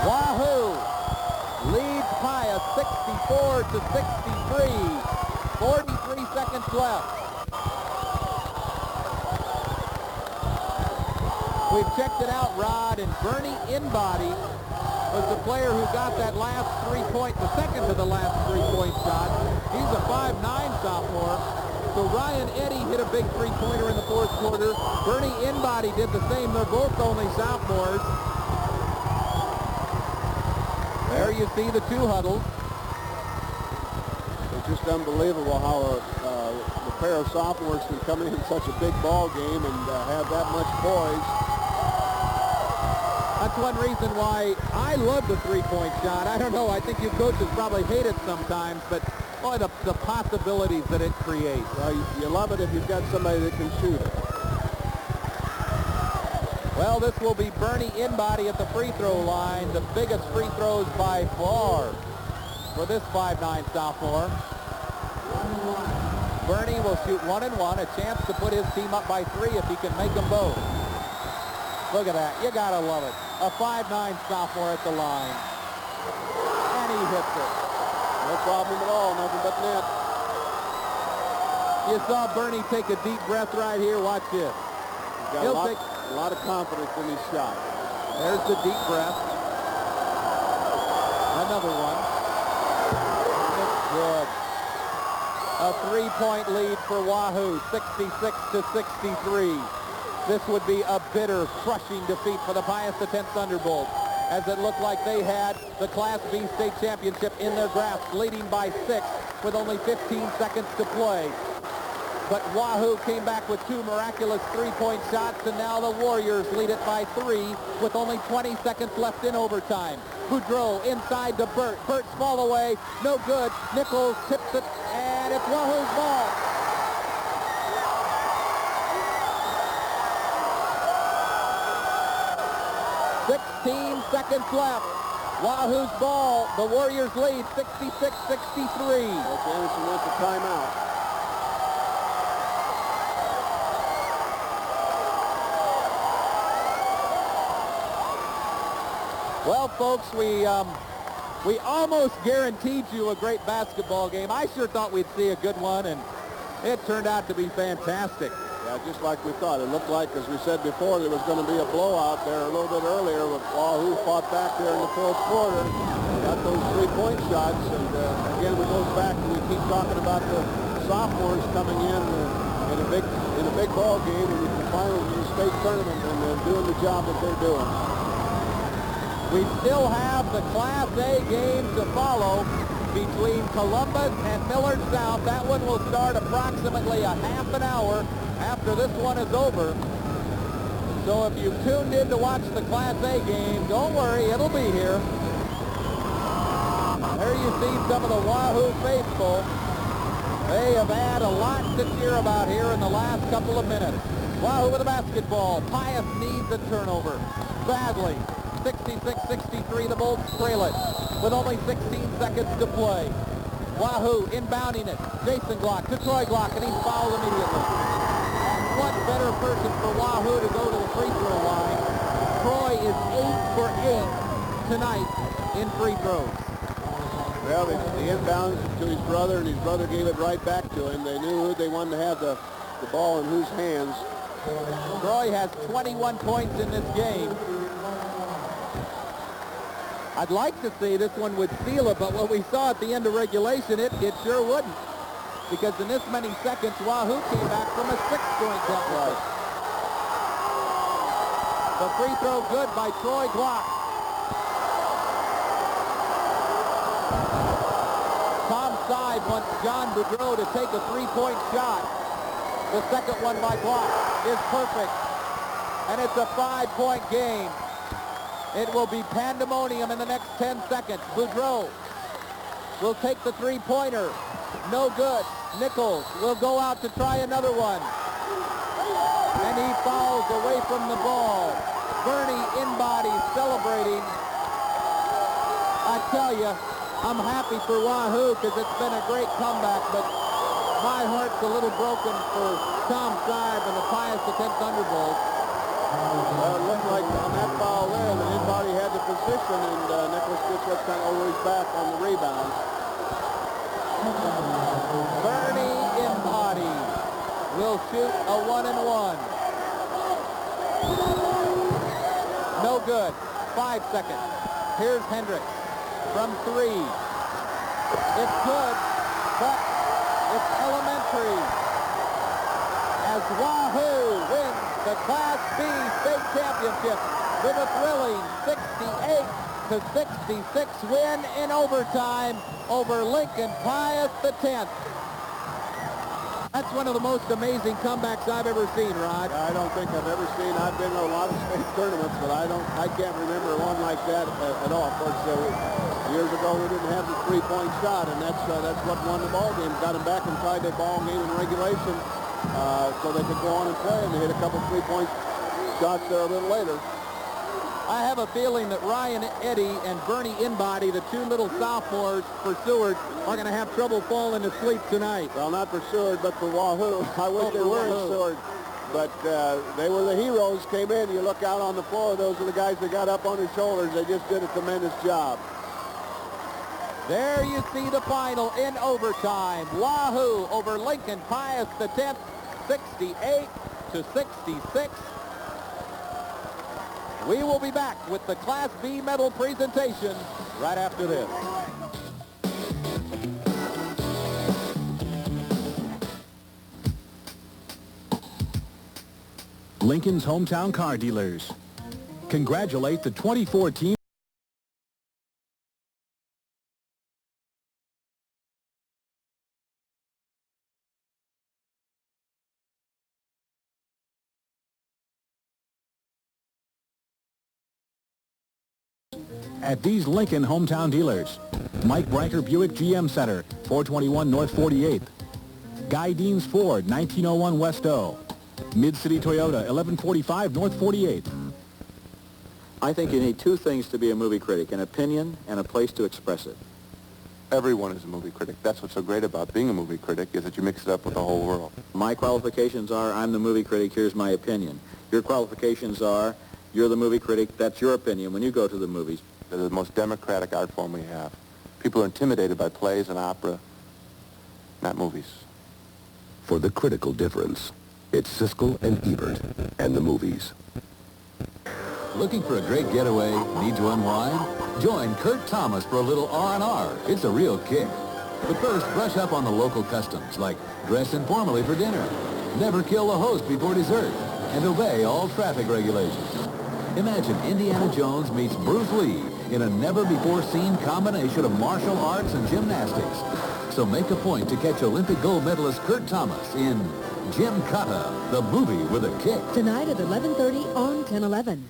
Wahoo leads Pius 64-63. 43 seconds left. We've checked it out, Rod, and Bernie Inbody was the player who got that last the second to the last three-point shot. He's a 5'9" sophomore. So Ryan Eddy hit a big three-pointer in the fourth quarter. Bernie Inbody did the same. They're both only sophomores. There you see the two huddles. It's just unbelievable how the pair of sophomores can come in such a big ball game and have that much poise. That's one reason why I love the three-point shot. I don't know. I think you coaches probably hate it sometimes, but boy, the possibilities that it creates. Well, you love it if you've got somebody that can shoot it. Well, this will be Bernie Inbody at the free throw line. The biggest free throws by far for this 5'9" sophomore. Bernie will shoot 1 and 1, a chance to put his team up by 3 if he can make them both. Look at that. You gotta love it. A 5'9" sophomore at the line. And he hits it. No problem at all. Nothing but net. You saw Bernie take a deep breath right here. Watch this. He's got a lot of confidence in his shot. There's the deep breath. Another one. It's good. A 3-point lead for Wahoo, 66-63. This would be a bitter, crushing defeat for the Pius X Thunderbolts, as it looked like they had the Class B state championship in their grasp, leading by 6 with only 15 seconds to play. But Wahoo came back with 2 miraculous 3-point shots, and now the Warriors lead it by 3 with only 20 seconds left in overtime. Boudreau inside to Burt. Burt's fall away, no good. Nichols tips it, and it's Wahoo's ball. Seconds left. Wahoo's ball. The Warriors lead 66-63. Coach Anderson wants a timeout. Well, folks, we almost guaranteed you a great basketball game. I sure thought we'd see a good one, and it turned out to be fantastic. Yeah, just like we thought. It looked like, as we said before, there was going to be a blowout there a little bit earlier, but Wahoo fought back there in the fourth quarter, got those 3-point shots, and again, we go back and we keep talking about the sophomores coming in a big ball game in the finals of the state tournament, and doing the job that they're doing. We still have the Class A game to follow between Columbus and Millard South. That one will start approximately a half an hour after this one is over. So if you've tuned in to watch the Class A game, don't worry, it'll be here. There you see some of the Wahoo faithful. They have had a lot to cheer about here in the last couple of minutes. Wahoo with the basketball. Pius needs a turnover. Badly. 66-63, the Bolts trail it with only 16 seconds to play. Wahoo inbounding it. Jason Glock to Troy Glock, and he's fouled immediately. What better person for Wahoo to go to the free throw line? Troy is 8 for 8 tonight in free throws. Well, the inbound to his brother, and his brother gave it right back to him. They knew who they wanted to have the ball in whose hands. Troy has 21 points in this game. I'd like to see this one would seal it, but what we saw at the end of regulation, it sure wouldn't. Because in this many seconds, Wahoo came back from a 6-point deficit. The free throw good by Troy Glock. Tom Side wants John Boudreau to take a 3-point shot. The second one by Glock is perfect. And it's a 5-point game. It will be pandemonium in the next 10 seconds. Boudreau will take the 3-pointer. No good. Nichols will go out to try another one. And he fouls away from the ball. Bernie Inbody celebrating. I tell you, I'm happy for Wahoo because it's been a great comeback, but my heart's a little broken for Tom Shive and the Pius X Thunderbolts. Well, it looked like on that foul there that Inbody had the position, and Nicholas just went kind of over his back on the rebound. Bernie Inbody will shoot a 1 and 1. good. 5 seconds. Here's Hendricks from 3. It's good, but it's elementary as Wahoo wins the Class B state championship with a thrilling 68-66 win in overtime over Lincoln Pius X. That's one of the most amazing comebacks I've ever seen, Rod. I don't think I've ever seen. I've been to a lot of state tournaments, but I can't remember one like that at all. Of course, years ago we didn't have the three-point shot, and that's what won the ball game. Got them back inside their ball game in regulation, so they could go on and play, and they hit a couple three-point shots there a little later. I have a feeling that Ryan Eddy and Bernie Inbody, the two little sophomores for Seward, are going to have trouble falling asleep tonight. Well, not for Seward, but for Wahoo. I wish they were in Seward, but they were the heroes. Came in, you look out on the floor, those are the guys that got up on their shoulders. They just did a tremendous job. There you see the final in overtime. Wahoo over Lincoln Pius X, 68-66. We will be back with the Class B medal presentation right after this. Lincoln's hometown car dealers congratulate the 2014 at these Lincoln hometown dealers. Mike Branker Buick GM Center, 421 North 48th. Guy Deans Ford, 1901 West O. Mid-City Toyota, 1145 North 48th. I think you need two things to be a movie critic, an opinion and a place to express it. Everyone is a movie critic. That's what's so great about being a movie critic, is that you mix it up with the whole world. My qualifications are, I'm the movie critic, here's my opinion. Your qualifications are, you're the movie critic, that's your opinion when you go to the movies. They're the most democratic art form we have. People are intimidated by plays and opera, not movies. For the critical difference, it's Siskel and Ebert and the movies. Looking for a great getaway? Need to unwind? Join Kurt Thomas for a little R&R. It's a real kick. But first, brush up on the local customs, like dress informally for dinner, never kill the host before dessert, and obey all traffic regulations. Imagine Indiana Jones meets Bruce Lee in a never-before-seen combination of martial arts and gymnastics. So make a point to catch Olympic gold medalist Kurt Thomas in Jim Kata, the movie with a kick. Tonight at 11:30 on 10/11.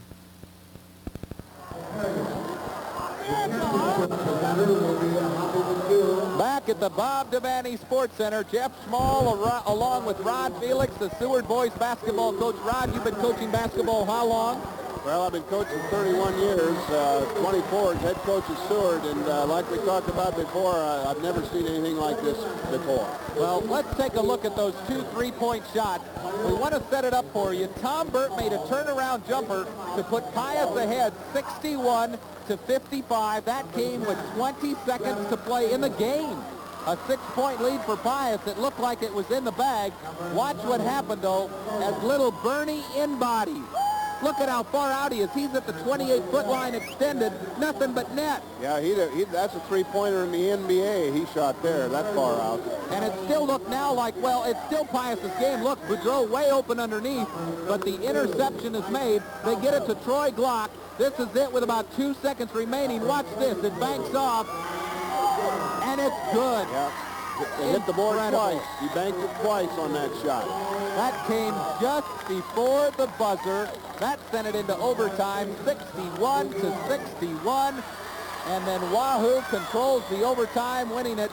Back at the Bob Devaney Sports Center, Jeff Small along with Rod Felix, the Seward boys basketball coach. Rod, you've been coaching basketball how long? Well, I've been coaching 31 years, 24 as head coach of Seward, and like we talked about before, I've never seen anything like this before. Well, let's take a look at those two three-point shots. We want to set it up for you. Tom Burt made a turnaround jumper to put Pius ahead 61-55. That came with 20 seconds to play in the game. A 6-point lead for Pius. It looked like it was in the bag. Watch what happened, though, as little Bernie Inbody. Look at how far out he is. He's at the 28-foot line extended. Nothing but net. Yeah, that's a three-pointer in the NBA. He shot there that far out. And it still looked now like, well, it's still Pius's game. Look, Boudreau way open underneath, but the interception is made. They get it to Troy Glock. This is it with about 2 seconds remaining. Watch this. It banks off, and it's good. Yeah. They hit the board twice. He banked it twice on that shot. That came just before the buzzer. That sent it into overtime, 61-61. And then Wahoo controls the overtime, winning it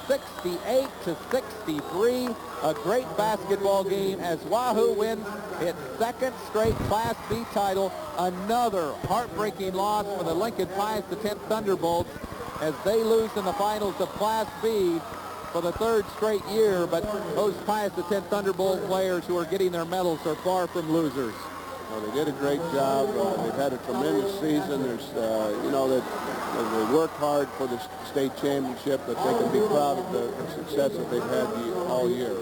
68-63. A great basketball game as Wahoo wins its second straight Class B title. Another heartbreaking loss for the Lincoln Pius X Thunderbolts as they lose in the finals of Class B for the third straight year, but those Pius X Thunderbolt players who are getting their medals are far from losers. Well, they did a great job. They've had a tremendous season. There's, that they worked hard for the state championship, but they can be proud of the success that they've had all year.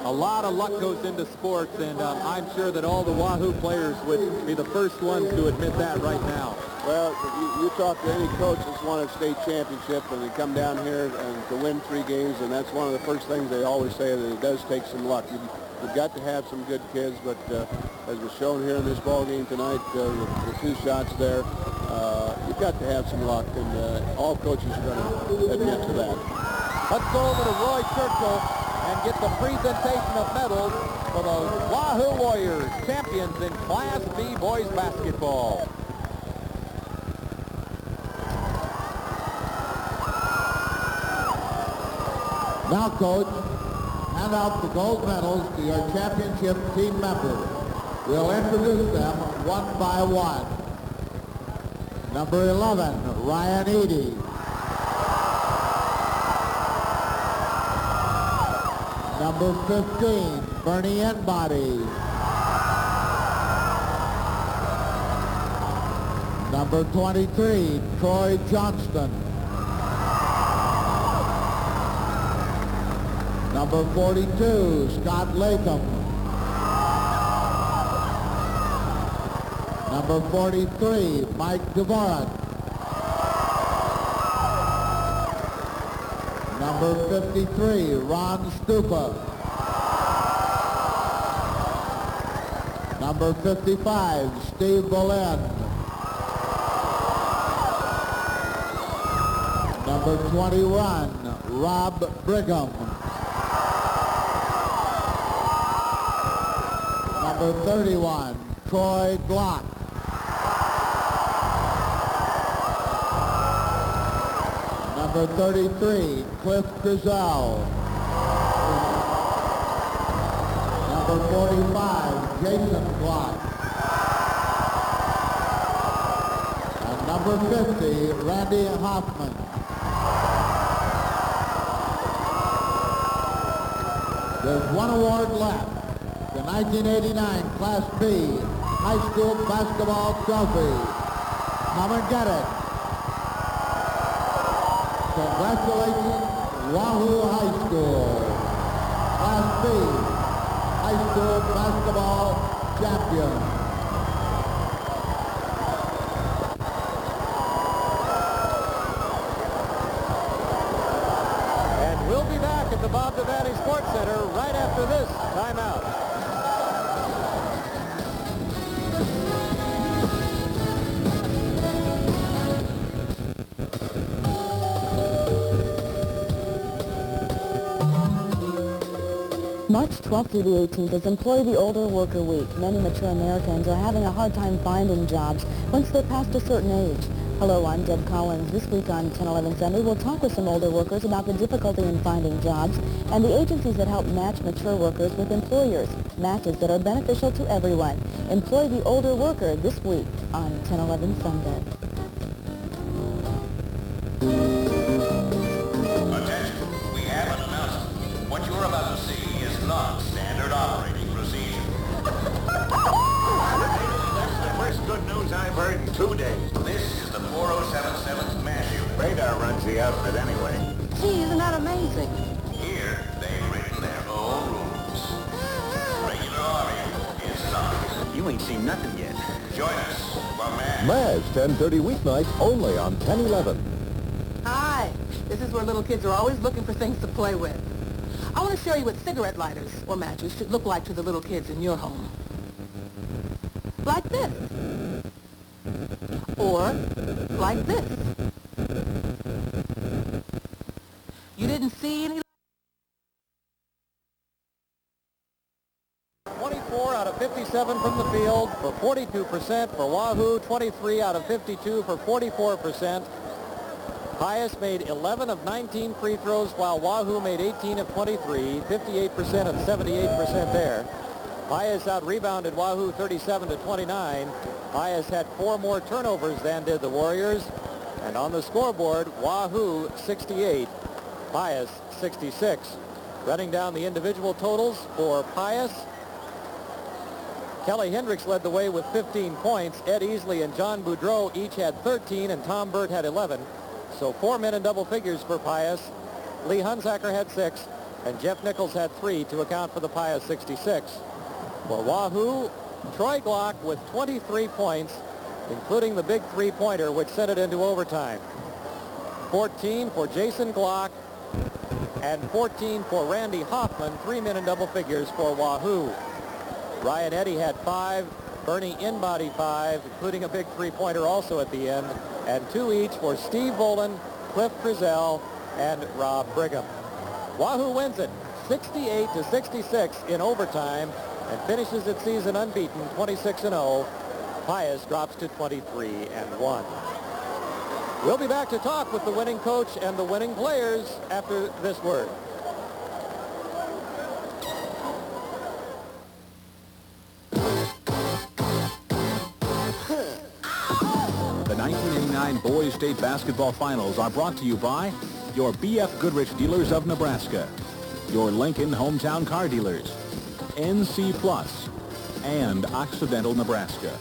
A lot of luck goes into sports, and I'm sure that all the Wahoo players would be the first ones to admit that right now. Well, you talk to any coach that's won a state championship, and they come down here and to win 3 games, and that's one of the first things they always say, that it does take some luck. You've got to have some good kids, but as was shown here in this ball game tonight, the 2 shots there, you've got to have some luck, and all coaches are going to admit to that. Let's go over to Roy Churchill and get the presentation of medals for the Wahoo Warriors, champions in Class B boys basketball. Now, Coach, hand out the gold medals to your championship team members. We'll introduce them one by one. Number 11, Ryan Eady. Number 15, Bernie Enbody. Number 23, Troy Johnston. Number 42, Scott Latham. Number 43, Mike Dvorak. Number 53, Ron Stupa. Number 55, Steve Bolen. Number 21, Rob Brigham. Number 31, Troy Glock. Number 33, Cliff Griselle. Number 45, Jason Glock. And number 50, Randy Hoffman. There's one award left. The 1989 Class B High School Basketball Trophy. Come and get it. Congratulations, Wahoo High School. Class B High School Basketball Champion. And we'll be back at the Bob Devaney Sports Center right after this timeout. March 12th through the 18th is Employ the Older Worker Week. Many mature Americans are having a hard time finding jobs once they're past a certain age. Hello, I'm Deb Collins. This week on 1011 Sunday, we'll talk with some older workers about the difficulty in finding jobs and the agencies that help match mature workers with employers, matches that are beneficial to everyone. Employ the Older Worker this week on 1011 Sunday. Attention, we have an announcement. What you're about to see is not standard operating procedure. That's the first good news I've heard in 2 days. This is the 4077 MASH unit. Radar runs the outfit anyway. Gee, isn't that amazing? Here, they've written their own rules. Regular audio is on. You ain't seen nothing yet. Join us for MASH. MASH, 10:30 weeknights only on 1011. Hi, this is where little kids are always looking for things to play with. I want to show you what cigarette lighters or matches should look like to the little kids in your home. Like this. Or like this. You didn't see any? 24 out of 57 from the field for 42% for Wahoo, 23 out of 52 for 44%. Pius made 11 of 19 free throws, while Wahoo made 18 of 23, 58% and 78% there. Pius out-rebounded Wahoo 37 to 29. Pius had 4 more turnovers than did the Warriors. And on the scoreboard, Wahoo 68, Pius 66. Running down the individual totals for Pius, Kelly Hendricks led the way with 15 points. Ed Easley and John Boudreau each had 13, and Tom Burt had 11. So 4 men in double figures for Pius. Lee Hunsaker had 6. and Jeff Nichols had 3 to account for the Pius 66. For Wahoo, Troy Glock with 23 points, including the big three-pointer, which sent it into overtime. 14 for Jason Glock, and 14 for Randy Hoffman, 3 men in double figures for Wahoo. Ryan Eddy had 5, Bernie Inbody 5, including a big three-pointer also at the end, and 2 each for Steve Volan, Cliff Frizzell, and Rob Brigham. Wahoo wins it 68-66 in overtime and finishes its season unbeaten, 26-0. Pius drops to 23-1. We'll be back to talk with the winning coach and the winning players after this word. The 1989 Boys State Basketball Finals are brought to you by your B.F. Goodrich dealers of Nebraska, your Lincoln hometown car dealers, NC Plus, and Occidental, Nebraska.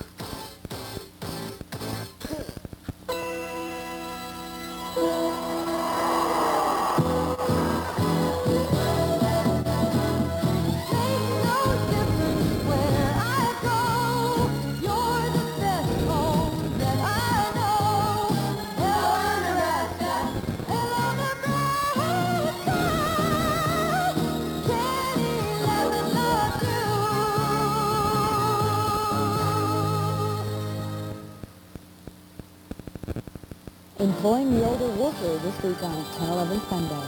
Employing the older worker this week on 10-11 Sunday.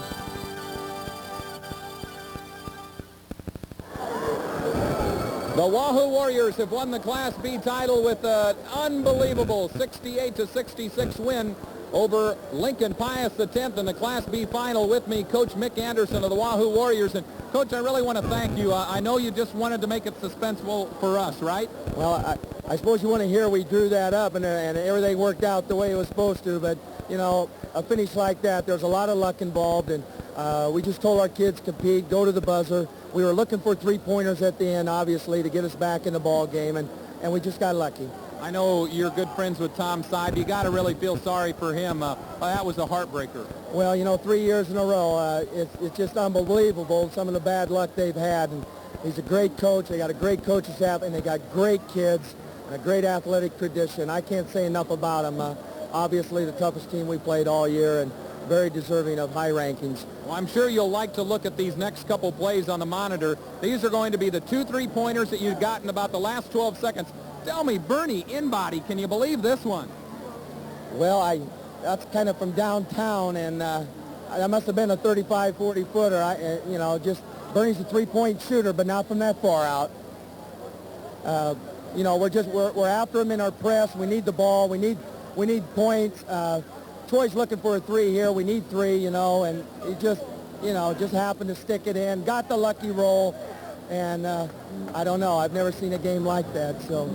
The Wahoo Warriors have won the Class B title with an unbelievable 68-66 win over Lincoln Pius X in the Class B final. With me, Coach Mick Anderson of the Wahoo Warriors. And Coach, I really want to thank you. I know you just wanted to make it suspenseful for us, right? Well, I suppose you want to hear we drew that up and everything worked out the way it was supposed to. But, you know, a finish like that, there's a lot of luck involved. And we just told our kids compete, go to the buzzer. We were looking for three-pointers at the end, obviously, to get us back in the ball game. And we just got lucky. I know you're good friends with Tom Seib. You got to really feel sorry for him. That was a heartbreaker. Well, you know, 3 years in a row, it's just unbelievable, some of the bad luck they've had. And he's a great coach. They got a great coaching staff, and they got great kids and a great athletic tradition. I can't say enough about them. Obviously, the toughest team we played all year and very deserving of high rankings. Well, I'm sure you'll like to look at these next couple plays on the monitor. These are going to be the 2 3-pointers that you've gotten about the last 12 seconds. Tell me, Bernie Inbody, can you believe this one? Well, that's kind of from downtown, and that must have been a 35, 40-footer. You know, just Bernie's a three-point shooter, but not from that far out. You know, we're after him in our press. We need the ball. We need points. Troy's looking for a three here. We need 3, you know, and he just happened to stick it in. Got the lucky roll. And I don't know. I've never seen a game like that. So,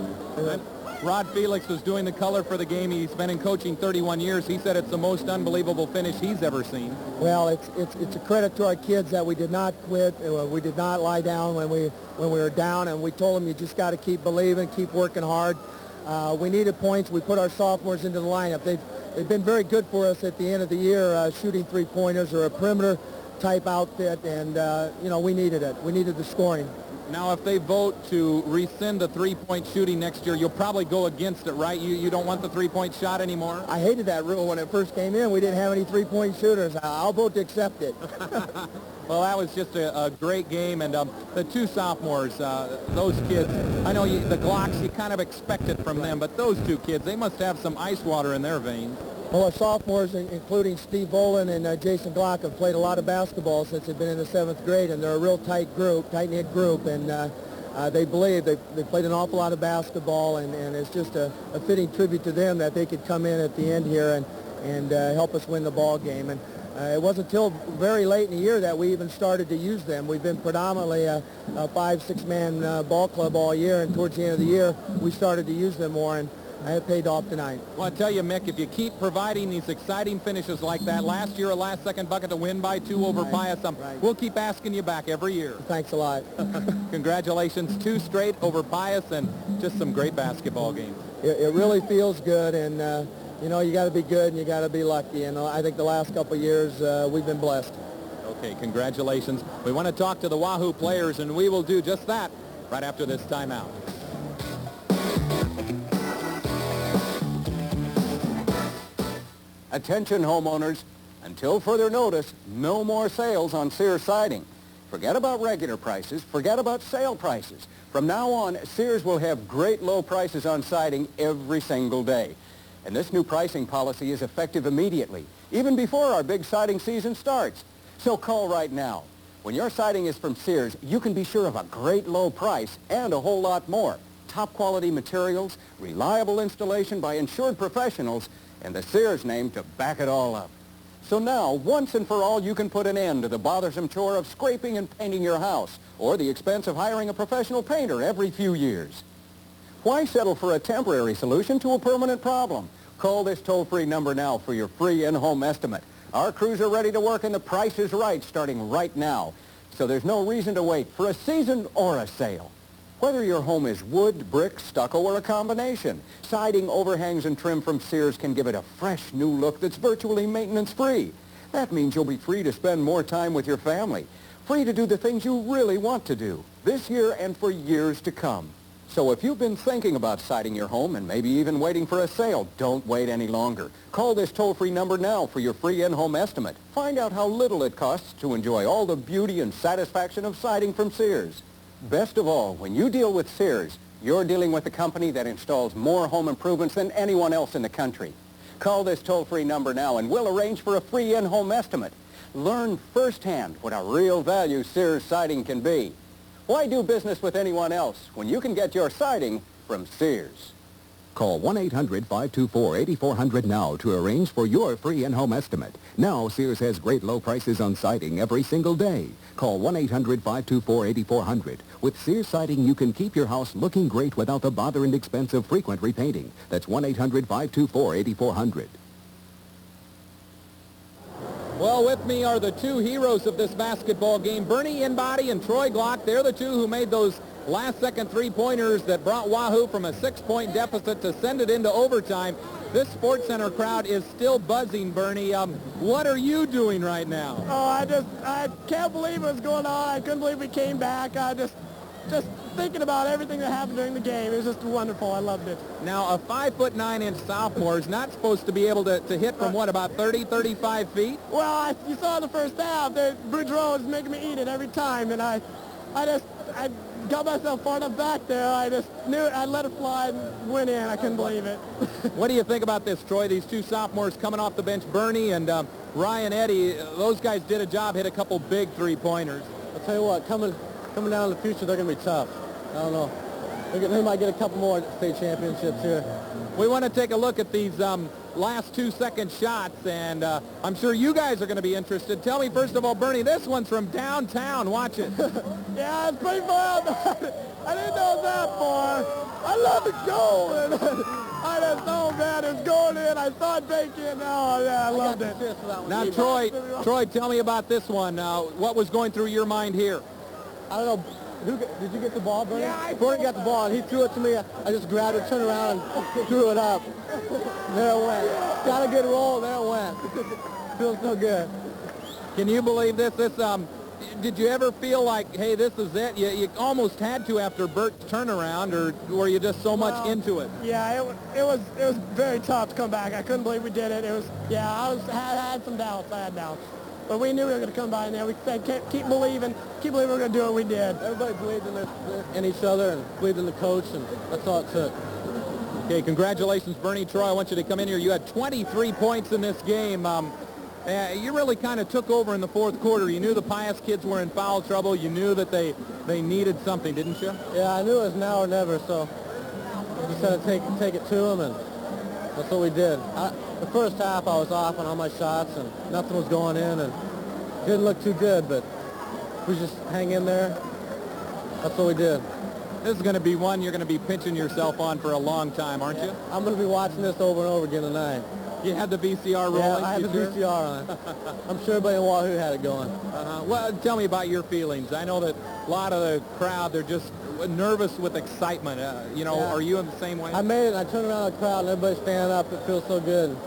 Rod Felix was doing the color for the game. He's been in coaching 31 years. He said it's the most unbelievable finish he's ever seen. Well, it's a credit to our kids that we did not quit. We did not lie down when we were down, and we told them you just got to keep believing, keep working hard. We needed points. We put our sophomores into the lineup. They've been very good for us at the end of the year, shooting three-pointers or a perimeter type outfit, and you know, we needed it. We needed the scoring. Now, if they vote to rescind the three-point shooting next year, you'll probably go against it, right? You don't want the three-point shot anymore? I hated that rule when it first came in. We didn't have any three-point shooters. I'll vote to accept it. Well, that was just a great game, and the 2 sophomores, those kids, I know the Glocks, you kind of expect it from them, but those 2 kids, they must have some ice water in their veins. Well, our sophomores, including Steve Volan and Jason Glock, have played a lot of basketball since they've been in the 7th grade, and they're a real tight-knit group, and they believe they played an awful lot of basketball, and it's just a fitting tribute to them that they could come in at the end here and help us win the ball game. And it wasn't until very late in the year that we even started to use them. We've been predominantly a 5-6-man ball club all year, and towards the end of the year, we started to use them more, and it paid off tonight. Well, I tell you, Mick, if you keep providing these exciting finishes like that, last year a last-second bucket to win by 2 over Pius, we'll keep asking you back every year. Thanks a lot. Congratulations, 2 straight over Pius, and just some great basketball games. It really feels good, and you know, you got to be good and you got to be lucky, and I think the last couple of years we've been blessed. Okay, congratulations. We want to talk to the Wahoo players, and we will do just that right after this timeout. Attention homeowners, until further notice, no more sales on Sears siding. Forget about regular prices, forget about sale prices. From now on, Sears will have great low prices on siding every single day. And this new pricing policy is effective immediately, even before our big siding season starts. So call right now. When your siding is from Sears, you can be sure of a great low price and a whole lot more. Top quality materials, reliable installation by insured professionals, and the Sears name to back it all up. So now, once and for all, you can put an end to the bothersome chore of scraping and painting your house, or the expense of hiring a professional painter every few years. Why settle for a temporary solution to a permanent problem? Call this toll-free number now for your free in-home estimate. Our crews are ready to work, and the price is right starting right now. So there's no reason to wait for a season or a sale. Whether your home is wood, brick, stucco, or a combination, siding, overhangs, and trim from Sears can give it a fresh new look that's virtually maintenance-free. That means you'll be free to spend more time with your family, free to do the things you really want to do, this year and for years to come. So if you've been thinking about siding your home and maybe even waiting for a sale, don't wait any longer. Call this toll-free number now for your free in-home estimate. Find out how little it costs to enjoy all the beauty and satisfaction of siding from Sears. Best of all, when you deal with Sears, you're dealing with a company that installs more home improvements than anyone else in the country. Call this toll-free number now and we'll arrange for a free in-home estimate. Learn firsthand what a real value Sears siding can be. Why do business with anyone else when you can get your siding from Sears? Call 1-800-524-8400 now to arrange for your free in-home estimate. Now, Sears has great low prices on siding every single day. Call 1-800-524-8400. With Sears siding, you can keep your house looking great without the bother and expense of frequent repainting. That's 1-800-524-8400. Well, with me are the two heroes of this basketball game, Bernie Inbody and Troy Glock. They're the two who made those last-second three-pointers that brought Wahoo from a 6-point deficit to send it into overtime. This Sports Center crowd is still buzzing, Bernie. What are you doing right now? Oh, I can't believe what's going on. I couldn't believe we came back. Just thinking about everything that happened during the game. It was just wonderful. I loved it. Now, a 5'9" sophomore is not supposed to be able to hit from, what, about 30, 35 feet? Well, you saw in the first half that Boudreaux was making me eat it every time, and I got myself far enough back there. I just knew it. I let it fly and went in. I couldn't believe it. What do you think about this, Troy? These two sophomores coming off the bench, Bernie and Ryan Eddy, those guys did a job, hit a couple big three-pointers. I'll tell you what, coming down in the future, they're going to be tough. I don't know. They might get a couple more state championships here. We want to take a look at these last 2-second shots, and I'm sure you guys are going to be interested. Tell me, first of all, Bernie, this one's from downtown. Watch it. Yeah, it's pretty far. I didn't know it was that far. I love the goal, and I just know, man, it's going in. I saw it bake in. Oh, yeah, I loved it. Now, Troy, tell me about this one. What was going through your mind here? I don't know. Did you get the ball, Bernie? Yeah, Bernie got the ball, and he threw it to me. I just grabbed it, turned around, and threw it up. There it went. Got a good roll. There it went. Feels so good. Can you believe this? Did you ever feel like, hey, this is it? You almost had to after Bert's turnaround, or were you just so much into it? Yeah, it was very tough to come back. I couldn't believe we did it. It was, yeah, I had some doubts. I had doubts. But we knew we were going to come by in there. We said, keep believing we're going to do what we did. Everybody believed in each other and believed in the coach, and that's all it took. Okay, congratulations, Bernie. Troy, I want you to come in here. You had 23 points in this game. You really kind of took over in the fourth quarter. You knew the Pius kids were in foul trouble. You knew that they needed something, didn't you? Yeah, I knew it was now or never, so we just had to take it to them, and that's what we did. The first half, I was off on all my shots, and nothing was going in, and it didn't look too good, but we just hang in there. That's what we did. This is going to be one you're going to be pinching yourself on for a long time, aren't you? I'm going to be watching this over and over again tonight. You had the VCR rolling? Yeah, I had the VCR on. I'm sure everybody in Wahoo had it going. Well, tell me about your feelings. I know that a lot of the crowd, they're just nervous with excitement. Yeah. Are you in the same way? I made it, and I turned around the crowd, and everybody's standing up. It feels so good.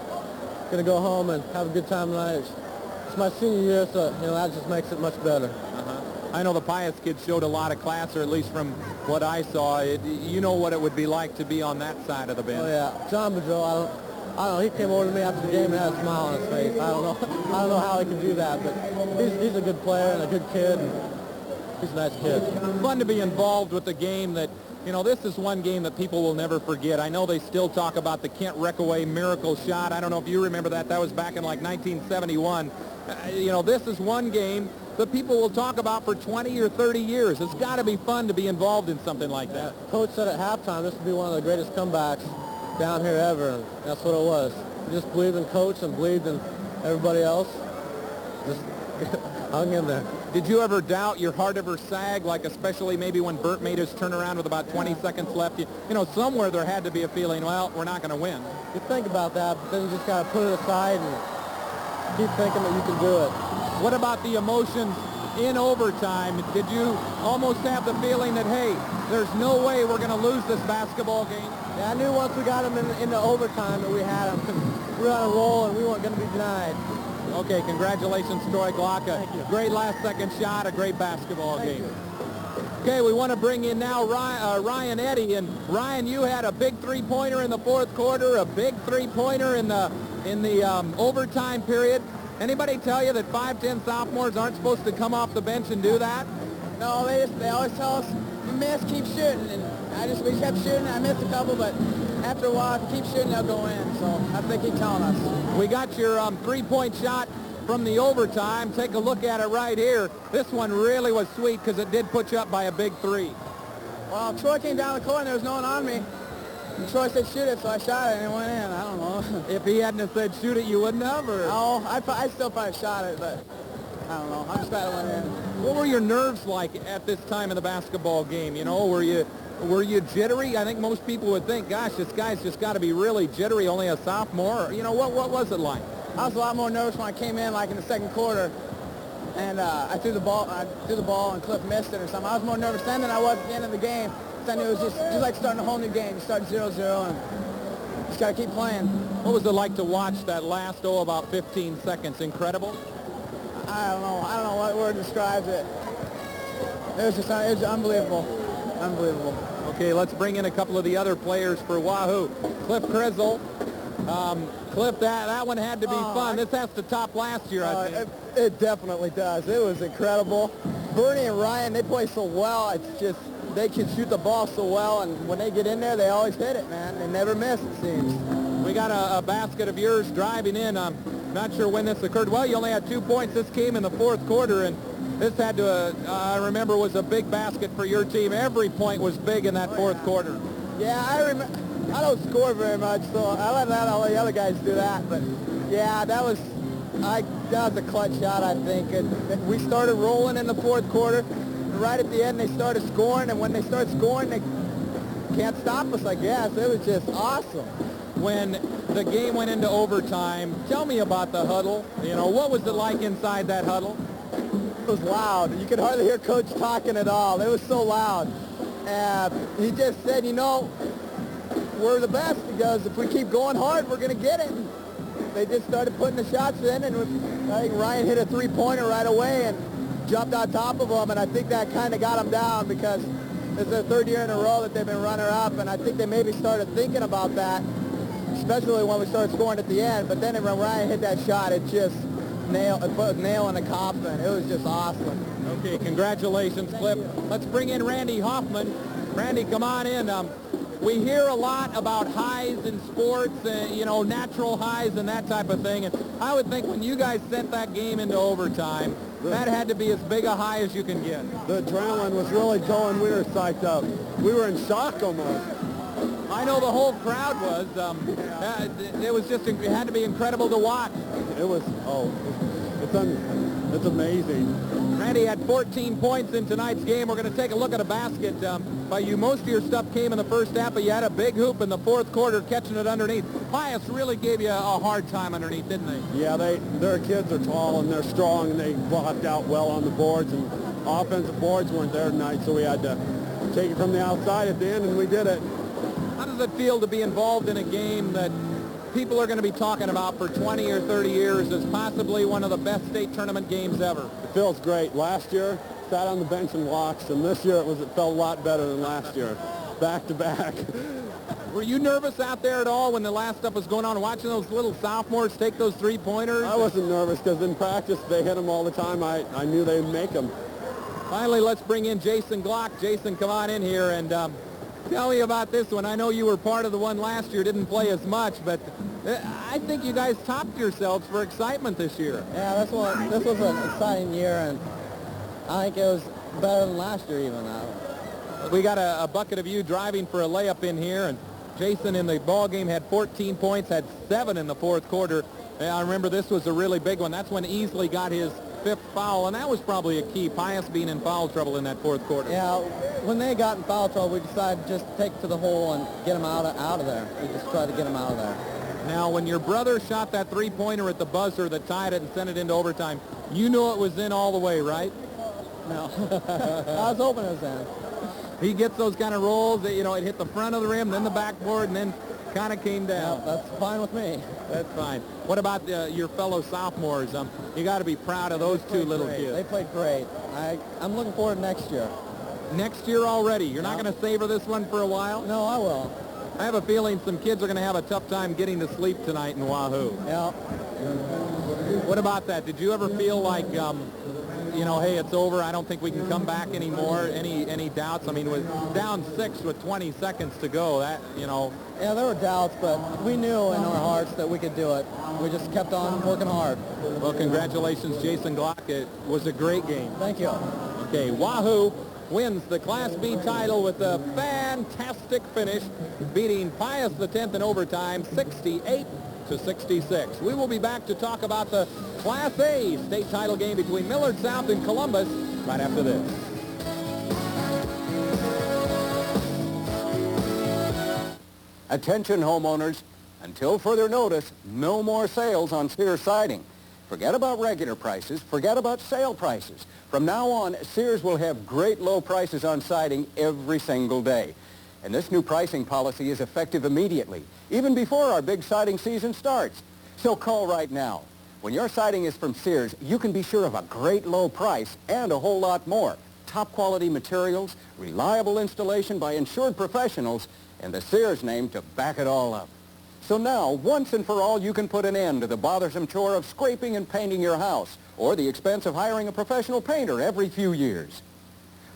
Going to go home and have a good time tonight. It's my senior year, so, you know, that just makes it much better. I know the Pius kids showed a lot of class, or at least from what I saw. You know what it would be like to be on that side of the bench. Oh, yeah. John Boudreau, I don't know, he came over to me after the game and had a smile on his face. I don't know how he can do that, but he's a good player and a good kid. And he's a nice kid. Fun to be involved with the game that, you know, this is one game that people will never forget. I know they still talk about the Kent Reckaway miracle shot. I don't know if you remember that. That was back in like 1971. You know, this is one game that people will talk about for 20 or 30 years. It's got to be fun to be involved in something like that. Coach said at halftime this would be one of the greatest comebacks down here ever, and that's what it was. He just believed in Coach and believed in everybody else. Just hung in there. Did you ever doubt your heart ever sag, like especially maybe when Bert made his turnaround with about 20 seconds left? You know, somewhere there had to be a feeling, well, we're not going to win. You think about that, but then you just got to put it aside and keep thinking that you can do it. What about the emotions in overtime? Did you almost have the feeling that, hey, there's no way we're going to lose this basketball game? Yeah, I knew once we got them into overtime that we had them. We were on a roll and we weren't going to be denied. Okay, congratulations, Troy Glocka. Thank you. Great last-second shot, a great basketball Thank game. you. Okay, we want to bring in now Ryan Eddy. And Ryan, you had a big three-pointer in the fourth quarter, a big three-pointer in the overtime period. Anybody tell you that 5'10" sophomores aren't supposed to come off the bench and do that? No, they always tell us, you miss, keep shooting. And we kept shooting. I missed a couple, but after a while, if you keep shooting, they'll go in. So that's what they keep telling us. We got your three-point shot from the overtime. Take a look at it right here. This one really was sweet because it did put you up by a big three. Well, Troy came down the court and there was no one on me. And Troy said shoot it, so I shot it and it went in. I don't know. If he hadn't have said shoot it, you wouldn't have? Or? No, I still probably shot it, but I don't know. I'm just glad it went in. What were your nerves like at this time in the basketball game? You know, were you jittery? I think most people would think, gosh, this guy's just got to be really jittery, only a sophomore. You know, what was it like? I was a lot more nervous when I came in, like in the second quarter, and I threw the ball and Cliff missed it or something. I was more nervous then than I was at the end of the game. I knew it was just like starting a whole new game. You start 0-0 and just got to keep playing. What was it like to watch that last, about 15 seconds? Incredible? I don't know what word describes it. It was unbelievable. Unbelievable. Okay, let's bring in a couple of the other players for Wahoo. Cliff Krizzle. Cliff, that one had to be fun. This has to top last year, I think. It definitely does. It was incredible. Bernie and Ryan, they play so well. It's just, they can shoot the ball so well, and when they get in there, they always hit it, man. They never miss, it seems. We got a basket of yours driving in. I'm not sure when this occurred. Well, you only had 2 points. This came in the fourth quarter, and this had to, I remember, was a big basket for your team. Every point was big in that fourth quarter. Yeah, I remember. I don't score very much, so I let all the other guys do that. But yeah, that was a clutch shot, I think. And we started rolling in the fourth quarter. And right at the end, they started scoring, and when they start scoring, they can't stop us, I guess. It was just awesome. When the game went into overtime, tell me about the huddle. You know, what was it like inside that huddle? It was loud. You could hardly hear Coach talking at all. It was so loud. He just said, you know, we're the best. He goes, if we keep going hard, we're going to get it. And they just started putting the shots in, and I think Ryan hit a three-pointer right away and jumped on top of him, and I think that kind of got him down because it's their third year in a row that they've been runner-up, and I think they maybe started thinking about that, especially when we started scoring at the end. But then when Ryan hit that shot, it just put a nail in the coffin. It was just awesome. Okay, congratulations, Cliff. Let's bring in Randy Hoffman. Randy, come on in. We hear a lot about highs in sports, you know, natural highs and that type of thing. And I would think when you guys sent that game into overtime, that had to be as big a high as you can get. The adrenaline was really going. We were psyched up. We were in shock almost. I know the whole crowd was. It was just, it had to be incredible to watch. It was, it's amazing. Randy had 14 points in tonight's game. We're going to take a look at a basket by you. Most of your stuff came in the first half, but you had a big hoop in the fourth quarter catching it underneath. Pius really gave you a hard time underneath, didn't they? Yeah, their kids are tall and they're strong, and they blocked out well on the boards, and offensive boards weren't there tonight, so we had to take it from the outside at the end, and we did it. How does it feel to be involved in a game that people are going to be talking about for 20 or 30 years as possibly one of the best state tournament games ever. It feels great. Last year, sat on the bench and watched, and this year it felt a lot better than last year. Back to back. Were you nervous out there at all when the last stuff was going on, watching those little sophomores take those three-pointers? I wasn't nervous because in practice they hit them all the time. I knew they'd make them. Finally, let's bring in Jason Glock. Jason, come on in here and tell me about this one. I know you were part of the one last year, didn't play as much, but I think you guys topped yourselves for excitement this year. Yeah, this was an exciting year, and I think it was better than last year even. We got a bucket of you driving for a layup in here, and Jason in the ball game had 14 points, had 7 in the fourth quarter. I remember this was a really big one. That's when Easley got his 5th foul, and that was probably a key. Pius being in foul trouble in that fourth quarter. Yeah, when they got in foul trouble, we decided to just take to the hole and get them out of there. We just tried to get them out of there. Now, when your brother shot that three-pointer at the buzzer that tied it and sent it into overtime, you knew it was in all the way, right? No. I was hoping it was in. He gets those kind of rolls that, you know, it hit the front of the rim, then the backboard, and then kind of came down. Yeah, that's fine with me. That's fine. What about your fellow sophomores? You got to be proud of those two little kids. They played great. I'm looking forward to next year. Next year already? You're not going to savor this one for a while? No, I will. I have a feeling some kids are going to have a tough time getting to sleep tonight in Wahoo. Yeah. What about that? Did you ever feel like, you know, hey, it's over, I don't think we can come back anymore? Any doubts? I mean, with down 6 with 20 seconds to go, that, you know. Yeah, there were doubts, but we knew in our hearts that we could do it. We just kept on working hard. Well, congratulations, Jason Glock. It was a great game. Thank you. Okay, Wahoo wins the Class B title with a fantastic finish, beating Pius X in overtime, 68-66. We will be back to talk about the Class A state title game between Millard South and Columbus right after this. Attention homeowners, until further notice, no more sales on Sears siding. Forget about regular prices, forget about sale prices. From now on, Sears will have great low prices on siding every single day. And this new pricing policy is effective immediately, even before our big siding season starts. So call right now. When your siding is from Sears, you can be sure of a great low price and a whole lot more. Top quality materials, reliable installation by insured professionals, and the Sears name to back it all up. So now, once and for all, you can put an end to the bothersome chore of scraping and painting your house, or the expense of hiring a professional painter every few years.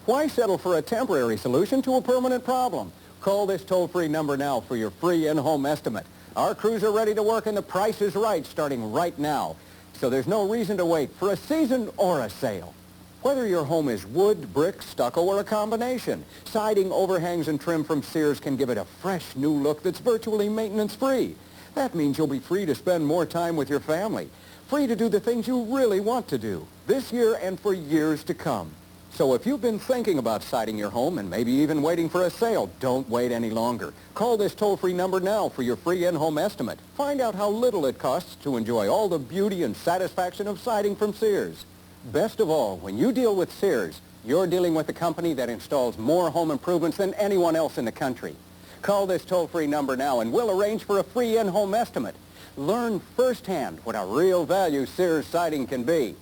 Why settle for a temporary solution to a permanent problem? Call this toll-free number now for your free in-home estimate. Our crews are ready to work and the price is right starting right now. So there's no reason to wait for a season or a sale. Whether your home is wood, brick, stucco, or a combination, siding, overhangs, and trim from Sears can give it a fresh new look that's virtually maintenance-free. That means you'll be free to spend more time with your family, free to do the things you really want to do, this year and for years to come. So if you've been thinking about siding your home and maybe even waiting for a sale, don't wait any longer. Call this toll-free number now for your free in-home estimate. Find out how little it costs to enjoy all the beauty and satisfaction of siding from Sears. Best of all, when you deal with Sears, you're dealing with a company that installs more home improvements than anyone else in the country. Call this toll-free number now and we'll arrange for a free in-home estimate. Learn firsthand what a real value Sears siding can be.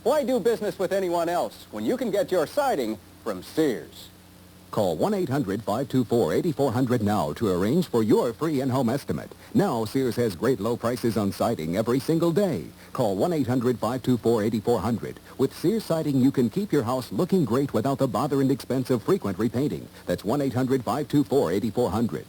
Why do business with anyone else when you can get your siding from Sears? Call 1-800-524-8400 now to arrange for your free in-home estimate. Now, Sears has great low prices on siding every single day. Call 1-800-524-8400. With Sears siding, you can keep your house looking great without the bother and expense of frequent repainting. That's 1-800-524-8400.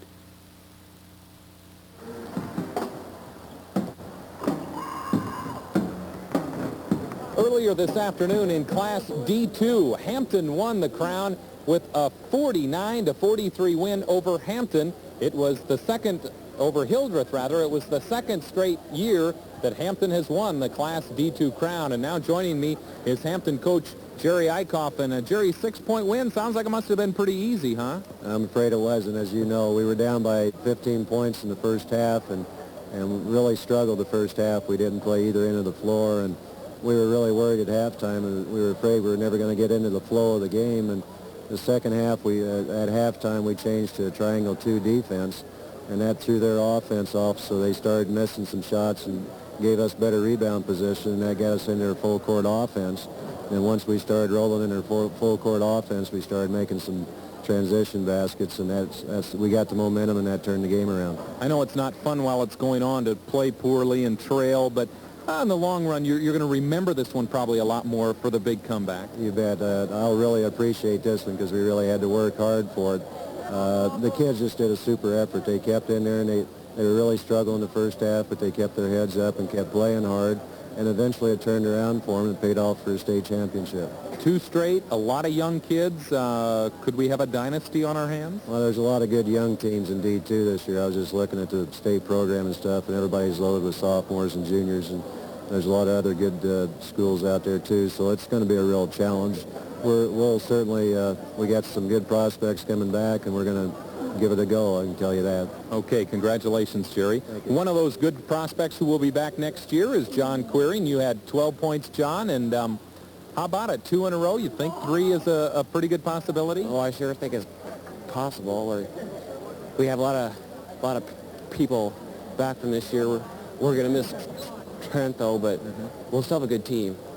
Earlier this afternoon in Class D2, Hampton won the crown with a 49-43 win over Hampton. It was the second, over Hildreth rather, it was the second straight year that Hampton has won the Class D2 crown. And now joining me is Hampton coach Jerry Eichhoff. And Jerry, 6-point win, sounds like it must have been pretty easy, huh? I'm afraid it wasn't. As you know, we were down by 15 points in the first half and really struggled the first half. We didn't play either end of the floor, and we were really worried at halftime, and we were afraid we were never going to get into the flow of the game. And the second half, at halftime, we changed to a triangle 2 defense, and that threw their offense off, so they started missing some shots and gave us better rebound position, and that got us in their full court offense. And once we started rolling in their full court offense, we started making some transition baskets, and that's we got the momentum, and that turned the game around. I know it's not fun while it's going on to play poorly and trail, but in the long run, you're going to remember this one probably a lot more for the big comeback. You bet. I'll really appreciate this one because we really had to work hard for it. The kids just did a super effort. They kept in there, and they were really struggling the first half, but they kept their heads up and kept playing hard. And eventually it turned around for them and paid off for a state championship. 2 straight, a lot of young kids. Could we have a dynasty on our hands? Well, there's a lot of good young teams indeed, too, this year. I was just looking at the state program and stuff, and everybody's loaded with sophomores and juniors, and there's a lot of other good schools out there, too, so it's going to be a real challenge. We'll certainly, we got some good prospects coming back, and we're going to give it a go, I can tell you that. Okay, congratulations, Jerry. One of those good prospects who will be back next year is John Quiring. You had 12 points, John, and how about it? 2 in a row? You think 3 is a pretty good possibility? Oh, I sure think it's possible. We have a lot of people back from this year. We're going to miss Trent, though, but we'll still have a good team.